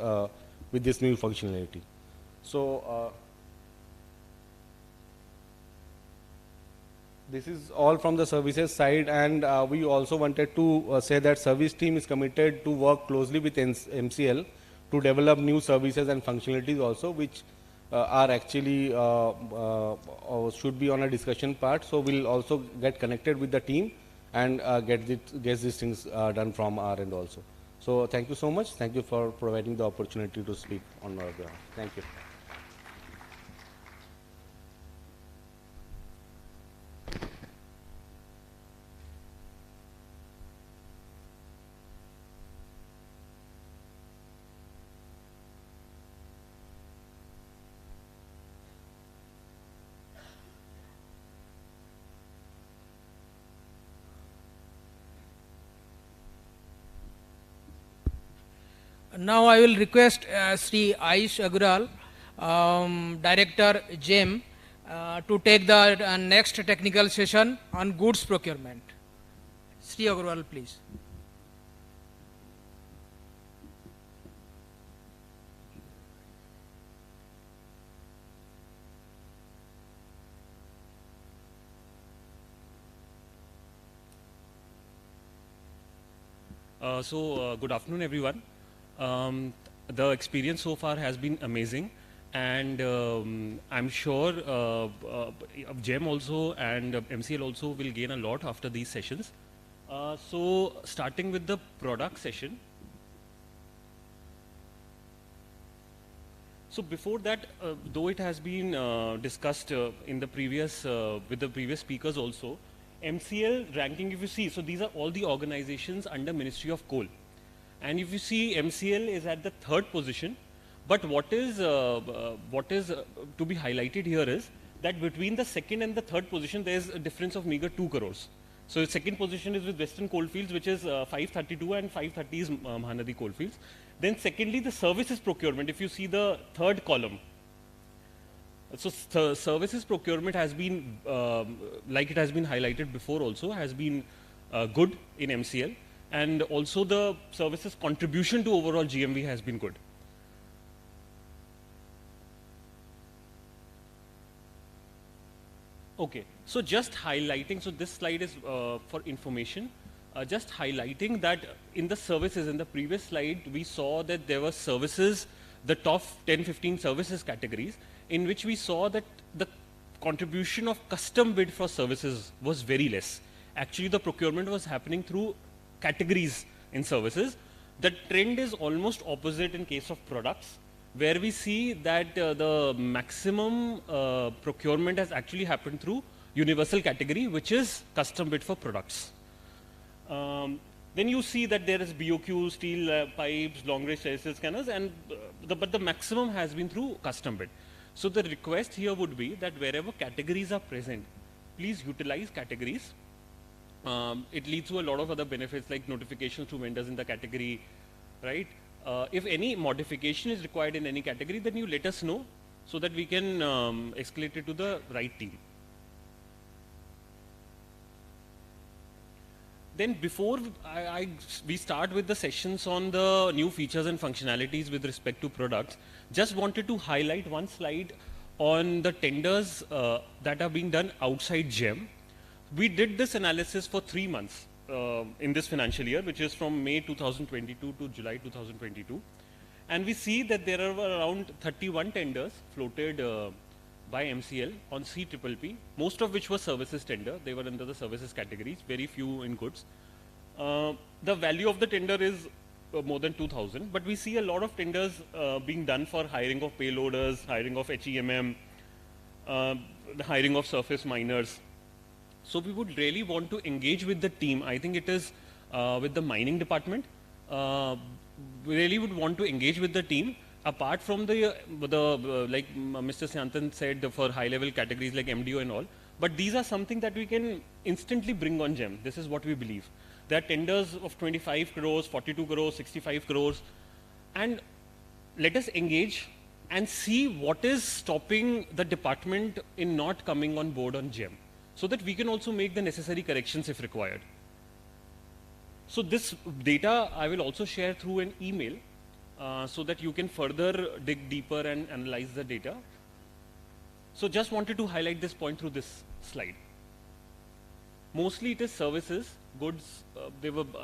with this new functionality. So this is all from the services side, and we also wanted to say that service team is committed to work closely with MCL to develop new services and functionalities also, which are actually should be on a discussion part. So we'll also get connected with the team and get these things done from our end also. So thank you so much. Thank you for providing the opportunity to speak on our behalf. Thank you. Now I will request Sri Ayush Agrawal, Director GeM, to take the next technical session on goods procurement. Sri Agrawal, please. Good afternoon, everyone. The experience so far has been amazing, and I'm sure GeM also and MCL also will gain a lot after these sessions. So starting with the product session. So before that, though it has been discussed in the previous with the previous speakers also, MCL ranking, if you see, so these are all the organizations under Ministry of Coal. And if you see, MCL is at the 3rd position, but what is to be highlighted here is that between the 2nd and the 3rd position, there is a difference of meager 2 crores. So the 2nd position is with Western Coalfields, which is 532, and 530 is Mahanadi Coalfields. Then secondly, the services procurement, if you see the 3rd column. So services procurement has been, like it has been highlighted before also, has been good in MCL. And also the services contribution to overall GMV has been good. Okay, so just highlighting, so this slide is for information, just highlighting that in the services, in the previous slide, we saw that there were services, the top 10-15 services categories, in which we saw that the contribution of custom bid for services was very less. Actually, the procurement was happening through categories in services. The trend is almost opposite in case of products, where we see that the maximum procurement has actually happened through universal category, which is custom bid for products. Then you see that there is BOQ, steel pipes, long range chassis scanners, and but the maximum has been through custom bid. So the request here would be that wherever categories are present, please utilize categories. It leads to a lot of other benefits like notifications to vendors in the category, right? If any modification is required in any category, then you let us know so that we can escalate it to the right team. Then before we start with the sessions on the new features and functionalities with respect to products, just wanted to highlight one slide on the tenders that are being done outside GeM. We did this analysis for 3 months in this financial year, which is from May 2022 to July 2022. And we see that there are around 31 tenders floated by MCL on CPPP, most of which were services tender. They were under the services categories, very few in goods. The value of the tender is more than 2,000, but we see a lot of tenders being done for hiring of payloaders, hiring of HEMM, the hiring of surface miners. So we would really want to engage with the team. I think it is with the mining department. We really would want to engage with the team. Apart from the like Mr. Syantan said, for high-level categories like MDO and all, but these are something that we can instantly bring on GeM. This is what we believe. There are tenders of 25 crores, 42 crores, 65 crores. And let us engage and see what is stopping the department in not coming on board on GeM, so that we can also make the necessary corrections if required. So this data I will also share through an email so that you can further dig deeper and analyze the data. So just wanted to highlight this point through this slide. Mostly it is services, goods,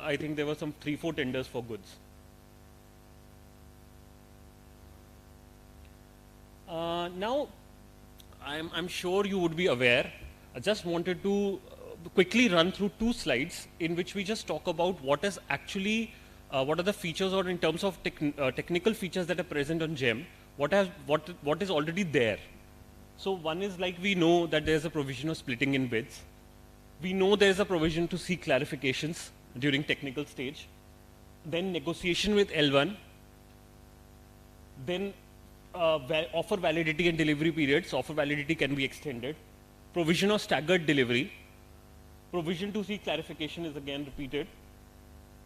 I think there were some 3-4 tenders for goods. Now, I'm sure you would be aware, I just wanted to quickly run through 2 slides in which we just talk about what is actually, what are the features, or in terms of technical features that are present on GeM, what is already there. So one is, like, we know that there's a provision of splitting in bids. We know there's a provision to seek clarifications during technical stage. Then negotiation with L1. Then offer validity and delivery periods. Offer validity can be extended. Provision of staggered delivery. Provision to seek clarification is again repeated.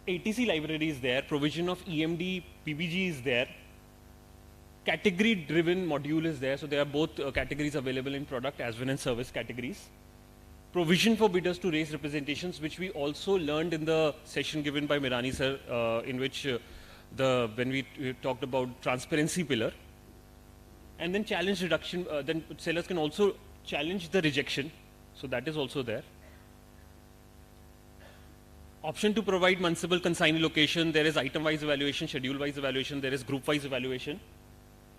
ATC library is there. Provision of EMD, PBG is there. Category driven module is there. So there are both categories available in product as well as service categories. Provision for bidders to raise representations, which we also learned in the session given by Mirani sir, in which when we talked about transparency pillar. And then challenge reduction, then sellers can also challenge the rejection. So that is also there. Option to provide municipal consignee location. There is item-wise evaluation, schedule-wise evaluation. There is group-wise evaluation.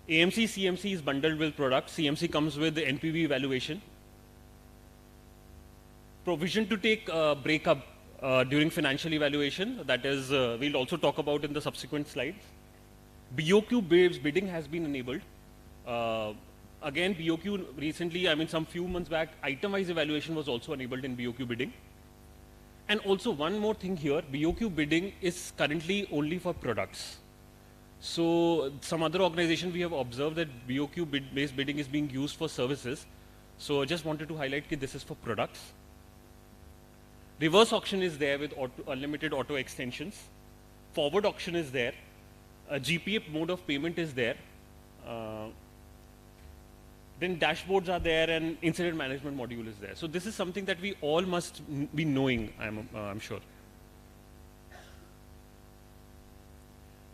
AMC, CMC is bundled with product. CMC comes with the NPV evaluation. Provision to take breakup during financial evaluation. That is, we'll also talk about in the subsequent slides. BOQ bidding has been enabled. Again, BOQ recently, I mean some few months back, item-wise evaluation was also enabled in BOQ bidding. And also one more thing here, BOQ bidding is currently only for products. So some other organization we have observed that BOQ based bidding is being used for services. So I just wanted to highlight that this is for products. Reverse auction is there with unlimited auto extensions. Forward auction is there. GPA mode of payment is there. Then dashboards are there and incident management module is there. So this is something that we all must be knowing, I'm sure.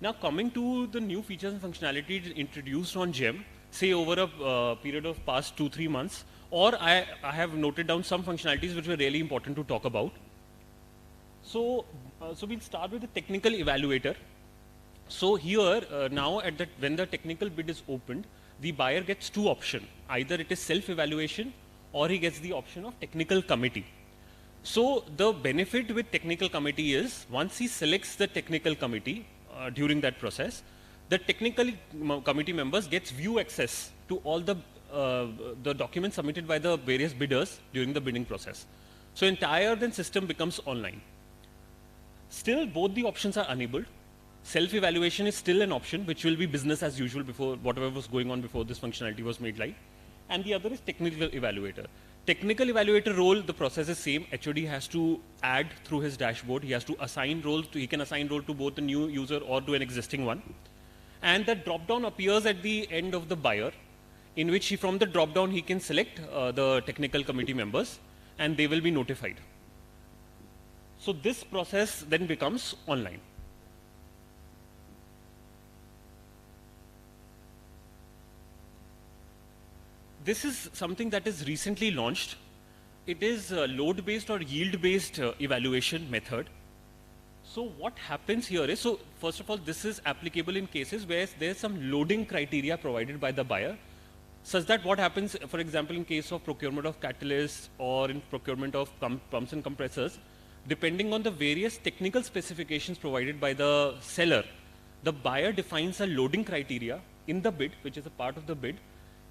Now coming to the new features and functionalities introduced on GeM, say over a period of past 2-3 months, or I have noted down some functionalities which were really important to talk about. So we'll start with the technical evaluator. So here, now when the technical bid is opened, the buyer gets 2 options. Either it is self-evaluation or he gets the option of technical committee. So the benefit with technical committee is once he selects the technical committee during that process, the technical committee members gets view access to all the documents submitted by the various bidders during the bidding process. So entire then system becomes online. Still, both the options are enabled. Self-evaluation is still an option, which will be business as usual before whatever was going on before this functionality was made live. And the other is technical evaluator. Technical evaluator role, the process is same. HOD has to add through his dashboard. He has to assign roles. He can assign role to both a new user or to an existing one. And that drop-down appears at the end of the buyer, in which from the drop-down he can select the technical committee members, and they will be notified. So this process then becomes online. This is something that is recently launched. It is a load-based or yield-based evaluation method. So what happens here is, so first of all, this is applicable in cases where there's some loading criteria provided by the buyer, such that what happens, for example, in case of procurement of catalysts or in procurement of pumps and compressors, depending on the various technical specifications provided by the seller, the buyer defines a loading criteria in the bid, which is a part of the bid,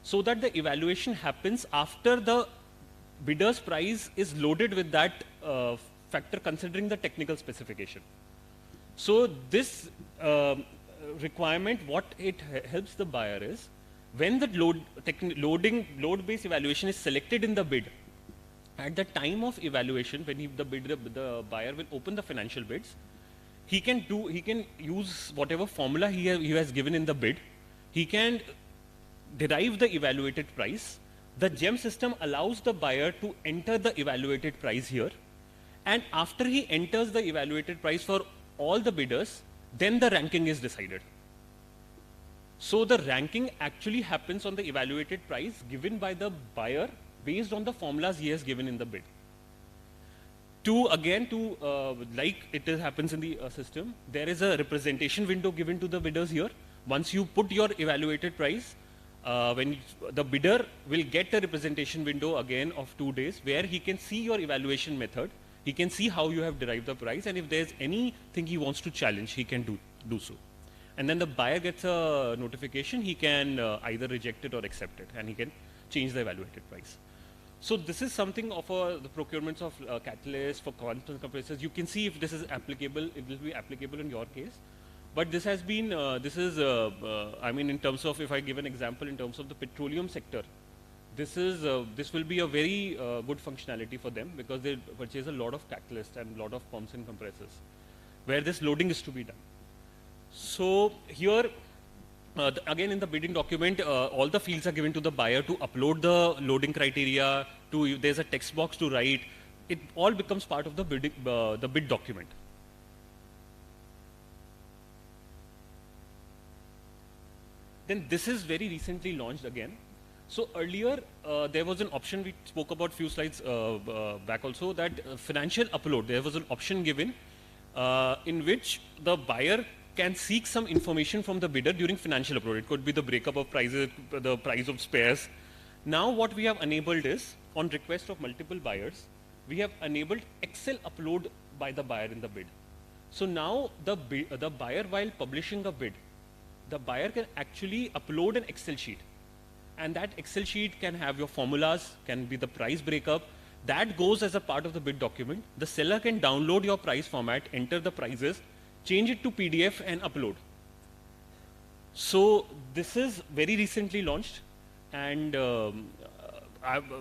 so that the evaluation happens after the bidder's price is loaded with that factor considering the technical specification. So this requirement, what it helps the buyer is, when the load-based evaluation is selected in the bid, At the time of evaluation, when the buyer will open the financial bids, he can use whatever formula he has given in the bid. He can derive the evaluated price. The GeM system allows the buyer to enter the evaluated price here, and after he enters the evaluated price for all the bidders, then the ranking is decided. So the ranking actually happens on the evaluated price given by the buyer based on the formulas he has given in the bid. Like it happens in the system, there is a representation window given to the bidders here. Once you put your evaluated price, the bidder will get a representation window again of 2 days where he can see your evaluation method, he can see how you have derived the price, and if there's anything he wants to challenge, he can do so. And then the buyer gets a notification, he can either reject it or accept it, and he can change the evaluated price. So this is something of the procurements of catalysts for constant compressors. You can see if this is applicable, it will be applicable in your case. But this has been, I mean, in terms of, if I give an example in terms of the petroleum sector, this will be a very good functionality for them because they purchase a lot of catalysts and a lot of pumps and compressors where this loading is to be done. So here, again in the bidding document, all the fields are given to the buyer to upload the loading criteria, there's a text box to write. It all becomes part of the bid document. Then this is very recently launched again. So earlier there was an option, we spoke about few slides back also, that financial upload, there was an option given in which the buyer can seek some information from the bidder during financial upload. It could be the breakup of prices, the price of spares. Now what we have enabled is, on request of multiple buyers, we have enabled Excel upload by the buyer in the bid. So now the buyer, while publishing a bid, the buyer can actually upload an Excel sheet. And that Excel sheet can have your formulas, can be the price breakup. That goes as a part of the bid document. The seller can download your price format, enter the prices, change it to PDF and upload. So this is very recently launched, and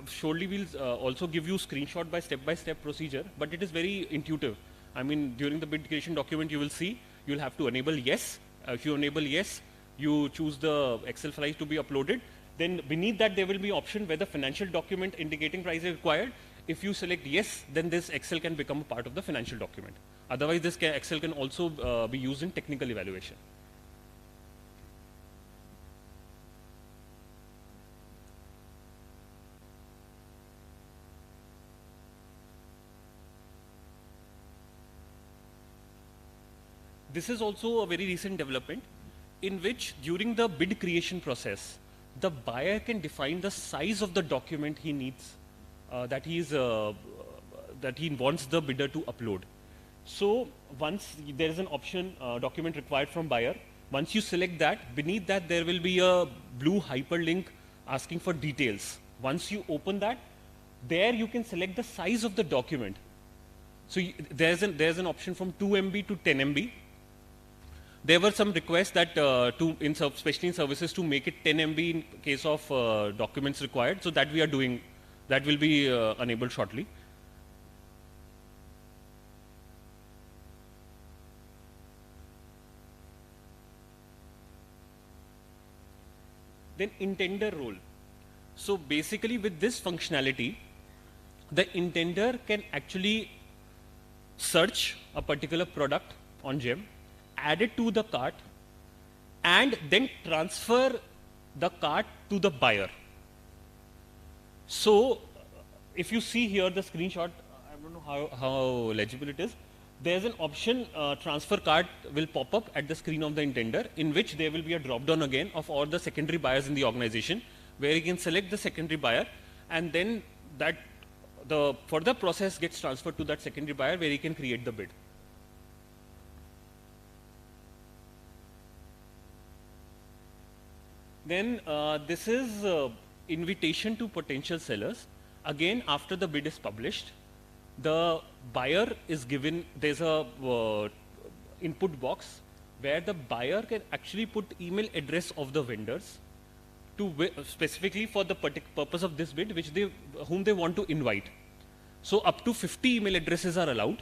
surely we'll also give you screenshot by step procedure, but it is very intuitive. I mean, during the bid creation document, you will see, you'll have to enable yes. If you enable yes, you choose the Excel file to be uploaded. Then beneath that, there will be option whether financial document indicating price is required. If you select yes, then this Excel can become a part of the financial document. Otherwise, this Excel can also be used in technical evaluation. This is also a very recent development in which during the bid creation process, the buyer can define the size of the document he needs, that he wants the bidder to upload. So once there is an option, document required from buyer, once you select that, beneath that there will be a blue hyperlink asking for details. Once you open that, there you can select the size of the document. So there's an option from 2 MB to 10 MB. There were some requests that, especially in services, to make it 10 MB in case of documents required. So that we are doing, that will be enabled shortly. Then intender role. So basically with this functionality, the intender can actually search a particular product on GeM, add it to the cart, and then transfer the cart to the buyer. So if you see here the screenshot, I don't know how legible it is. There's an option, transfer cart will pop up at the screen of the intender, in which there will be a drop down again of all the secondary buyers in the organization, where you can select the secondary buyer, and then the further process gets transferred to that secondary buyer where he can create the bid. Then this is invitation to potential sellers. Again, after the bid is published, the buyer is given, there's a input box where the buyer can actually put email address of the vendors to specifically for the purpose of this bid, whom they want to invite. So up to 50 email addresses are allowed.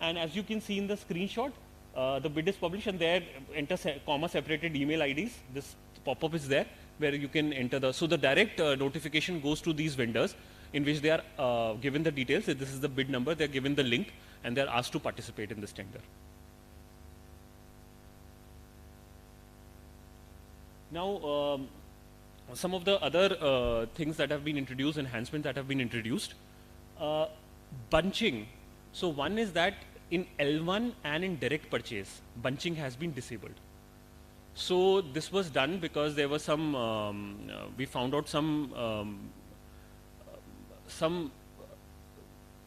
And as you can see in the screenshot, the bid is published and there enter comma separated email IDs. This pop-up is there where you can enter the, so the direct notification goes to these vendors in which they are given the details. This is the bid number, they're given the link and they're asked to participate in this tender. Now, some of the other things that have been introduced, enhancements that have been introduced. Bunching. So one is that in L1 and in direct purchase, bunching has been disabled. So this was done because there was some, we found out some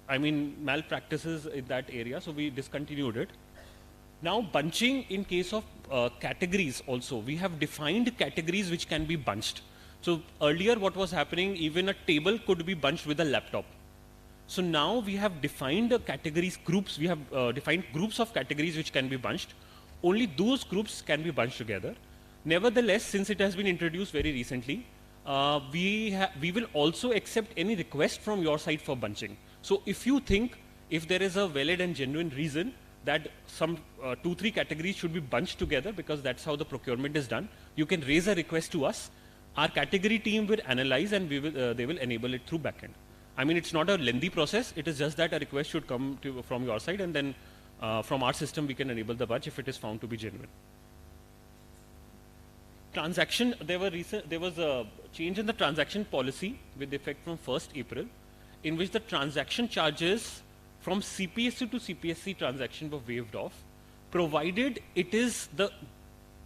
malpractices in that area, so we discontinued it. Now bunching in case of categories also, we have defined categories which can be bunched. So earlier what was happening, even a table could be bunched with a laptop. So now we have defined categories, groups, we have defined groups of categories which can be bunched. Only those groups can be bunched together. Nevertheless, since it has been introduced very recently, we will also accept any request from your side for bunching. So if you think, if there is a valid and genuine reason that some 2-3 categories should be bunched together because that's how the procurement is done, you can raise a request to us. Our category team will analyze and they will enable it through backend. I mean, it's not a lengthy process. It is just that a request should come from your side and then from our system we can enable the bunch if it is found to be genuine. Transaction, there was a change in the transaction policy with effect from 1st April in which the transaction charges from CPSC to CPSC transaction were waived off, provided it is the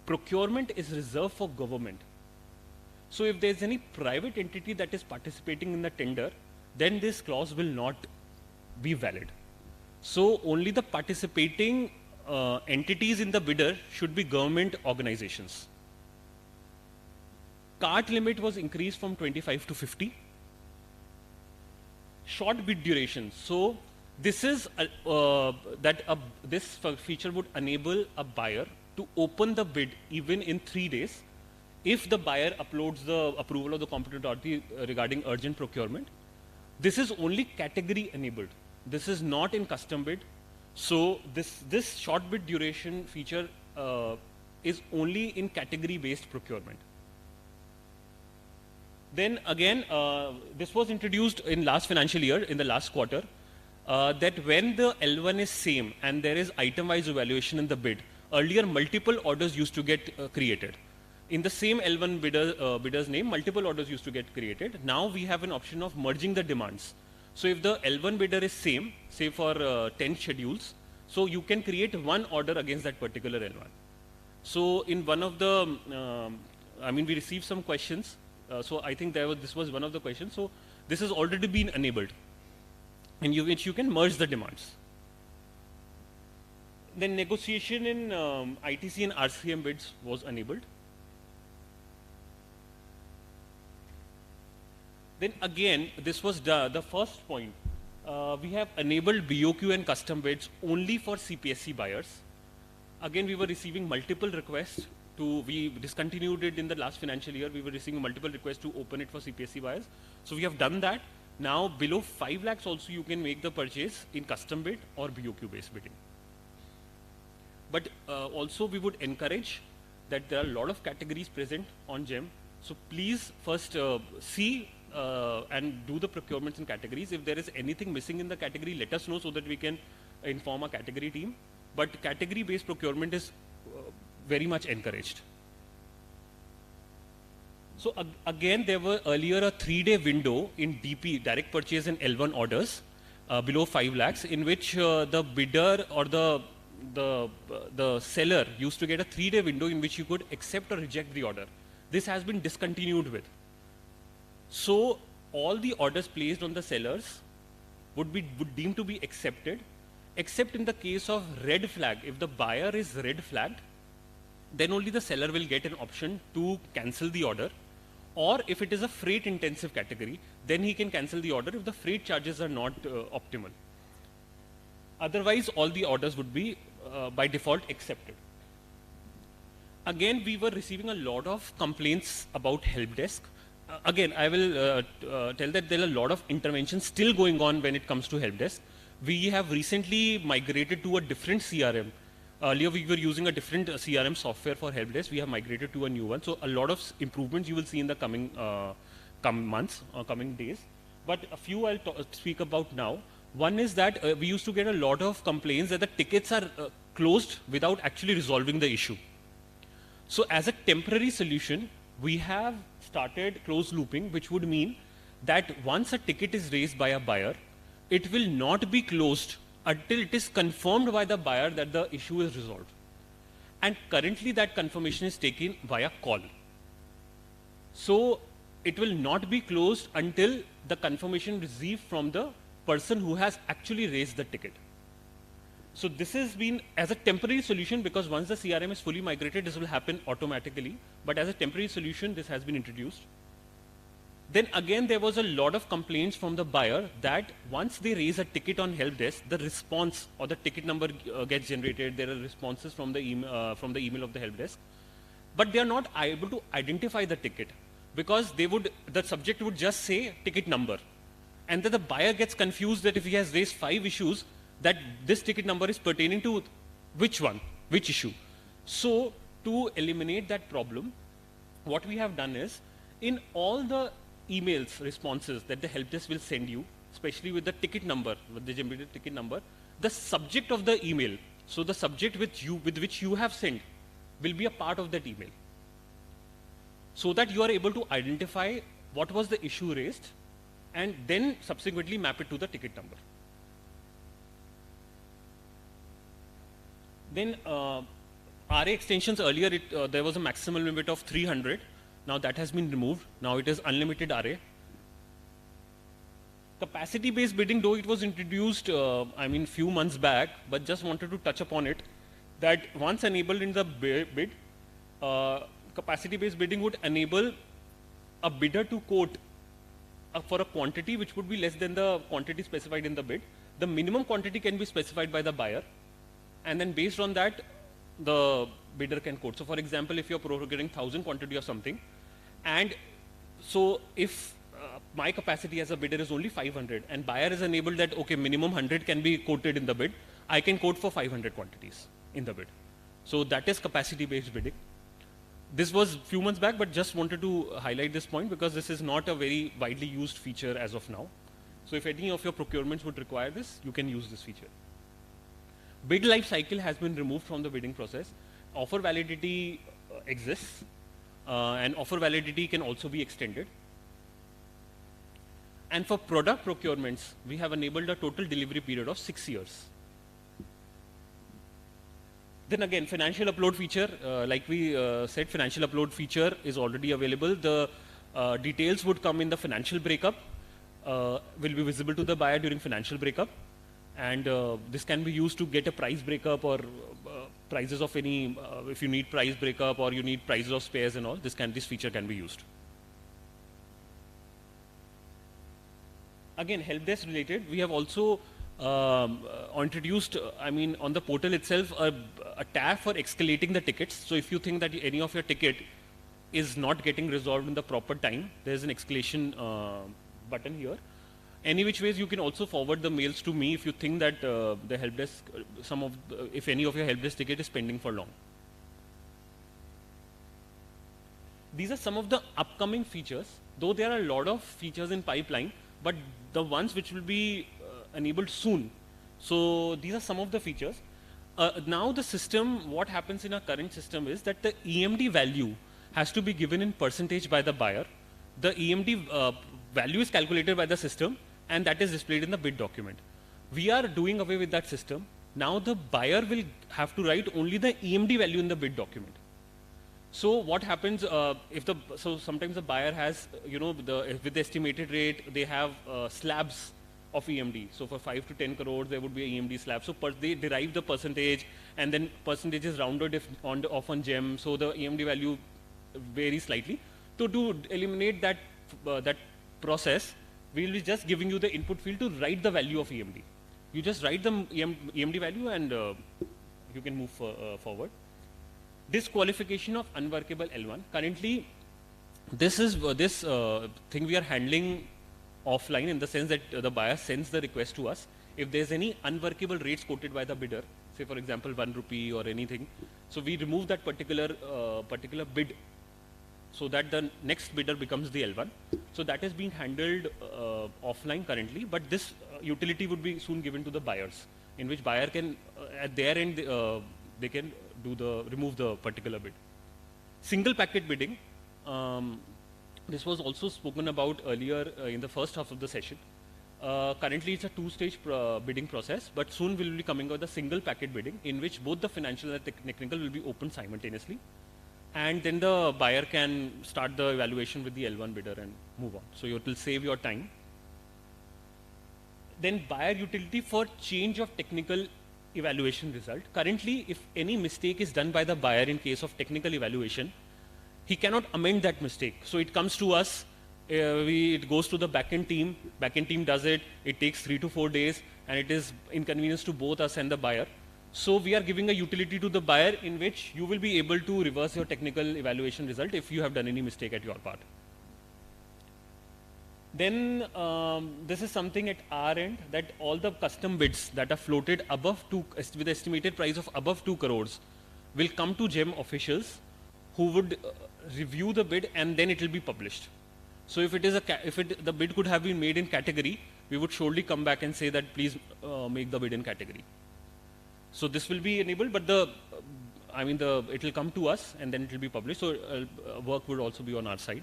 procurement is reserved for government. So if there is any private entity that is participating in the tender, then this clause will not be valid. So only the participating entities in the bidder should be government organizations. Cart limit was increased from 25 to 50. Short bid duration. So this is this feature would enable a buyer to open the bid even in 3 days if the buyer uploads the approval of the competent authority regarding urgent procurement. This is only category enabled. This is not in custom bid. So this short bid duration feature is only in category based procurement. Then again, this was introduced in last financial year, in the last quarter, that when the L1 is same and there is item-wise evaluation in the bid, earlier multiple orders used to get created. In the same L1 bidder's name, multiple orders used to get created. Now we have an option of merging the demands. So if the L1 bidder is same, say for 10 schedules, so you can create one order against that particular L1. So in one of the, we received some questions. So I think this was one of the questions. So this has already been enabled, in which you can merge the demands. Then negotiation in ITC and RCM bids was enabled. Then again, this was the first point. We have enabled BOQ and custom bids only for CPSC buyers. Again, we were receiving multiple requests we discontinued it in the last financial year. We were receiving multiple requests to open it for CPSC buyers. So we have done that. Now below 5 lakhs also you can make the purchase in custom bid or BOQ based bidding. But also we would encourage that there are a lot of categories present on GeM. So please first see and do the procurements in categories. If there is anything missing in the category, let us know so that we can inform our category team. But category based procurement is very much encouraged. So again, there were earlier a 3-day window in DP, direct purchase and L1 orders below 5 lakhs, in which the bidder or the seller used to get a 3-day window in which you could accept or reject the order. This has been discontinued with. So all the orders placed on the sellers would deem to be accepted, except in the case of red flag. If the buyer is red flagged, then only the seller will get an option to cancel the order. Or if it is a freight intensive category, then he can cancel the order if the freight charges are not optimal. Otherwise, all the orders would be by default accepted. Again, we were receiving a lot of complaints about help desk. Again, I will tell that there are a lot of interventions still going on when it comes to help desk. We have recently migrated to a different CRM. Earlier we were using a different CRM software for help desk. We have migrated to a new one. So a lot of improvements you will see in the coming months or coming days. But a few I'll speak about now. One is that we used to get a lot of complaints that the tickets are closed without actually resolving the issue. So as a temporary solution, we have started closed looping, which would mean that once a ticket is raised by a buyer, it will not be closed until it is confirmed by the buyer that the issue is resolved. And currently that confirmation is taken via call. So it will not be closed until the confirmation received from the person who has actually raised the ticket. So this has been as a temporary solution, because once the CRM is fully migrated, this will happen automatically. But as a temporary solution, this has been introduced. Then again, there was a lot of complaints from the buyer that once they raise a ticket on help desk, the response or the ticket number gets generated. There are responses from the email of the help desk, but they are not able to identify the ticket, because the subject would just say ticket number, and then the buyer gets confused that if he has raised 5 issues, that this ticket number is pertaining to which issue. So to eliminate that problem, what we have done is, in all the emails responses that the help desk will send you, especially with the ticket number, with the generated ticket number, the subject of the email, so the subject with which you have sent, will be a part of that email, so that you are able to identify what was the issue raised and then subsequently map it to the ticket number. Then RA extensions, earlier there was a maximum limit of 300. Now that has been removed. Now it is unlimited RA. Capacity-based bidding, though it was introduced, few months back, but just wanted to touch upon it, that once enabled in the bid, capacity-based bidding would enable a bidder to quote for a quantity which would be less than the quantity specified in the bid. The minimum quantity can be specified by the buyer, and then based on that, the bidder can quote. So for example, if you're procuring 1,000 quantity of something, and so if my capacity as a bidder is only 500, and buyer is enabled that, okay, minimum 100 can be quoted in the bid, I can quote for 500 quantities in the bid. So that is capacity-based bidding. This was few months back, but just wanted to highlight this point because this is not a very widely used feature as of now. So if any of your procurements would require this, you can use this feature. Bid life cycle has been removed from the bidding process. Offer validity exists, and offer validity can also be extended. And for product procurements, we have enabled a total delivery period of 6 years. Then again, financial upload feature, like we said, financial upload feature is already available. The details would come in the financial breakup, will be visible to the buyer during financial breakup. And this can be used to get a price breakup or prices of any, if you need price breakup or you need prices of spares and all, this feature can be used. Again, help desk related, we have also introduced, on the portal itself, a tab for escalating the tickets. So if you think that any of your ticket is not getting resolved in the proper time, there's an escalation button here. Any which ways, you can also forward the mails to me if you think that the help desk, if any of your help desk ticket is pending for long. These are some of the upcoming features, though there are a lot of features in pipeline, but the ones which will be enabled soon. So these are some of the features. Now the system, what happens in our current system is that the EMD value has to be given in percentage by the buyer. The EMD value is calculated by the system, and that is displayed in the bid document. We are doing away with that system. Now the buyer will have to write only the EMD value in the bid document. So what happens so sometimes the buyer has, with the estimated rate, they have slabs of EMD. So for 5 to 10 crores, there would be a EMD slab. So they derive the percentage, and then percentage is rounded off on GeM. So the EMD value varies slightly. So to eliminate that process, we will be just giving you the input field to write the value of EMD. You just write the EMD value and you can move forward. Disqualification of unworkable L1. Currently, this is this thing we are handling offline, in the sense that the buyer sends the request to us. If there's any unworkable rates quoted by the bidder, say for example 1 rupee or anything, so we remove that particular bid, so that the next bidder becomes the L1. So that is being handled offline currently, but this utility would be soon given to the buyers, in which buyer can at their end they can remove the particular bid. Single packet bidding, this was also spoken about earlier in the first half of the session. Currently it's a two-stage bidding process, but soon we will be coming out with a single packet bidding, in which both the financial and technical will be opened simultaneously, and then the buyer can start the evaluation with the L1 bidder and move on. So it will save your time. Then buyer utility for change of technical evaluation result. Currently, if any mistake is done by the buyer in case of technical evaluation, he cannot amend that mistake. So it comes to us, it goes to the backend team does it, it takes 3 to 4 days, and it is inconvenience to both us and the buyer. So we are giving a utility to the buyer in which you will be able to reverse your technical evaluation result if you have done any mistake at your part. Then this is something at our end, that all the custom bids that are floated above with estimated price of above 2 crores will come to GeM officials, who would review the bid, and then it will be published. So if it is the bid could have been made in category, we would surely come back and say that please make the bid in category. So this will be enabled, but it will come to us and then it will be published. So work would also be on our side.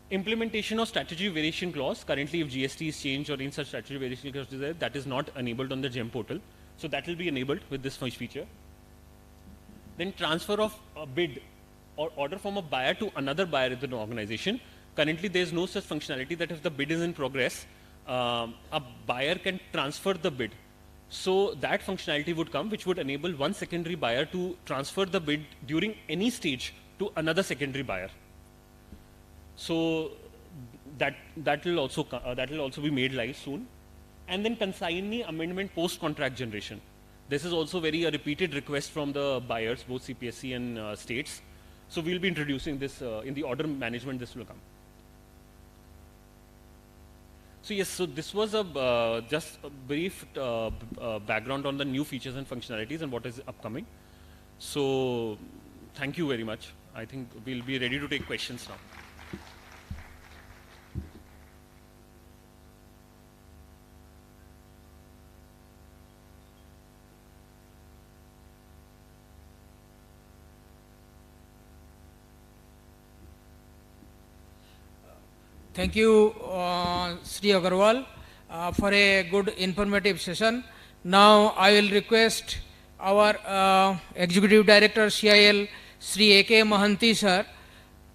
Implementation of strategy variation clause. Currently, if GST is changed or any such strategy variation clause is there, that is not enabled on the GeM portal. So that will be enabled with this feature. Then transfer of a bid or order from a buyer to another buyer in the organization. Currently, there is no such functionality that if the bid is in progress, a buyer can transfer the bid. So that functionality would come, which would enable one secondary buyer to transfer the bid during any stage to another secondary buyer. So that will also be made live soon. And then consignee amendment post contract generation. This is also a repeated request from the buyers, both CPSC and states. So we'll be introducing this in the order management. This will come. So yes, so this was just a brief background on the new features and functionalities and what is upcoming. So thank you very much. I think we'll be ready to take questions now. Thank you, Sri Agarwal, for a good informative session. Now I will request our Executive Director CIL, Sri A.K. Mahanti sir,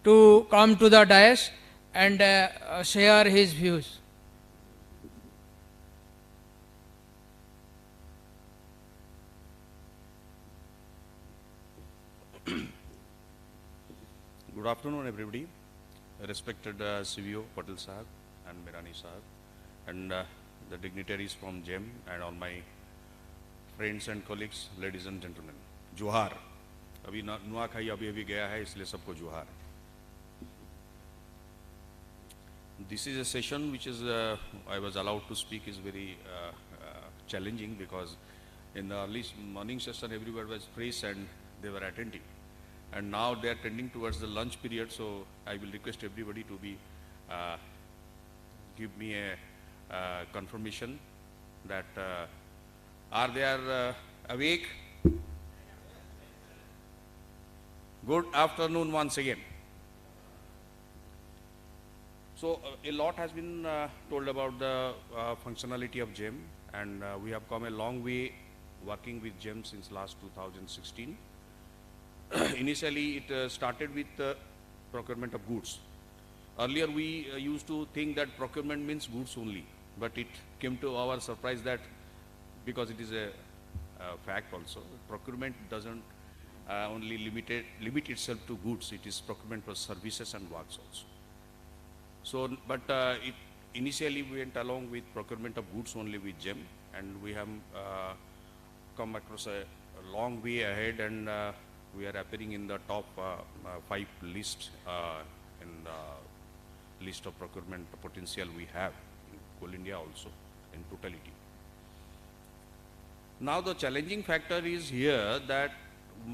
to come to the dais and share his views. Good afternoon, everybody. Respected CVO Patel Sahab and Mirani Sahab, and the dignitaries from GeM, and all my friends and colleagues, ladies and gentlemen. Johar. अभी नुआखाई अभी गया है, इसलिए सबको जोहार. This is a session which is I was allowed to speak is very challenging, because in the early morning session everyone was fresh and they were attentive. And now they are tending towards the lunch period, so I will request everybody to be give me a confirmation that are they awake. Good afternoon once again. So a lot has been told about the functionality of GeM, and we have come a long way working with GeM since last 2016. Initially, it started with procurement of goods. Earlier, we used to think that procurement means goods only, but it came to our surprise that, because it is a fact also, procurement doesn't only limit itself to goods. It is procurement for services and works also. So, but initially we went along with procurement of goods only with GeM, and we have come across a long way ahead, and we are appearing in the top 5 list in the list of procurement potential we have in Coal India also in totality. Now the challenging factor is here that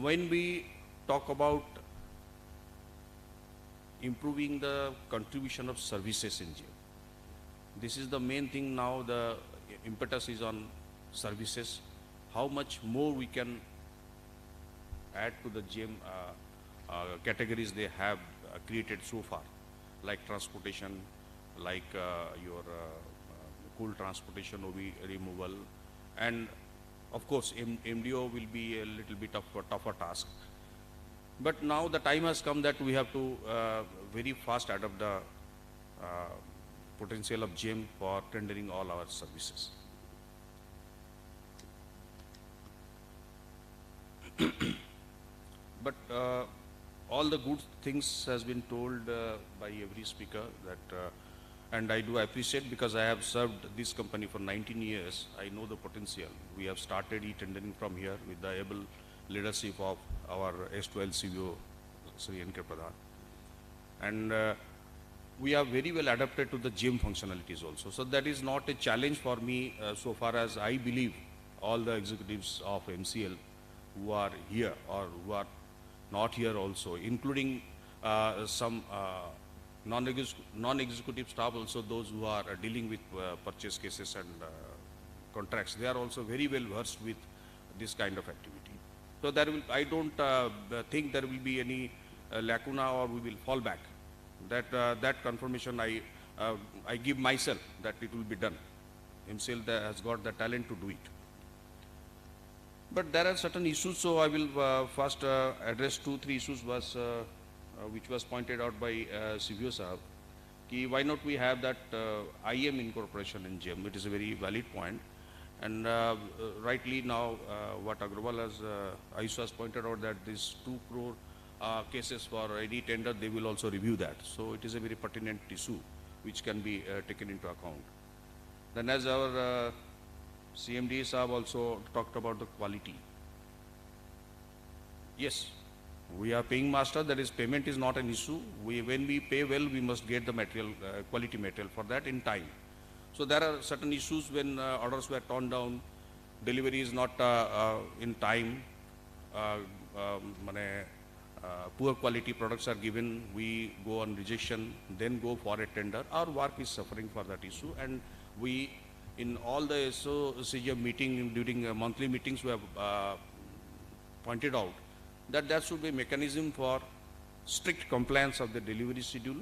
when we talk about improving the contribution of services in GeM, this is the main thing now. The impetus is on services. How much more we can add to the GeM categories they have created so far, like transportation, like your coal transportation OB removal, and of course MDO will be a little bit of a tougher task. But now the time has come that we have to very fast adopt the potential of GeM for tendering all our services. But all the good things has been told by every speaker that, and I do appreciate, because I have served this company for 19 years. I know the potential. We have started e-tendering from here with the able leadership of our S12 CVO, Sri N.K. Pradhan. And we are very well adapted to the GeM functionalities also. So that is not a challenge for me so far as I believe all the executives of MCL who are here or who are not here also, including some non-executive staff also, those who are dealing with purchase cases and contracts, they are also very well versed with this kind of activity. So there will, I don't think there will be any lacuna or we will fall back. That confirmation I give myself that it will be done. MCL has got the talent to do it. But there are certain issues, so I will first address 2-3 issues which was pointed out by CVO Sahab. Why not we have that IM incorporation in GeM? It is a very valid point. And rightly now, what Agrawal has, Ayush has pointed out, that these 2 crore cases for any tender, they will also review that. So it is a very pertinent issue which can be taken into account. Then as our CMD Sahab also talked about the quality. Yes, we are paying master, that is payment is not an issue. When we pay well, we must get the material, quality material for that in time. So there are certain issues when orders were turned down, delivery is not in time, poor quality products are given, we go on rejection, then go for a tender. Our work is suffering for that issue, and we, in all the SOCGM meeting, during monthly meetings, we have pointed out that there should be a mechanism for strict compliance of the delivery schedule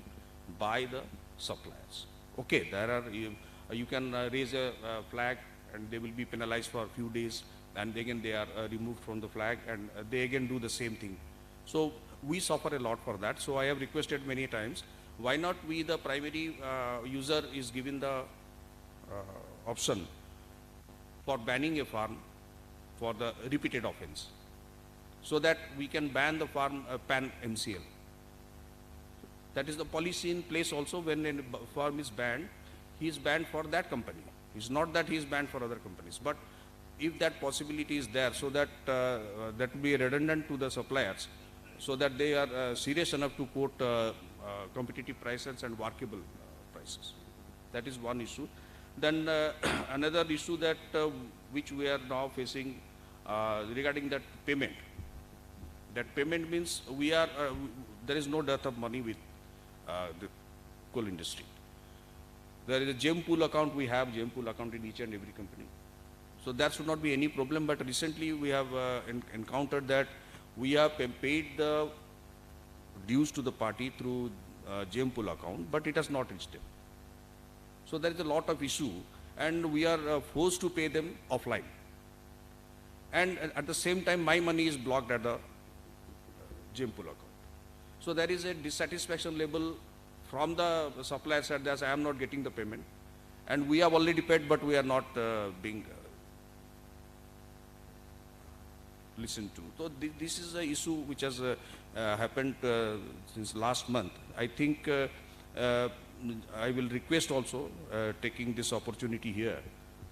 by the suppliers. Okay, there are, you can raise a flag and they will be penalized for a few days, and again they are removed from the flag, and they again do the same thing. So we suffer a lot for that. So I have requested many times, why not we, the primary user, is given the option for banning a farm for the repeated offense, so that we can ban the farm, pan MCL. That is the policy in place also. When a farm is banned, he is banned for that company. It's not that he is banned for other companies. But if that possibility is there, so that that will be redundant to the suppliers, so that they are serious enough to quote competitive prices and workable prices. That is one issue. Then another issue that which we are now facing regarding that payment. That payment means we are there is no dearth of money with the coal industry. There is a GeM pool account. We have GeM pool account in each and every company. So there should not be any problem. But recently we have encountered that we have paid the dues to the party through GeM pool account, but it has not reached them. So there is a lot of issue, and we are forced to pay them offline. And at the same time, my money is blocked at the GeM pool account. So there is a dissatisfaction level from the supplier side that I am not getting the payment, and we have already paid, but we are not being listened to. So this is an issue which has happened since last month. I think I will request also, taking this opportunity here,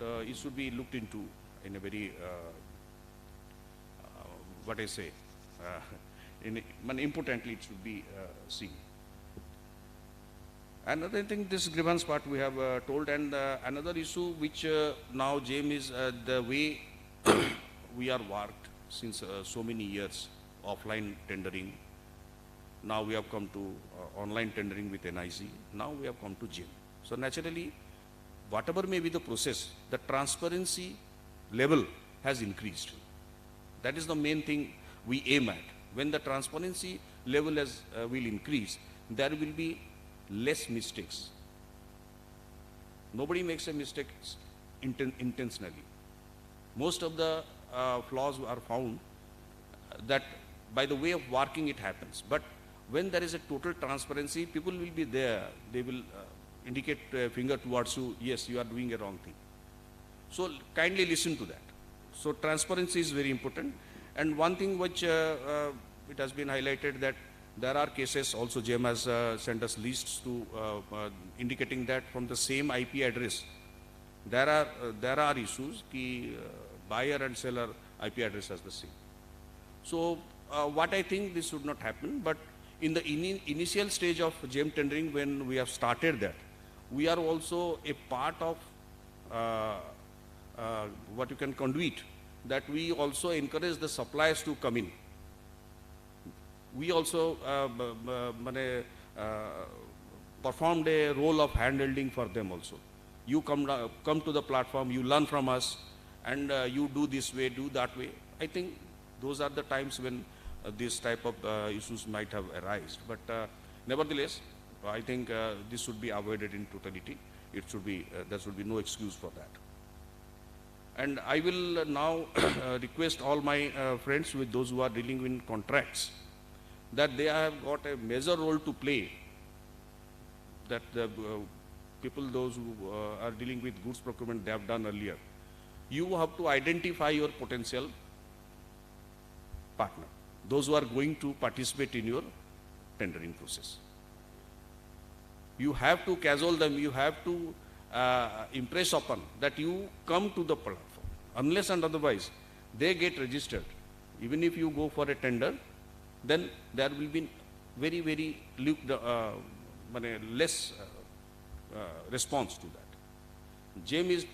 it should be looked into in a very, what I say, importantly it should be seen. Another thing, this grievance part we have told, and another issue which now GeM is the way we are worked since so many years, offline tendering. Now we have come to online tendering with NIC. Now we have come to GeM. So naturally, whatever may be the process, the transparency level has increased. That is the main thing we aim at. When the transparency level will increase, there will be less mistakes. Nobody makes a mistake intentionally. Most of the flaws are found that by the way of working it happens. But when there is a total transparency, people will be there. They will indicate a finger towards you, yes, you are doing a wrong thing. So kindly listen to that. So transparency is very important. And one thing which it has been highlighted that there are cases also, GeM has sent us lists to indicating that from the same IP address, there are issues ki buyer and seller IP address as the same. So what I think this should not happen, but in the initial stage of GeM tendering, when we have started that, we are also a part of what you can conduit, that we also encourage the suppliers to come in. We also performed a role of handholding for them also. You come to the platform, you learn from us, and you do this way, do that way. I think those are the times when this type of issues might have arisen. But nevertheless, I think this should be avoided in totality. It should be there should be no excuse for that. And I will now request all my friends with those who are dealing in contracts, that they have got a major role to play, that the people, those who are dealing with goods procurement, they have done earlier. You have to identify your potential partner, those who are going to participate in your tendering process. You have to cajole them, you have to impress upon that you come to the platform. Unless and otherwise, they get registered. Even if you go for a tender, then there will be very, very less response to that. GeM is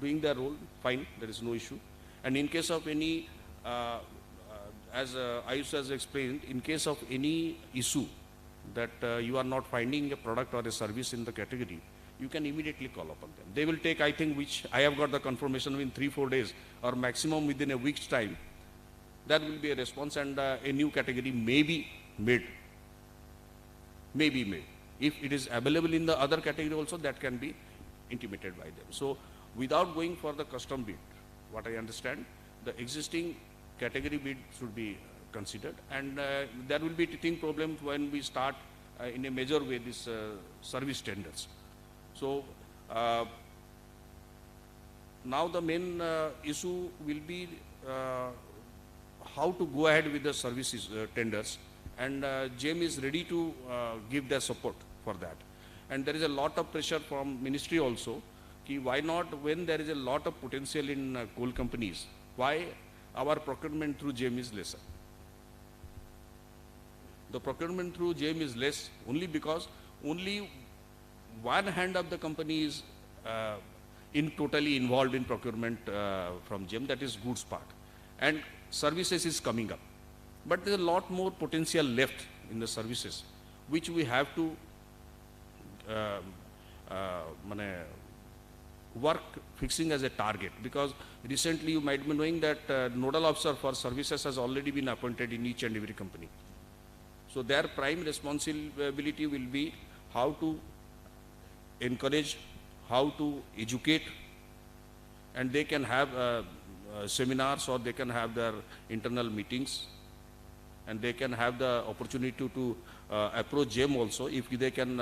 doing their role, fine, there is no issue. And in case of any, as Ayush has explained, in case of any issue that you are not finding a product or a service in the category, you can immediately call upon them. They will take, I think, which I have got the confirmation in 3-4 days or maximum within a week's time. There will be a response and a new category may be made. May be made. If it is available in the other category also, that can be intimated by them. So without going for the custom bid, what I understand, the existing category bid should be considered, and there will be teething problem when we start in a major way this service tenders. So now the main issue will be how to go ahead with the services tenders, and GeM is ready to give their support for that. And there is a lot of pressure from ministry also, ki why not, when there is a lot of potential in coal companies, why our procurement through GeM is lesser? The procurement through GeM is less only because only one hand of the company is totally involved in procurement from GeM, that is goods part, and services is coming up. But there is a lot more potential left in the services, which we have to work fixing as a target, because recently you might be knowing that nodal officer for services has already been appointed in each and every company. So their prime responsibility will be how to encourage, how to educate, and they can have seminars, or they can have their internal meetings, and they can have the opportunity to approach GeM also. If they can,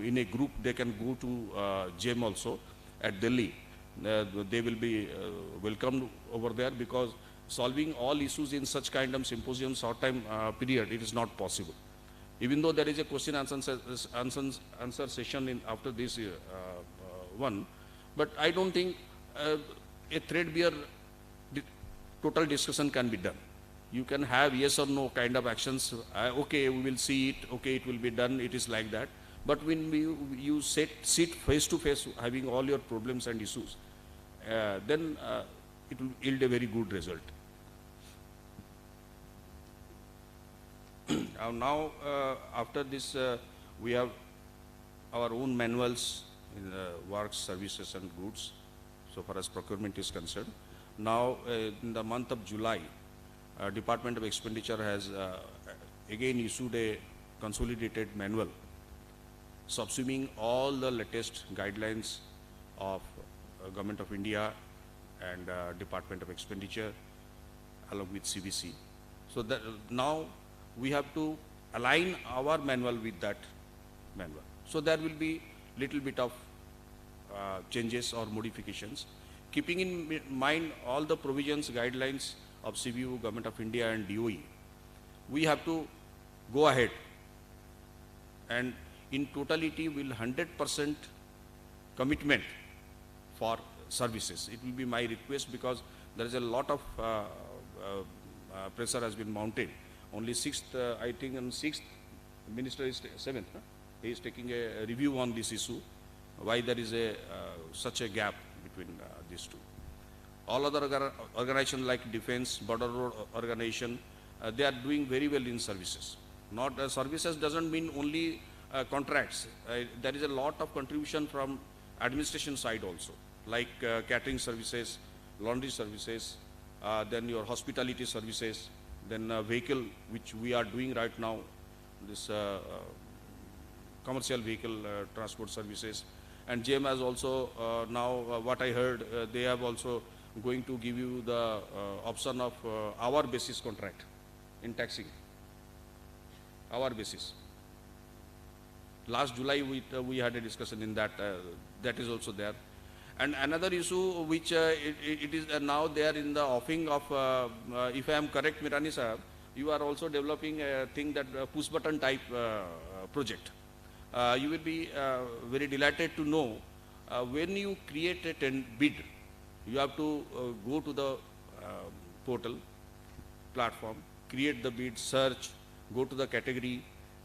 in a group, they can go to GeM also at Delhi. They will be welcomed over there, because solving all issues in such kind of symposium short time period, it is not possible. Even though there is a question answer session after this one, but I don't think a threadbare total discussion can be done. You can have yes or no kind of actions. Okay, we will see it. Okay, it will be done. It is like that. But when you sit face to face, having all your problems and issues, then it will yield a very good result. Now, after this, we have our own manuals in works, services, and goods, so far as procurement is concerned. Now, in the month of July, Department of Expenditure has again issued a consolidated manual subsuming all the latest guidelines of Government of India and Department of Expenditure along with CBC. So that now we have to align our manual with that manual. So there will be little bit of changes or modifications, keeping in mind all the provisions, guidelines of CBU, Government of India and DOE. We have to go ahead and in totality will 100% commitment for services. It will be my request because there is a lot of pressure has been mounted. Only 6th, I think on 6th, Minister is 7th, huh? He is taking a review on this issue, why there is a such a gap between these two. All other organizations like Defense, Border Road Organization, they are doing very well in services. Not services doesn't mean only contracts. There is a lot of contribution from administration side also, like catering services, laundry services, then your hospitality services, then vehicle, which we are doing right now, this commercial vehicle transport services. And GeM has also now, what I heard, they have also going to give you the option of hour basis contract in taxing, hour basis. Last July we had a discussion in that, that is also there. And another issue which it is now there in the offing of, if I am correct, Mirani sir, you are also developing a thing that push button type project. You will be very delighted to know when you create a bid, you have to go to the portal, platform, create the bid, search, go to the category,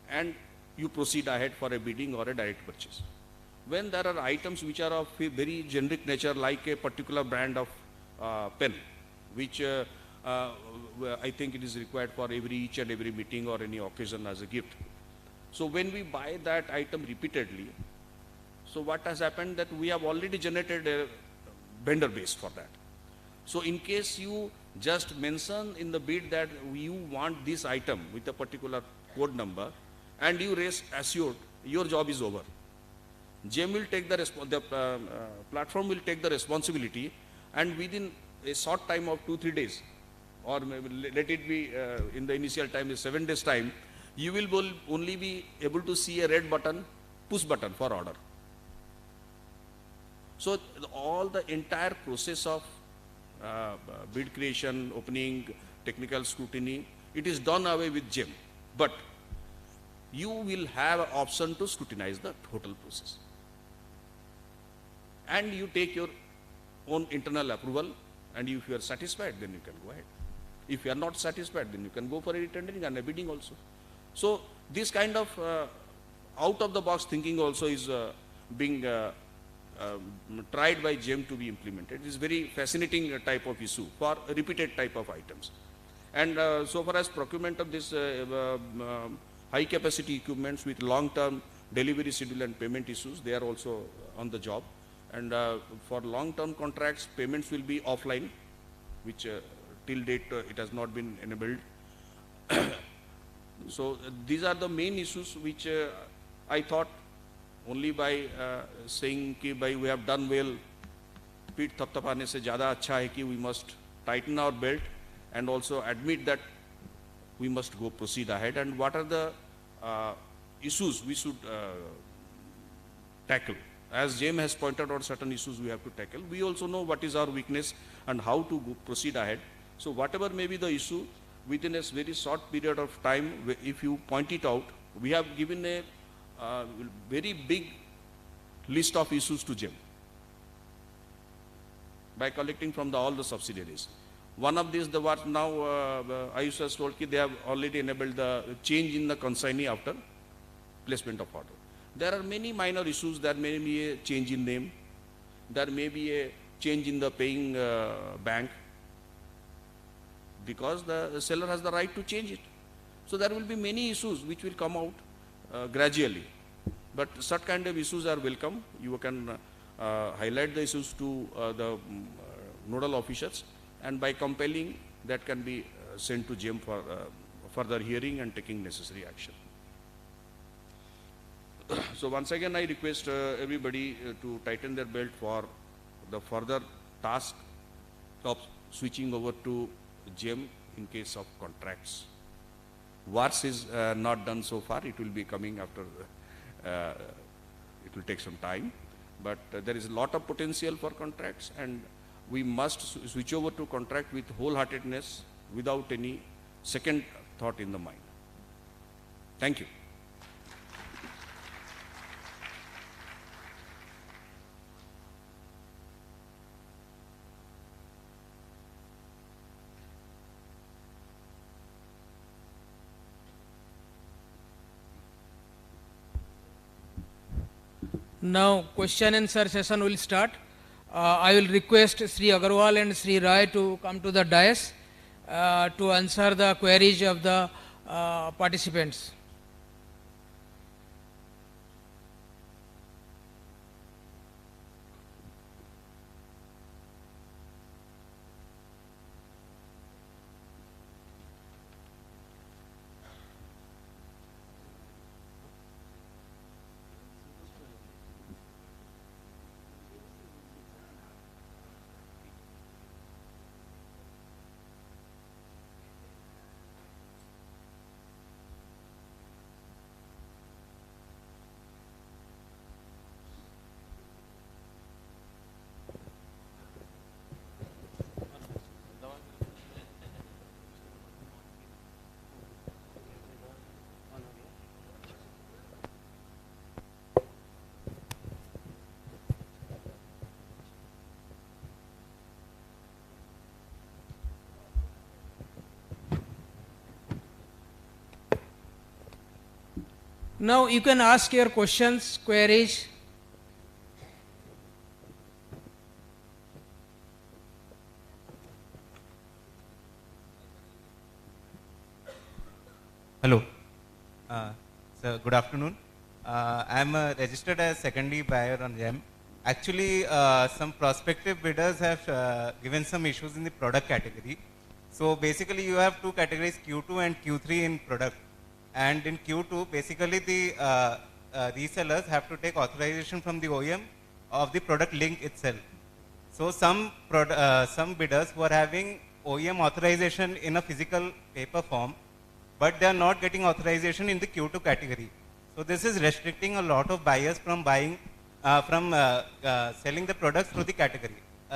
and you proceed ahead for a bidding or a direct purchase. When there are items which are of a very generic nature, like a particular brand of pen, which I think it is required for each and every meeting or any occasion as a gift. So when we buy that item repeatedly, so what has happened that we have already generated a vendor base for that. So in case you just mention in the bid that you want this item with a particular code number and you raise assured, your job is over. GeM will take the platform will take the responsibility, and within a short time of 2-3 days, or maybe let it be in the initial time is 7 days time, you will only be able to see a red button, push button for order. So all the entire process of bid creation, opening, technical scrutiny, it is done away with GeM. But you will have an option to scrutinize the total process. And you take your own internal approval, and if you are satisfied, then you can go ahead. If you are not satisfied, then you can go for a retendering and a bidding also. So this kind of out of the box thinking also is being tried by GeM to be implemented. It is very fascinating type of issue for repeated type of items. And so far as procurement of this high capacity equipments with long term delivery schedule and payment issues, they are also on the job. And for long term contracts, payments will be offline, which till date it has not been enabled. So these are the main issues which I thought only by saying कि भाई we have done well, पीठ थपथपाने से ज़्यादा अच्छा है कि we must tighten our belt and also admit that we must go proceed ahead, and what are the issues we should tackle. As GeM has pointed out certain issues we have to tackle, we also know what is our weakness and how to go proceed ahead. So whatever may be the issue, within a very short period of time, if you point it out, we have given a very big list of issues to GeM by collecting from all the subsidiaries. One of these, the what now Ayush has told ki they have already enabled the change in the consignee after placement of order. There are many minor issues. There may be a change in name. There may be a change in the paying bank, because the seller has the right to change it. So there will be many issues which will come out gradually. But such kind of issues are welcome. You can highlight the issues to the nodal officers, and by compelling, that can be sent to GeM for further hearing and taking necessary action. So once again, I request everybody to tighten their belt for the further task of switching over to GeM in case of contracts. WARS is not done so far. It will be coming after, it will take some time. But there is a lot of potential for contracts, and we must switch over to contract with wholeheartedness, without any second thought in the mind. Thank you. Now question and answer session will start. I will request Sri Agarwal and Sri Rai to come to the dais to answer the queries of the participants. Now you can ask your questions, queries. Hello. So good afternoon. I am registered as secondary buyer on GeM. Actually, some prospective bidders have given some issues in the product category. So basically, you have two categories, Q2 and Q3 in product. And in Q2, basically the resellers have to take authorization from the OEM of the product link itself. So some bidders who are having OEM authorization in a physical paper form, but they are not getting authorization in the Q2 category. So this is restricting a lot of buyers from buying, selling the products through the category.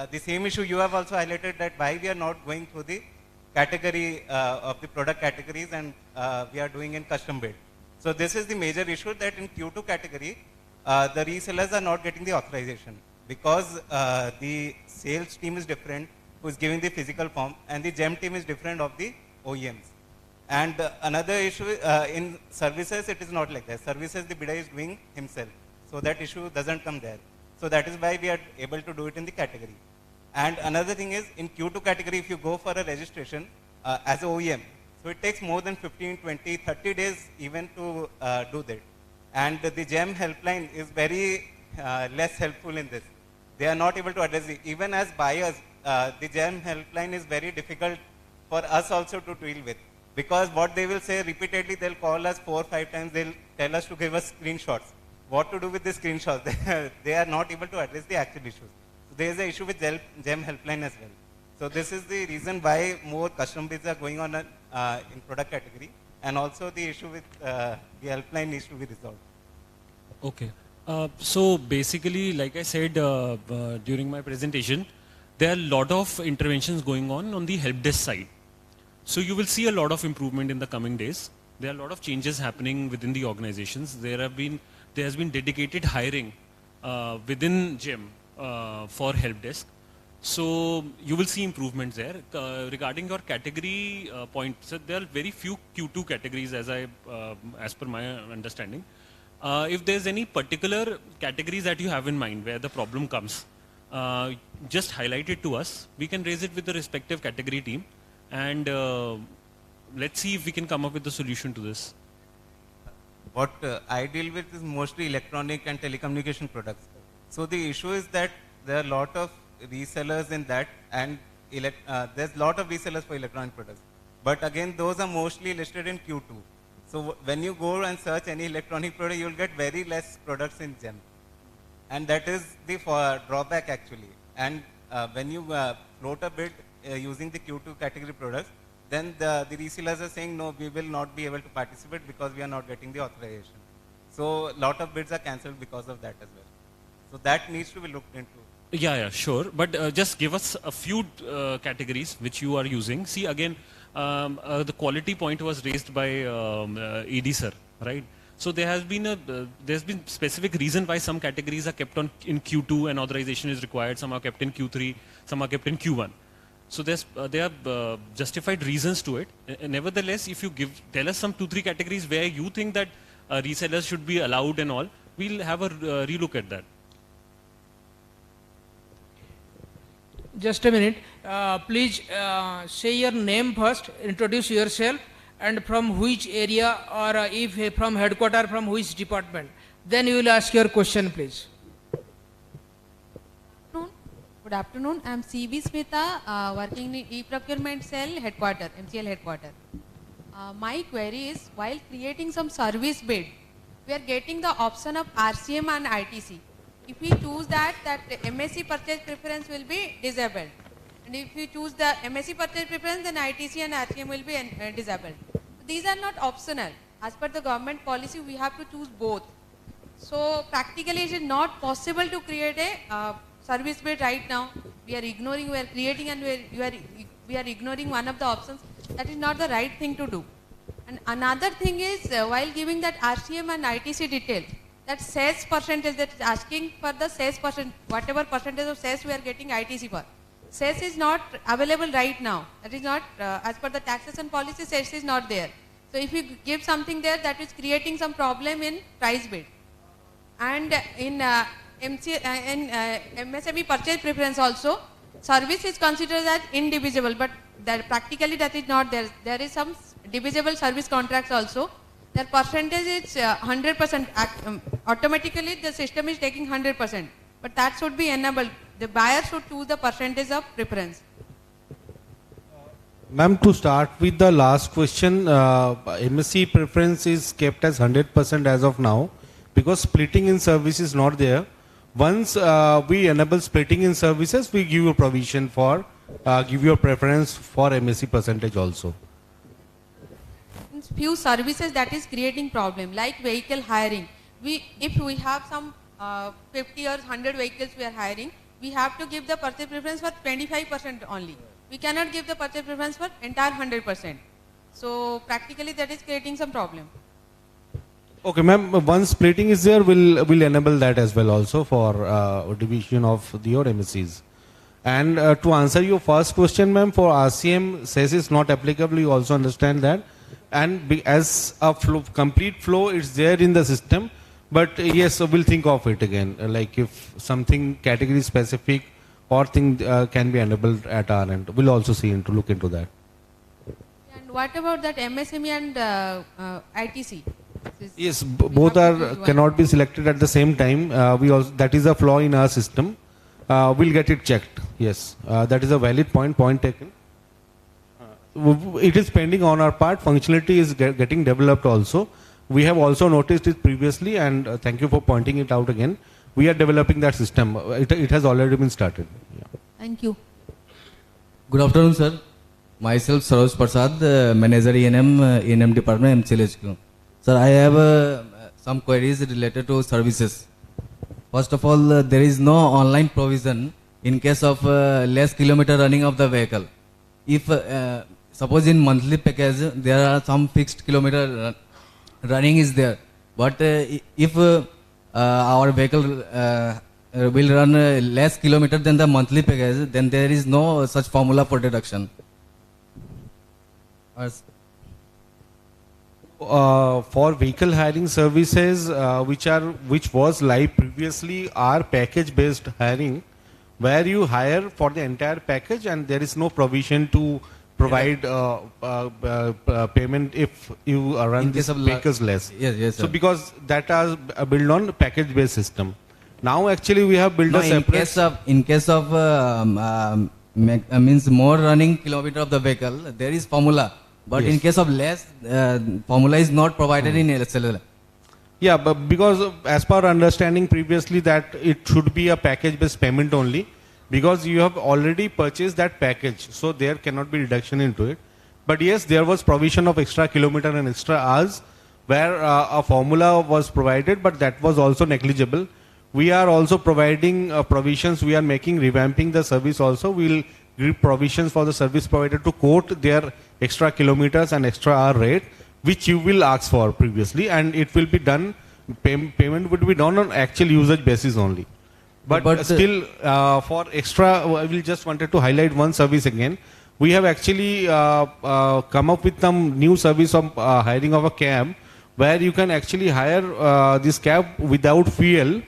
The same issue you have also highlighted, that why we are not going through the category of the product categories, and we are doing in custom bid. So this is the major issue, that in Q2 category, the resellers are not getting the authorization, because the sales team is different, who is giving the physical form, and the GeM team is different of the OEMs. And another issue, in services, it is not like that. Services, the bidder is doing himself. So that issue doesn't come there. So that is why we are able to do it in the category. And another thing is, in Q2 category, if you go for a registration as a OEM, so it takes more than 15, 20, 30 days even to do that. And the GeM helpline is very less helpful in this. They are not able to address it. Even as buyers, the GeM helpline is very difficult for us also to deal with. Because what they will say repeatedly, they'll call us 4 or 5 times, they'll tell us to give us screenshots. What to do with the screenshots? They are not able to address the actual issues. So there is an issue with GeM helpline as well. So this is the reason why more custom bids are going on in product category, and also the issue with the helpline needs to be resolved. Okay. So basically, like I said during my presentation, there are a lot of interventions going on the help desk side. So you will see a lot of improvement in the coming days. There are a lot of changes happening within the organizations. There has been dedicated hiring within GeM for help desk. So you will see improvements there. Regarding your category point, so there are very few Q2 categories as per my understanding. If there's any particular categories that you have in mind where the problem comes, just highlight it to us. We can raise it with the respective category team, and let's see if we can come up with a solution to this. What I deal with is mostly electronic and telecommunication products. So the issue is that there are a lot of resellers in that, and there's a lot of resellers for electronic products. But again, those are mostly listed in Q2. So when you go and search any electronic product, you'll get very less products in GeM. And that is the drawback actually. And when you float a bid using the Q2 category products, then the resellers are saying, no, we will not be able to participate because we are not getting the authorization. So a lot of bids are cancelled because of that as well. So that needs to be looked into. Yeah, sure. But just give us a few categories which you are using. See, again, the quality point was raised by ED sir, right? So there's been specific reason why some categories are kept on in Q2 and authorization is required. Some are kept in Q3, some are kept in Q1. So there are justified reasons to it. Nevertheless, if you tell us some 2-3 categories where you think that resellers should be allowed and all, we'll have a relook at that. Just a minute. Please say your name first, introduce yourself, and from which area, or if from headquarters, from which department. Then you will ask your question, please. Good afternoon. I am C.B. Smita, working in e-procurement cell headquarters, MCL headquarters. My query is, while creating some service bid, we are getting the option of RCM and ITC. If we choose that MSC purchase preference will be disabled. And if we choose the MSC purchase preference, then ITC and RCM will be disabled. These are not optional. As per the government policy, we have to choose both. So practically it is not possible to create a service bid right now. We are creating and we are ignoring one of the options. That is not the right thing to do. And another thing is, while giving that RCM and ITC detail, that sales percentage, that is asking for the sales percent, whatever percentage of sales we are getting ITC for. Sales is not available right now. That is not, as per the taxation policy, sales is not there. So if you give something there, that is creating some problem in price bid. And in MSME purchase preference also, service is considered as indivisible, but practically that is not there. There is some divisible service contracts also. Their percentage is 100%. Automatically the system is taking 100%. But that should be enabled. The buyer should choose the percentage of preference. Ma'am, to start with the last question, MSC preference is kept as 100% as of now because splitting in service is not there. Once we enable splitting in services, we give you provision for, give you a preference for MSC percentage also. Few services that is creating problem, like vehicle hiring. If we have some 50 or 100 vehicles we are hiring, we have to give the purchase preference for 25% only. We cannot give the purchase preference for entire 100%. So practically that is creating some problem. Okay, ma'am. Once splitting is there, we'll enable that as well also for division of your MSCs. And to answer your first question, ma'am, for RCM, says is not applicable. You also understand that. And as a complete flow, it's there in the system. But yes, we'll think of it again. Like if something category specific or thing can be enabled at our end, we'll also look into that. And what about that MSME and ITC? Yes, both cannot be selected at the same time. That is a flaw in our system. We'll get it checked. Yes, that is a valid point taken. It is pending on our part. Functionality is getting developed also. We have also noticed it previously, and thank you for pointing it out again. We are developing that system. It has already been started. Yeah. Thank you. Good afternoon, sir. Myself, Saroj Prasad, Manager ENM Department, MCL. Sir, I have some queries related to services. First of all, there is no online provision in case of less kilometer running of the vehicle. If suppose in monthly package there are some fixed kilometer running is there, but if our vehicle will run less kilometer than the monthly package, then there is no such formula for deduction. For vehicle hiring services, which was live previously, are package based hiring, where you hire for the entire package and there is no provision to provide payment if you run this vehicles less. Yes, so sir. because that are built on package based system. Now actually we have built No, a separate. in case of means more running kilometer of the vehicle, there is formula. But in Yes. case of less, formula is not provided in LSL. Yeah, but because as per understanding previously that it should be a package based payment only, because you have already purchased that package, so there cannot be reduction into it. But yes, there was provision of extra kilometer and extra hours where a formula was provided, but that was also negligible. We are also providing provisions, we are making, revamping the service also. We will give provisions for the service provider to quote their extra kilometers and extra hour rate, which you will ask for previously, and it will be done, payment would be done on actual usage basis only. But still, for extra, I will just wanted to highlight one service again. We have actually come up with some new service of hiring of a cab, where you can actually hire this cab without fuel,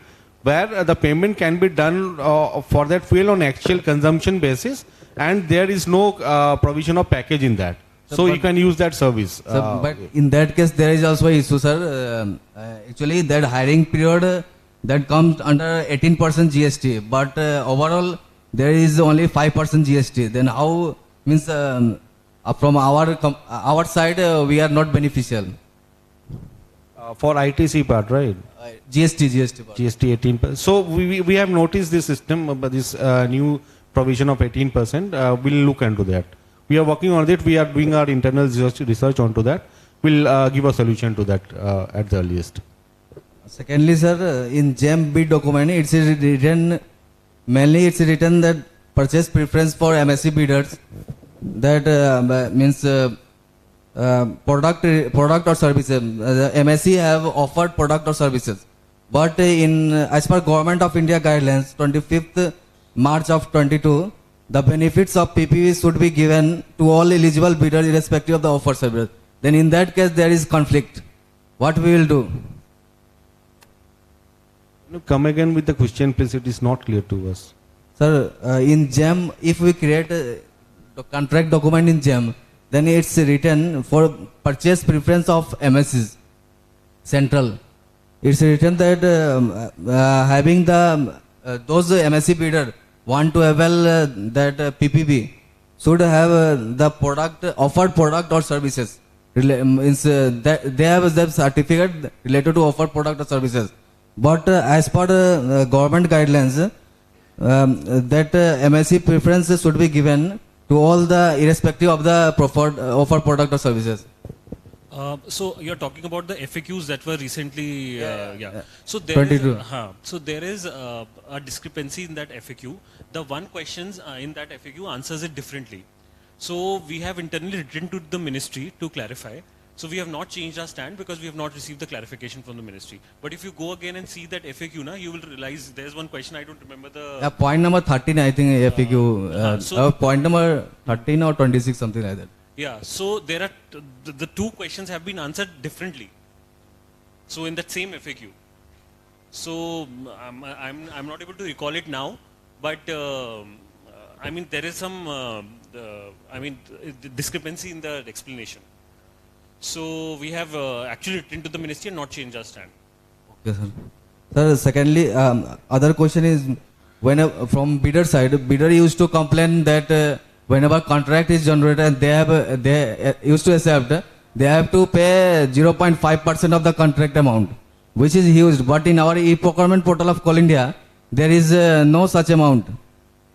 where the payment can be done for that fuel on actual consumption basis, and there is no provision of package in that. So you can use that service. But in that case, there is also issue, sir. Actually, that hiring period that comes under 18% GST, but overall there is only 5% GST. Then how means from our side we are not beneficial. For ITC part, right? GST part. GST 18%. So we have noticed this system, this new provision of 18%. We'll look into that. We are working on it. We are doing our internal research onto that. We'll give a solution to that at the earliest. Secondly, sir, in GeM bid document, it's written mainly that purchase preference for MSC bidders. That means product or services. The MSC have offered product or services, but as per Government of India guidelines, 25th March of 22, the benefits of PPV should be given to all eligible bidders irrespective of the offer service. Then in that case there is conflict. What we will do? Come again with the question, please. It is not clear to us. Sir, in GeM, if we create a contract document in GeM, then it's written for purchase preference of MSCs, central. It's written that having those MSC bidder want to avail that PPP should have the offered product or services. They have the certificate related to offered product or services. But as per the government guidelines, that MSC preference should be given to all the irrespective of the offered product or services. So you're talking about the FAQs that were recently, yeah. So there 22. So there is a discrepancy in that FAQ. The one questions in that FAQ answers it differently. So we have internally written to the ministry to clarify. So we have not changed our stand because we have not received the clarification from the ministry. But if you go again and see that FAQ, you will realize there's one question, I don't remember the... Point number 13, I think FAQ. Point number 13 or 26, something like that. Yeah, so there are the two questions have been answered differently. So in that same FAQ. So I'm not able to recall it now, but I mean there is some discrepancy in the explanation. So we have actually written to the ministry and not changed our stand. Okay, sir. Sir, secondly, other question is from bidder side, bidder used to complain that whenever contract is generated, they used to accept, they have to pay 0.5% of the contract amount, which is huge. But in our e-procurement portal of Coal India, there is no such amount.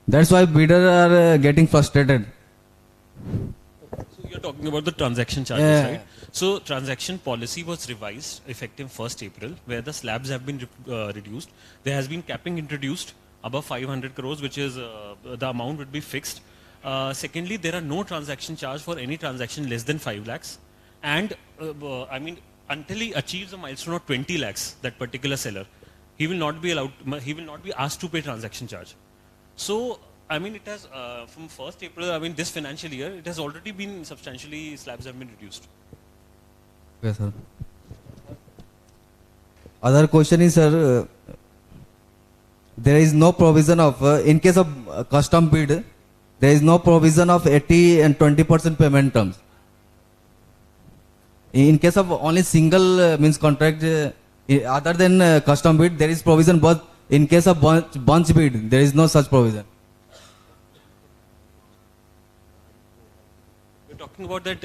That's why bidders are getting frustrated. So you're talking about the transaction charges, right? So transaction policy was revised effective 1st April, where the slabs have been reduced. There has been capping introduced above 500 crores, which is the amount would be fixed. Secondly, there are no transaction charge for any transaction less than 5 lakhs. And I mean, until he achieves a milestone of 20 lakhs, that particular seller, he will not be allowed, he will not be asked to pay transaction charge. So, I mean, it has, from 1st April, I mean, this financial year, it has already been substantially, slabs have been reduced. Yes, sir. Other question is, sir, there is no provision of, in case of custom bid, there is no provision of 80 and 20% payment terms. In case of only single means contract, other than custom bid, there is provision, but in case of bunch bid, there is no such provision. We're talking about that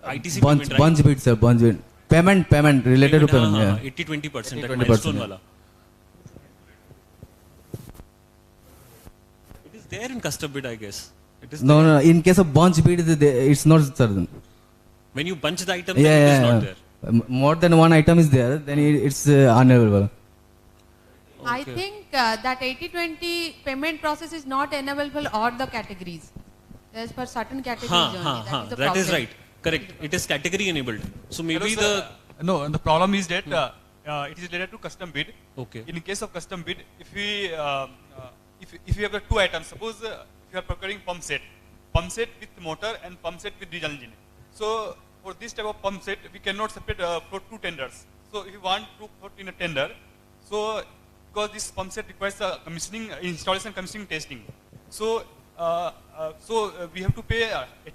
ITC Bunch, payment, right? bunch bid, sir, bunch bid. Payment related to payment. Yeah. 80-20%, that 20%, milestone yeah. wala. It is there in custom bid, I guess. It is No, there. no, in case of bunch bid, it's not certain. When you bunch the item, Yeah, then it is yeah, not yeah. there. More than one item is there, then it's unavailable. I think that 80-20 payment process is not enablable all the categories. There's for certain categories only. That is the That is problem. right. Correct. It is category enabled. So maybe Hello, sir. No, the problem is that it is related to custom bid. Okay. In case of custom bid, if we if you have the two items, suppose if you are procuring pump set with motor and pump set with diesel engine. So for this type of pump set, we cannot separate for two tenders. So if you want to put in a tender, so because this pump set requires commissioning, installation, commissioning, testing. So we have to pay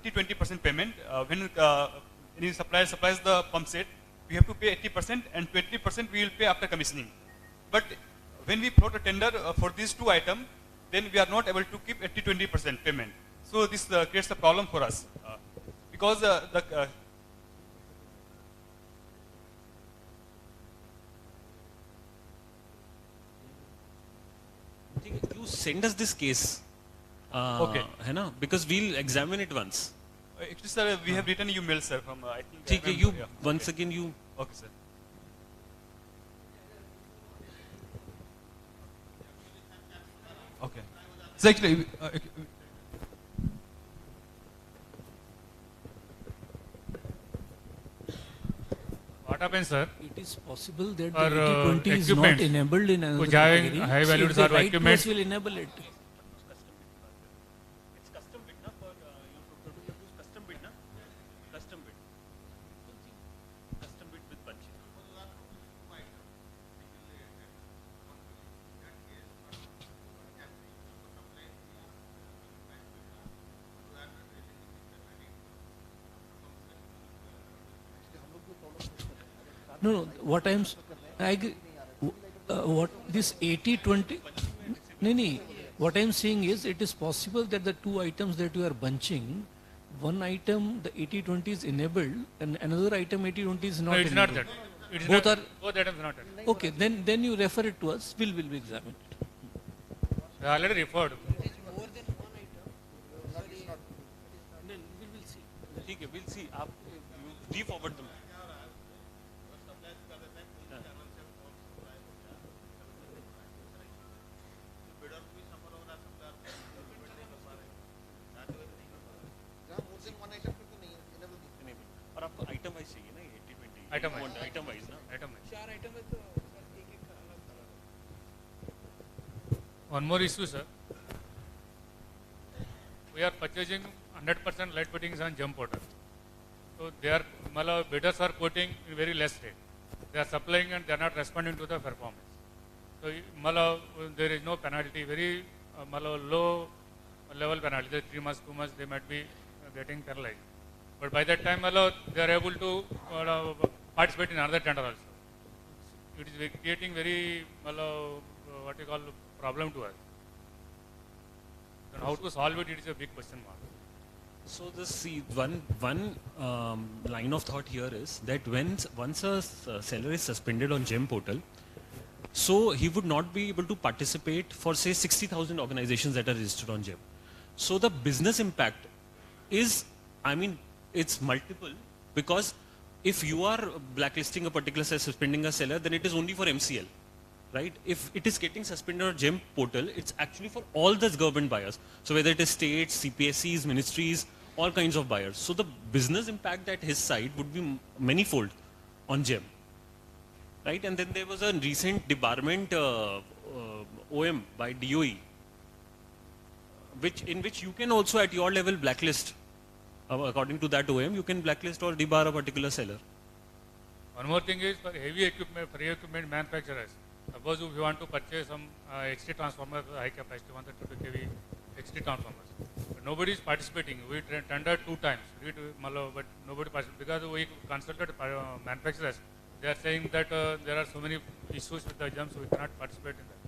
80-20% payment when any supplier supplies the pump set. We have to pay 80% and 20% we will pay after commissioning. But when we float a tender for these two items, then we are not able to keep 80-20% payment. So this creates a problem for us because you send us this case. Okay. है ना? Because we'll examine it once. Actually, sir, we have written email, sir, from I think. ठीक है, you once again you. Okay, sir. Okay. So actually, what happens, sir? It is possible that For, the 80-20 is not equipment, enabled in another which having category. high So valued if they or write to equipment- us, we'll enable it. No, no, what I'm, I agree, what this 80-20, no, what I'm saying is it is possible that the two items that you are bunching, one item the 80-20 is enabled and another item 80-20 is not No, it's not enabled. that. It is Both not, are, both items are not that. okay, then you refer it to us, we'll examine it. They are already referred. ठीक है, we'll see. आप re-forward them. और आपको item wise चाहिए ना 80-20 Item wise. Item wise ना Item wise. चार item है तो एक एक अलग One more issue, sir. We are purchasing 100% light fittings on GeM portal. So they are, bidders are quoting in very less rate. They are supplying and they are not responding to the performance. So there is no penalty, very low level penalty, 3 months, 2 months they might be getting penalized. But by that time they are able to participate in another tender also. It is creating very what you call problem to us. And how to solve it, it is a big question mark. So the one line of thought here is that once a seller is suspended on GeM portal, so he would not be able to participate for say 60,000 organizations that are registered on GeM. So the business impact is, I mean, it's multiple, because if you are blacklisting a particular seller, suspending a seller, then it is only for MCL, right? If it is getting suspended on GeM portal, it's actually for all the government buyers. So whether it is states, CPSCs, ministries, all kinds of buyers. So the business impact at his side would be manifold on GeM. right? And then there was a recent debarment OM by DOE, in which you can also at your level blacklist. According to that OM, you can blacklist or debar a particular seller. One more thing is for heavy equipment manufacturers. Suppose if you want to purchase some XT transformers, high capacity 132 kV XT transformers, but nobody is participating. We tendered 2 times, but nobody participated because we consulted manufacturers. They are saying that there are so many issues with the GeM, so we cannot participate in that.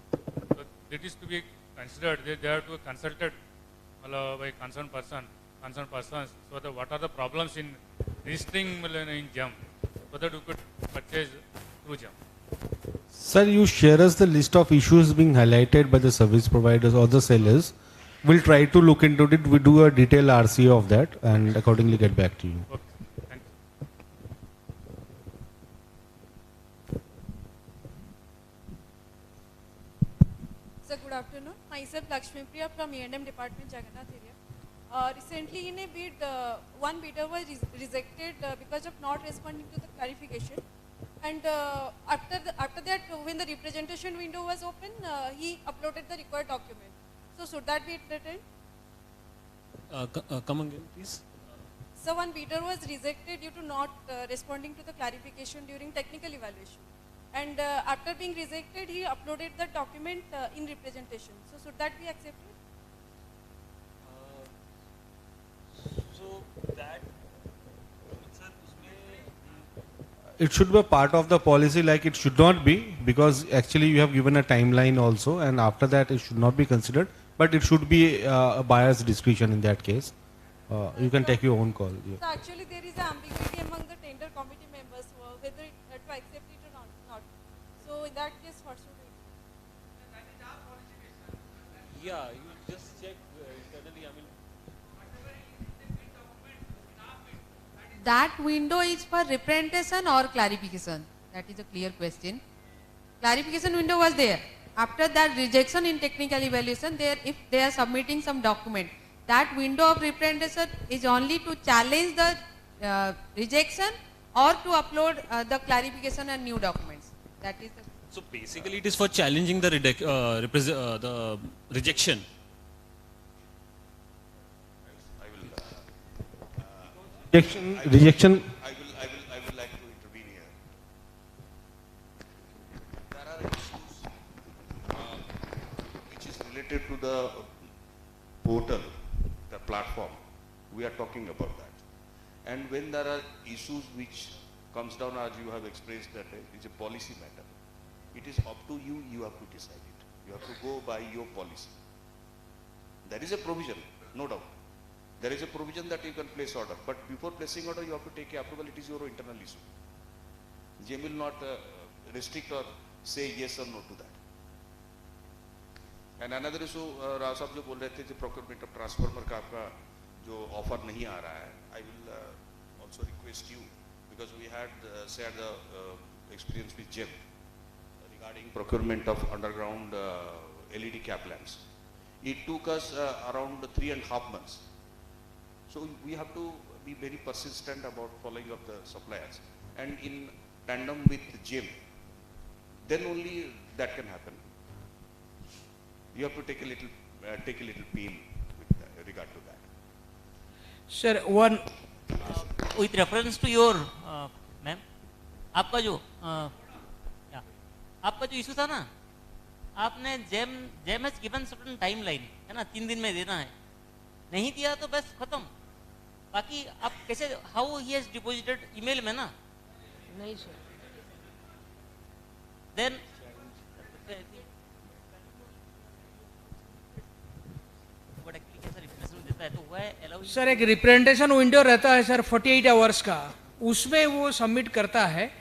So it is to be considered. They have to be consulted by concerned persons. So that what are the problems in registering in GeM, so that we could purchase through GeM. Sir, you share us the list of issues being highlighted by the service providers or the sellers. We'll try to look into it. We do a detailed RCA of that and accordingly get back to you. Okay. Thank you. Sir, good afternoon. Myself Lakshmi Priya from E&M Department, Jagannath area. Recently in a bid, one bidder was rejected because of not responding to the clarification. And after that, when the representation window was open, he uploaded the required document. So should that be entertained? Come again, please. So one bidder was rejected due to not responding to the clarification during technical evaluation. And after being rejected, he uploaded the document in representation. So should that be accepted? So that, It should be a part of the policy, like it should not be, because actually you have given a timeline also, and after that it should not be considered, but it should be a buyer's discretion in that case. You can take your own call. Yeah. So actually there is ambiguity among the tender committee members whether to accept it or not. So in that case, what should we do? yeah, you just check internally. I mean, That window is for representation or clarification? That is a clear question. Clarification window was there. After that rejection in technical evaluation, if they are submitting some document, that window of representation is only to challenge the rejection or to upload the clarification and new documents. That is the so basically it is for challenging the rejection. Rejection. I will like to intervene here. There are issues which is related to the portal, the platform. We are talking about that. And when there are issues which comes down, as you have expressed, that it's a policy matter. It is up to you, you have to decide it. You have to go by your policy. There is a provision, no doubt. There is a provision that you can place order, but before placing order, you have to take approval. It is your internal issue. GeM will not restrict or say yes or no to that. And another issue, Rao साहब जो बोल रहे थे, जो procurement of transformer का आपका जो offer नहीं आ रहा है, I will also request you, because we had shared the experience with GeM regarding procurement of underground LED cap lamps. It took us around 3.5 months. So we have to be very persistent about following up the suppliers, and in tandem with GeM, then only that can happen. You have to take a little pain with regard to that. Sir, one with reference to your ma'am, आपका जो issue था ना, आपने GeM has given certain timeline, है ना, 3 दिन में देना है, नहीं दिया तो बस खत्म. बाकी आप कैसे, how he has deposited email में ना, नहीं sir. then सर एक रिप्रेजेंटेशन विंडो रहता है सर 48 आवर्स का, उसमें वो सबमिट करता है.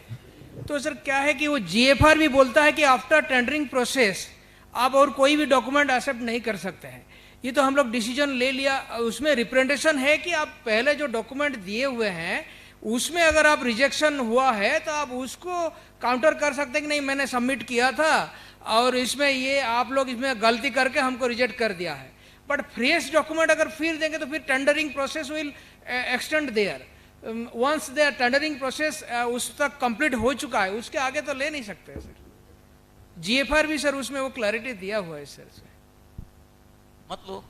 तो सर क्या है कि वो जीएफआर भी बोलता है कि आफ्टर टेंडरिंग प्रोसेस आप और कोई भी डॉक्यूमेंट एक्सेप्ट नहीं कर सकते हैं. ये तो हम लोग डिसीजन ले लिया, उसमें रिप्रेजेंटेशन है कि आप पहले जो डॉक्यूमेंट दिए हुए हैं उसमें अगर आप रिजेक्शन हुआ है तो आप उसको काउंटर कर सकते हैं कि नहीं मैंने सबमिट किया था और इसमें ये आप लोग इसमें गलती करके हमको रिजेक्ट कर दिया है. बट फ्रेश डॉक्यूमेंट अगर फिर देंगे तो फिर tendering process will extend their. once their tendering process उस तक complete हो चुका है, उसके आगे तो ले नहीं सकते सर. GFR भी सर उसमें वो क्लैरिटी दिया हुआ है सर. मत लो.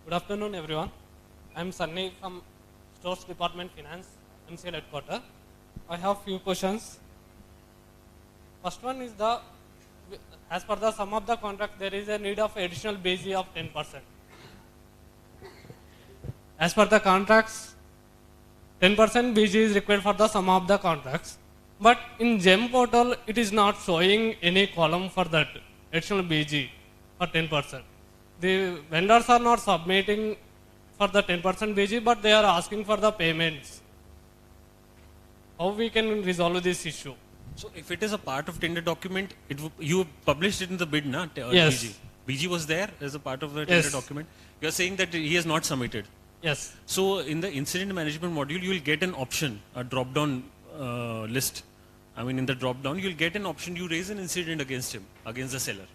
Good afternoon, everyone. I am Sunny from Stores Department Finance, MCL Headquartered. I have few questions. First one is as per the sum of the contract, there is a need of additional BG of 10%. As per the contracts, 10% BG is required for the sum of the contracts. But in GeM portal, it is not showing any column for that additional BG for 10%. The vendors are not submitting for the 10% BG, but they are asking for the payments. How we can resolve this issue? So if it is a part of tender document, you published it in the bid, na? Yes. BG. BG was there as a part of the tender Yes. document. You are saying that he has not submitted. Yes. So in the incident management module, you will get an option, a drop-down list. I mean, in the drop-down, you will get an option. You raise an incident against him, against the seller.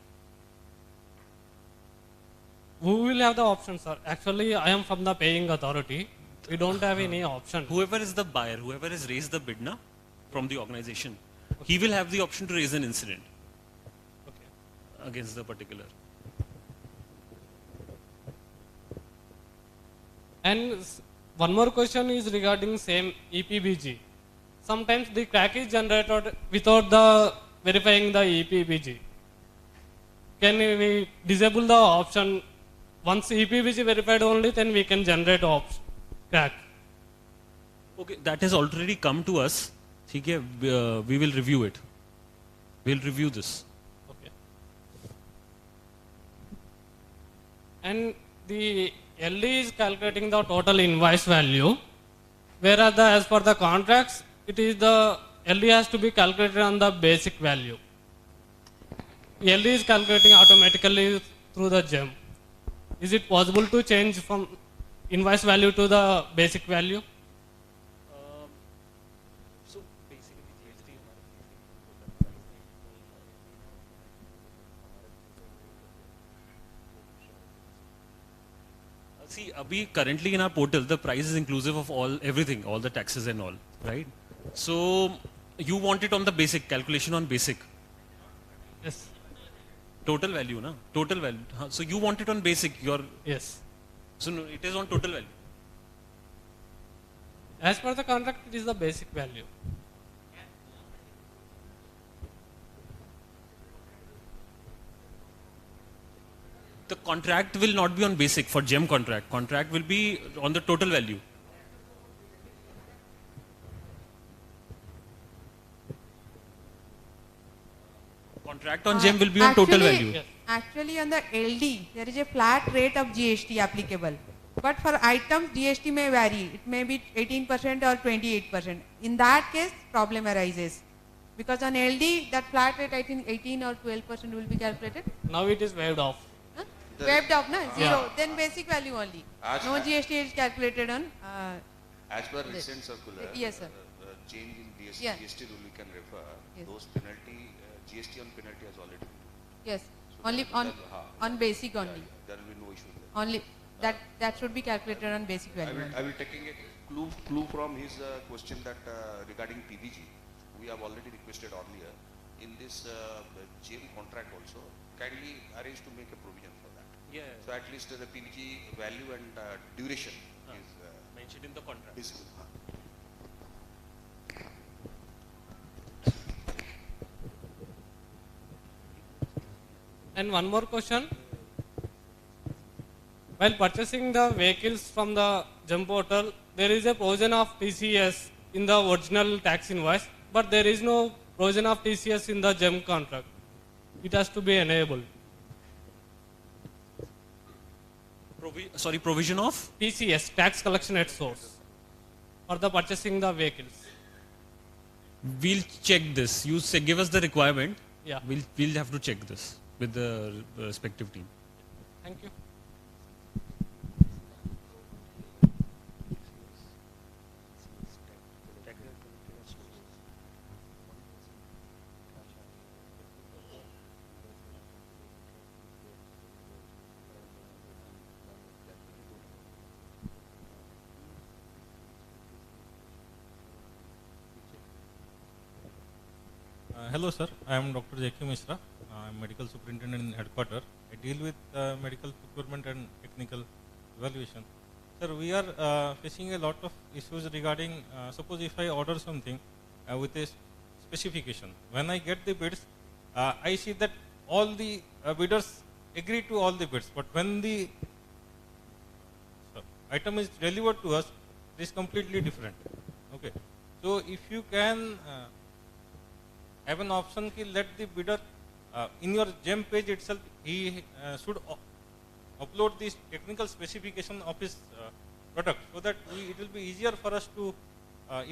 Who will have the option, sir? Actually, I am from the paying authority. We don't have any option. Whoever is the buyer, whoever has raised the bid, na, from the organization, he will have the option to raise an incident against the particular. And one more question is regarding same EPBG. Sometimes the crack is generated without the verifying the EPBG. Can we disable the option? Once EPBG verified only, then we can generate crack. Okay, that has already come to us. Okay, we will review it. We will review this. Okay. And the LD is calculating the total invoice value, whereas as per the contracts, it is the LD has to be calculated on the basic value. LD is calculating automatically through the GeM. Is it possible to change from invoice value to the basic value? So basically, see, currently in our portal, the price is inclusive of everything, all the taxes and all, right? So you want it on the basic, calculation on basic. Yes. Total value, na? Total value. So you want it on basic, Yes. So no, it is on total value. As per the contract, it is the basic value. The contract will not be on basic for GeM contract. Contract will be on the total value. Contract on GeM will be on total value. Actually, on the LD, there is a flat rate of GST applicable. But for items, GST may vary. It may be 18% or 28%. In that case, problem arises. Because on LD, that flat rate, I think 18 or 12% will be calculated. Now it is waived off. Waived off, no? Zero. Yeah. Then basic value only. As No GST is calculated on. As per this. recent circular, Yes, sir. Change in GST, Yeah. GST rule we can refer. Yes. Those penalty, GST on penalty has already been. Yes. So Only that- on that- on basic only. There will be no issue there. Only that should be calculated on basic value. I will taking a clue from his question that regarding PBG, we have already requested earlier in this GeM contract also, kindly arrange to make a provision for that. Yeah. So at least the PBG value and duration is mentioned in the contract. And one more question. While purchasing the vehicles from the GeM portal, there is a provision of TCS in the original tax invoice, but there is no provision of TCS in the GeM contract. It has to be enabled. Provision of? TCS, tax collection at source, for the purchasing the vehicles. We'll check this. You say, give us the requirement. Yeah. We'll have to check this with the respective team. Thank you. Hello, sir. I am Dr. J.K. Mishra. I am medical superintendent in Headquartered. I deal with medical procurement and technical evaluation. Sir, we are facing a lot of issues regarding, suppose if I order something with a specification. When I get the bids, I see that all the bidders agree to all the bids, but when the item is delivered to us, it is completely different. Okay. So if you can have an option to let the bidder in your GeM page itself, he should upload this technical specification of his product, so that it will be easier for us to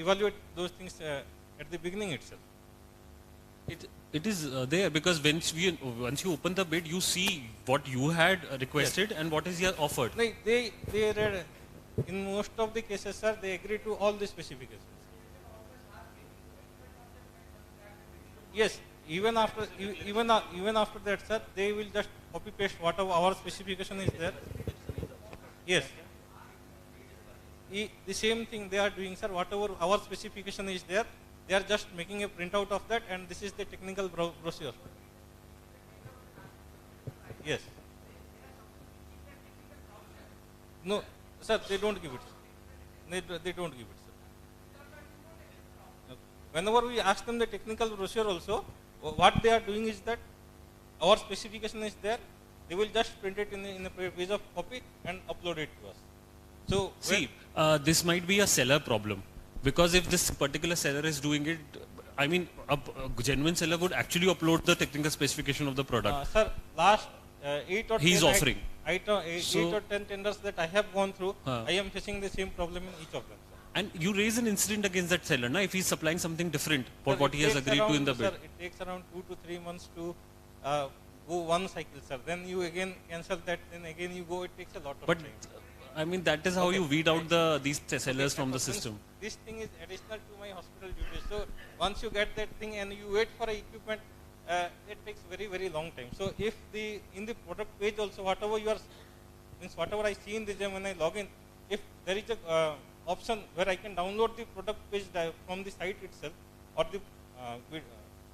evaluate those things at the beginning itself. It is there because once you open the bid, you see what you had requested and what is here offered. No, they read, in most of the cases, sir, they agree to all the specifications. Yes, even after that, sir, they will just copy paste whatever our specification is there. Yes. The same thing they are doing, sir. Whatever our specification is there, they are just making a printout of that, and this is the technical brochure. Yes. No, sir, they don't give it. They don't give it, sir. Whenever we ask them the technical brochure also, what they are doing is that our specification is there, they will just print it in a page of copy and upload it to us. So see, this might be a seller problem, because if this particular seller is doing it, I mean, a genuine seller would actually upload the technical specification of the product. Sir, last 8 or 10 He's offering. 8 or 10 tenders that I have gone through, I am facing the same problem in each of them. And you raise an incident against that seller, na, if he's supplying something different for what he has agreed to in the bid. Sir, it takes around 2 to 3 months to go one cycle, sir. Then you again cancel that, then again you go, it takes a lot of time. I mean, that is how you weed out these sellers from the system. This thing is additional to my hospital duties. So once you get that thing and you wait for equipment, it takes very, very long time. So if in the product page also, whatever I see in the GeM when I log in, if there is a option where I can download the product page from the site itself, or the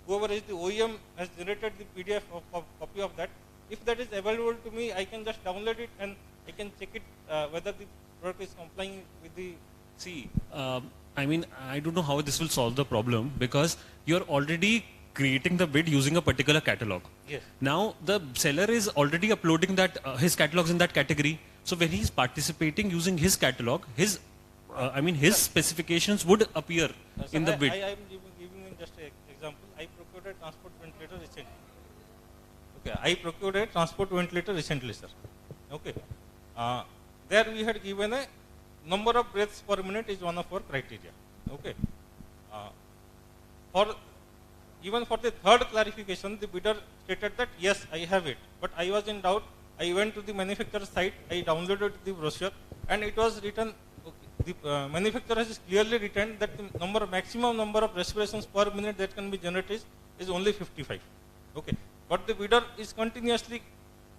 whoever is the OEM has generated the PDF of copy of that. If that is available to me, I can just download it and I can check it whether the product is complying with the. See, I mean, I don't know how this will solve the problem, because you're already creating the bid using a particular catalog. Yes. Now the seller is already uploading that his catalogs in that category. So when he's participating using his catalog, his specifications would appear in the bid. I am giving just an example. I procured a transport ventilator recently. Okay, I procured a transport ventilator recently, sir. Okay. There we had given a number of breaths per minute is one of our criteria. Okay. Even for the third clarification, the bidder stated that yes, I have it, but I was in doubt. I went to the manufacturer site, I downloaded the brochure, and it was written. Okay, the manufacturer has clearly written that the maximum number of respirations per minute that can be generated is only 55. Okay, but the bidder is continuously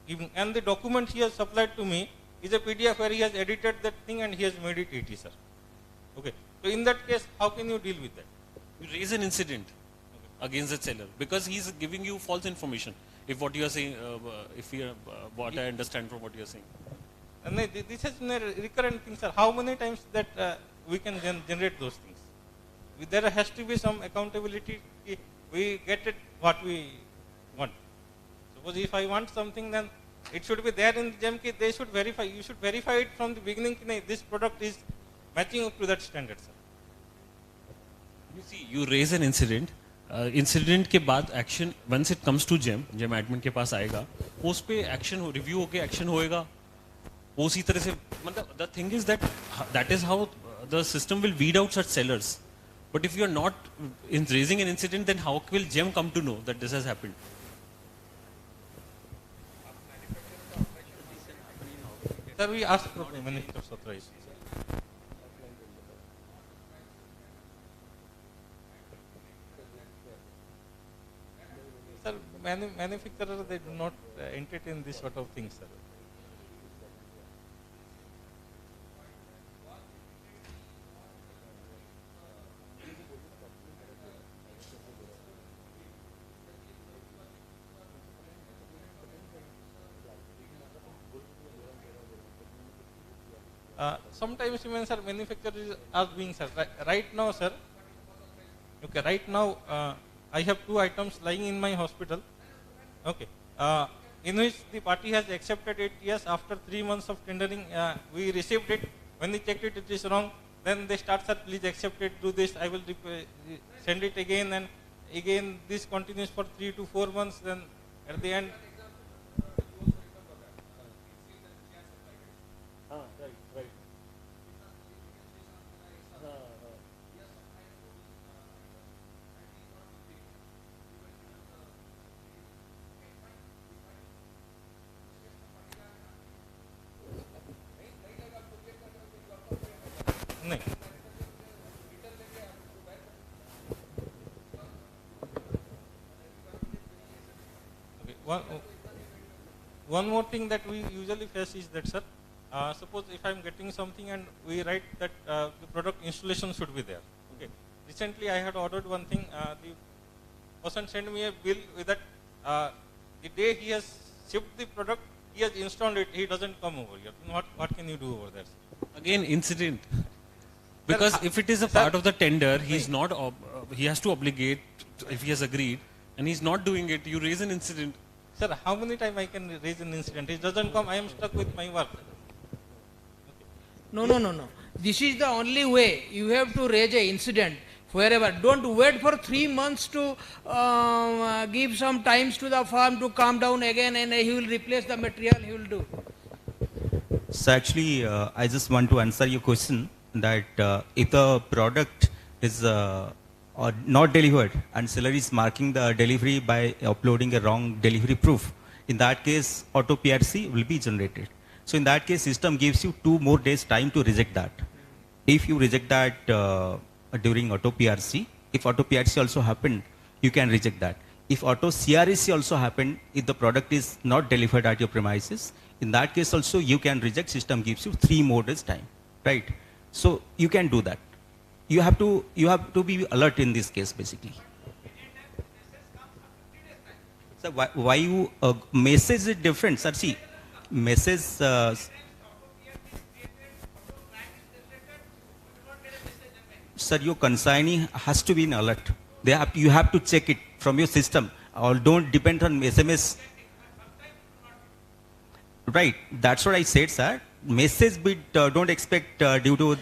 giving, and the document he has supplied to me is a PDF where he has edited that thing and he has made it 80, sir. Okay, so in that case, how can you deal with that? You raise an incident against the seller because he is giving you false information. If what you are saying, what I understand from what you are saying. And this has been a recurrent thing, sir. How many times that we can generate those things? There has to be some accountability. We get it what we want. Suppose if I want something, then it should be there in the GeM kit. They should verify. You should verify it from the beginning. This product is matching up to that standard, sir. You see, you raise an incident. Incident के बाद action once it comes to GeM admin के पास आएगा उस पे action review होके action होएगा उसी तरह से मतलब the thing is that is how the system will weed out such sellers but if you are not in raising an incident then how will GeM come to know that this has happened sir we ask for manufacturer's authorization. Sir, manufacturers, they do not entertain this sort of things, sir. sometimes even, sir, manufacturers are doing, sir. Right now, sir, okay, right now, I have 2 items lying in my hospital, okay, in which the party has accepted it. Yes, after 3 months of tendering, we received it. When we checked it, it is wrong. Then they start, sir, please accept it, do this, I will send it again, and again this continues for 3 to 4 months. Then at the end, one more thing that we usually face is that, sir, suppose if I am getting something and we write that the product installation should be there. Okay. Recently I had ordered one thing, the person sent me a bill with that, the day he has shipped the product, he has installed it, he doesn't come over here. What can you do over there, sir? Again, incident. Because if it is a part of the tender, he's not, he has to obligate if he has agreed, and he's not doing it, you raise an incident. Sir, how many times I can raise an incident? It doesn't come, I am stuck with my work. No. This is the only way. You have to raise an incident wherever. Don't wait for 3 months to give some times to the farm to calm down again, and he will replace the material, he will do. So actually, I just want to answer your question that if the product is or not delivered and seller is marking the delivery by uploading a wrong delivery proof, in that case auto PRC will be generated. So in that case system gives you 2 more days time to reject that. If you reject that during auto PRC, if auto PRC also happened, you can reject that. If auto CRC also happened, if the product is not delivered at your premises, in that case also you can reject, system gives you 3 more days time, right? So you can do that. You have to be alert in this case basically. So why you message is different, sir? See, message. Sir, your consignee has to be in alert. You have to check it from your system, or don't depend on SMS. Right, that's what I said, sir. Message bit don't expect due to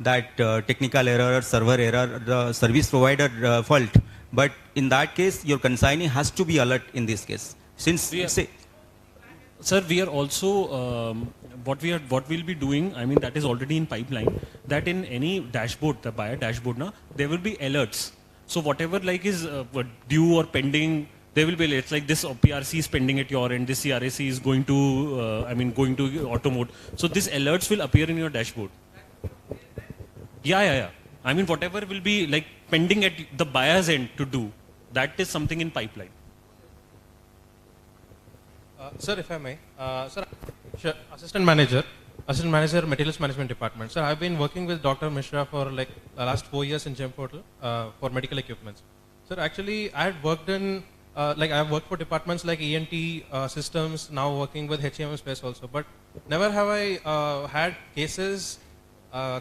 that technical error, server error, the service provider fault. But in that case, your consignee has to be alert in this case. Since Sir, we are also what we'll be doing. I mean, that is already in pipeline. That in any dashboard, the buyer dashboard, there will be alerts. So whatever like is due or pending, there will be alerts like this PRC is pending at your end. This CRAC is going to going to auto mode. So these alerts will appear in your dashboard. Yeah. I mean, whatever will be like pending at the buyer's end to do, that is something in pipeline. Sir, if I may, sir, Assistant Manager, Materials Management Department. Sir, I've been working with Dr. Mishra for like the last 4 years in GeM portal for medical equipments. Sir, actually, I had worked in, I've worked for departments like ENT systems, now working with HEM space also, but never have I had cases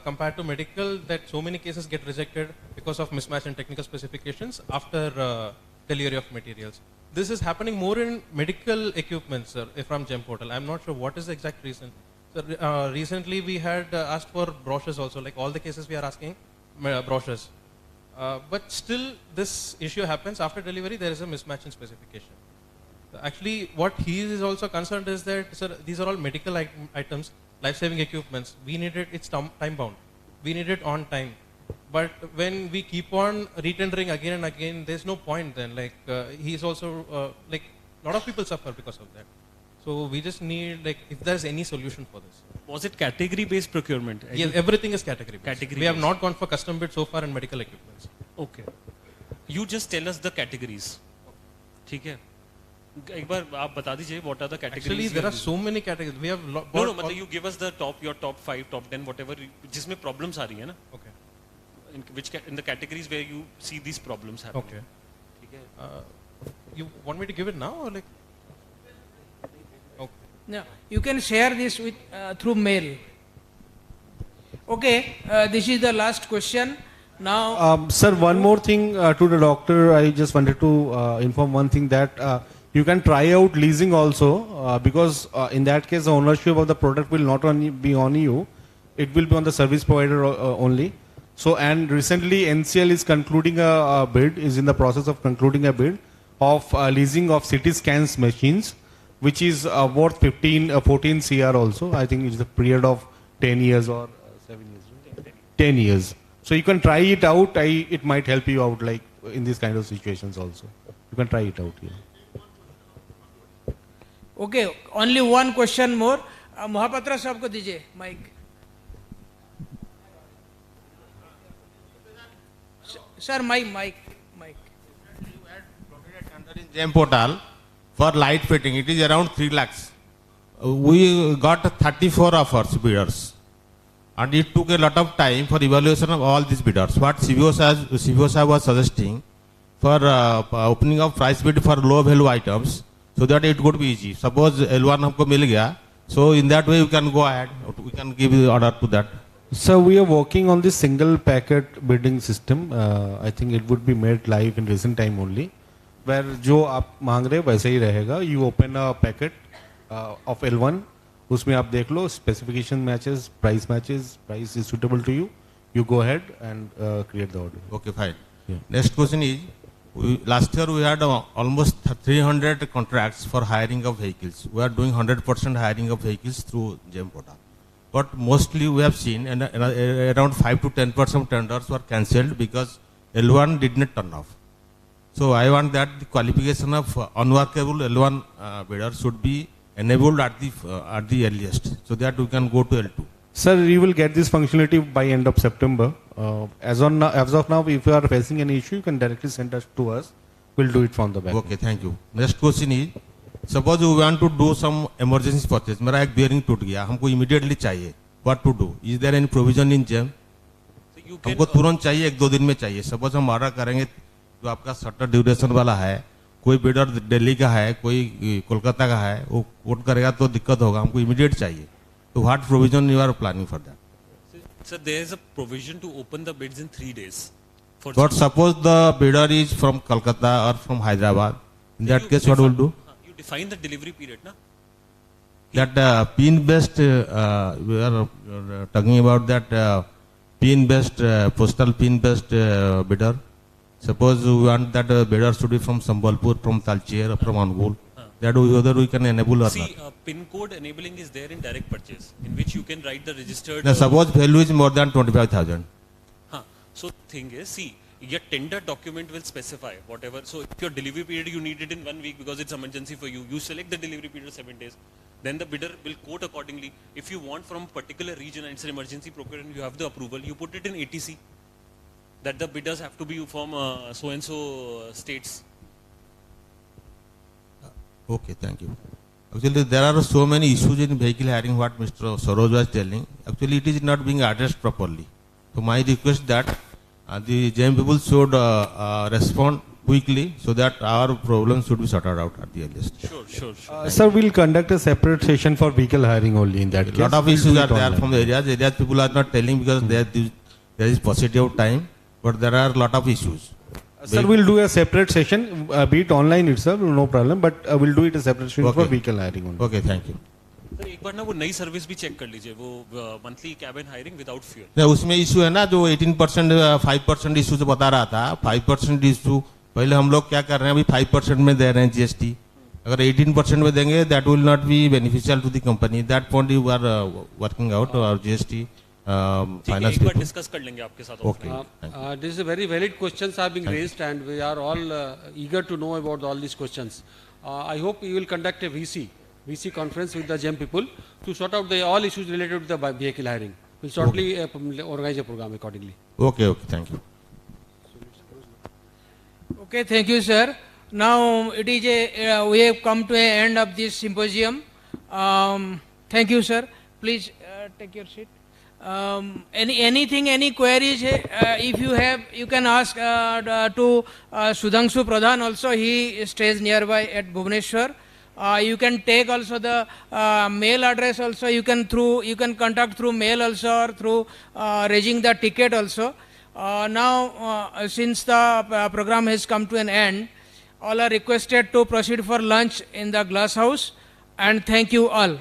compared to medical that so many cases get rejected because of mismatch in technical specifications after delivery of materials. This is happening more in medical equipment, sir, from GeM portal. I'm not sure what is the exact reason. Sir, recently we had asked for brochures also, like all the cases we are asking brochures. But still this issue happens after delivery, there is a mismatch in specification. Actually, what he is also concerned is that, sir, these are all medical items, life-saving equipments. We need it, it's time-bound. We need it on time. But when we keep on retendering again and again, there's no point then. Like, he's also, like, a lot of people suffer because of that. So we just need, like, if there's any solution for this. Was it category-based procurement? Yes, everything is category-based. We have not gone for custom bid so far in medical equipments. Okay. You just tell us the categories. Okay. एक बार आप बता दीजिए what are the categories? Actually, there are so many categories. We have no, मतलब you give us the your top 5, top 10, whatever, जिसमें problems आ रही है ना? Okay. In the categories where you see these problems happening. Okay. ठीक है. You want me to give it now or like? Okay. Yeah, you can share this with through mail. Okay, this is the last question. Now, sir, one more thing to the doctor. I just wanted to inform one thing that you can try out leasing also because in that case the ownership of the product will not only be on you, it will be on the service provider only. So, and recently MCL is concluding a bid, is in the process of concluding a bid of leasing of CT scans machines, which is worth 14 CR also. I think it's the period of 10 years or 7 years. 10 years. So you can try it out. It might help you out, like in these kind of situations also. You can try it out here. okay, only one question more. Mahapatra साहब को दीजिए mic. Sir, mic. In GeM portal for light fitting, it is around 3 lakhs. We got 34 offers, bidders. And it took a lot of time for evaluation of all these bidders. What CBO was suggesting for opening of price bid for low value items, so that it would be easy. Suppose L1 हमको मिल गया, so in that way we can go ahead. We can give the order to that. So we are working on this single packet bidding system. I think it would be made live in recent time only, where जो आप मांग रहे वैसे ही रहेगा. You open a packet of L1. उसमें आप देख लो specification matches, price is suitable to you. You go ahead and create the order. Okay, fine. Yeah. Next question is, last year we had almost 300 contracts for hiring of vehicles. We are doing 100% hiring of vehicles through GeM portal. But mostly we have seen around 5 to 10% tenders were cancelled because L1 did not turn off. So I want that the qualification of unworkable L1 bidder should be enabled at the earliest, so that we can go to L2. Sir, you will get this functionality by end of September. As of now, if you are facing any issue, you can directly send us to us. We'll do it from the back. Okay, thank you. Next question is, suppose we want to do some emergency purchase. मेरा एक bearing टूट गया, हमको immediately चाहिए. What to do? Is there any provision in GeM? हमको तुरंत चाहिए, 1-2 दिन में चाहिए. Suppose हम ऑर्डर करेंगे, जो आपका शॉर्टर ड्यूरेशन वाला है, कोई बिडर दिल्ली का है, कोई कोलकाता का है, वो कोट करेगा तो दिक्कत होगा, हमको इमीडिएट चाहिए. तो what provision you are planning for that? Sir, there is a provision to open the bids in 3 days. But suppose the bidder is from Kolkata or from Hyderabad, in that case what will do? You define the delivery period, na? That pin-based, we are talking about that pin-based, postal pin-based bidder. Suppose we want that bidder should be from Sambalpur, from Talcher, from Angul. That whether we can enable or not. See, pin code enabling is there in direct purchase, in which you can write the registered. Now, suppose value is more than 25,000. So thing is, see, your tender document will specify whatever. So if your delivery period you need it in 1 week because it's emergency for you, you select the delivery period 7 days. Then the bidder will quote accordingly. If you want from a particular region and it's an emergency procurement, you have the approval. You put it in ATC. That the bidders have to be from so and so states. Okay, thank you. Actually, there are so many issues in vehicle hiring, what Mr. Saroj was telling. Actually, it is not being addressed properly. So my request that the GeM people should respond quickly so that our problems should be sorted out at the earliest. Sure. Sir, we'll conduct a separate session for vehicle hiring only in that case. A lot of issues are there from the areas. Areas people are not telling because there is paucity of time, but there are a lot of issues. Sir, we'll do a separate session, be it online itself, no problem, but we'll do it a separate session for vehicle hiring only. Okay, thank you. Sir एक बार ना वो नई service भी check कर लीजिए, वो monthly cabin hiring without fuel. नहीं, उसमें इशू है ना जो 18% 5% इशू जो बता रहा था, 5% इशू पहले हम लोग क्या कर रहे हैं, अभी 5% में दे रहे हैं जीएसटी. अगर 18% में देंगे, that will not be beneficial to the company. That point you are working out or GST finance एक बार people. डिस्कस कर लेंगे आपके साथ. Okay. This is a very valid questions are being raised, and we are all eager to know about all these questions. I hope you will conduct a VC conference with the GeM people to sort out all issues related to the vehicle hiring. We'll shortly organize a program accordingly. Okay, thank you. Okay, thank you, sir. Now it is we have come to an end of this symposium. Thank you, sir. Please take your seat. Any queries? If you have, you can ask to Sudhanshu Pradhan also. He stays nearby at Bhubaneswar. You can take also the mail address also. You can contact through mail also or through raising the ticket also. Now, since the program has come to an end, all are requested to proceed for lunch in the glass house, and thank you all.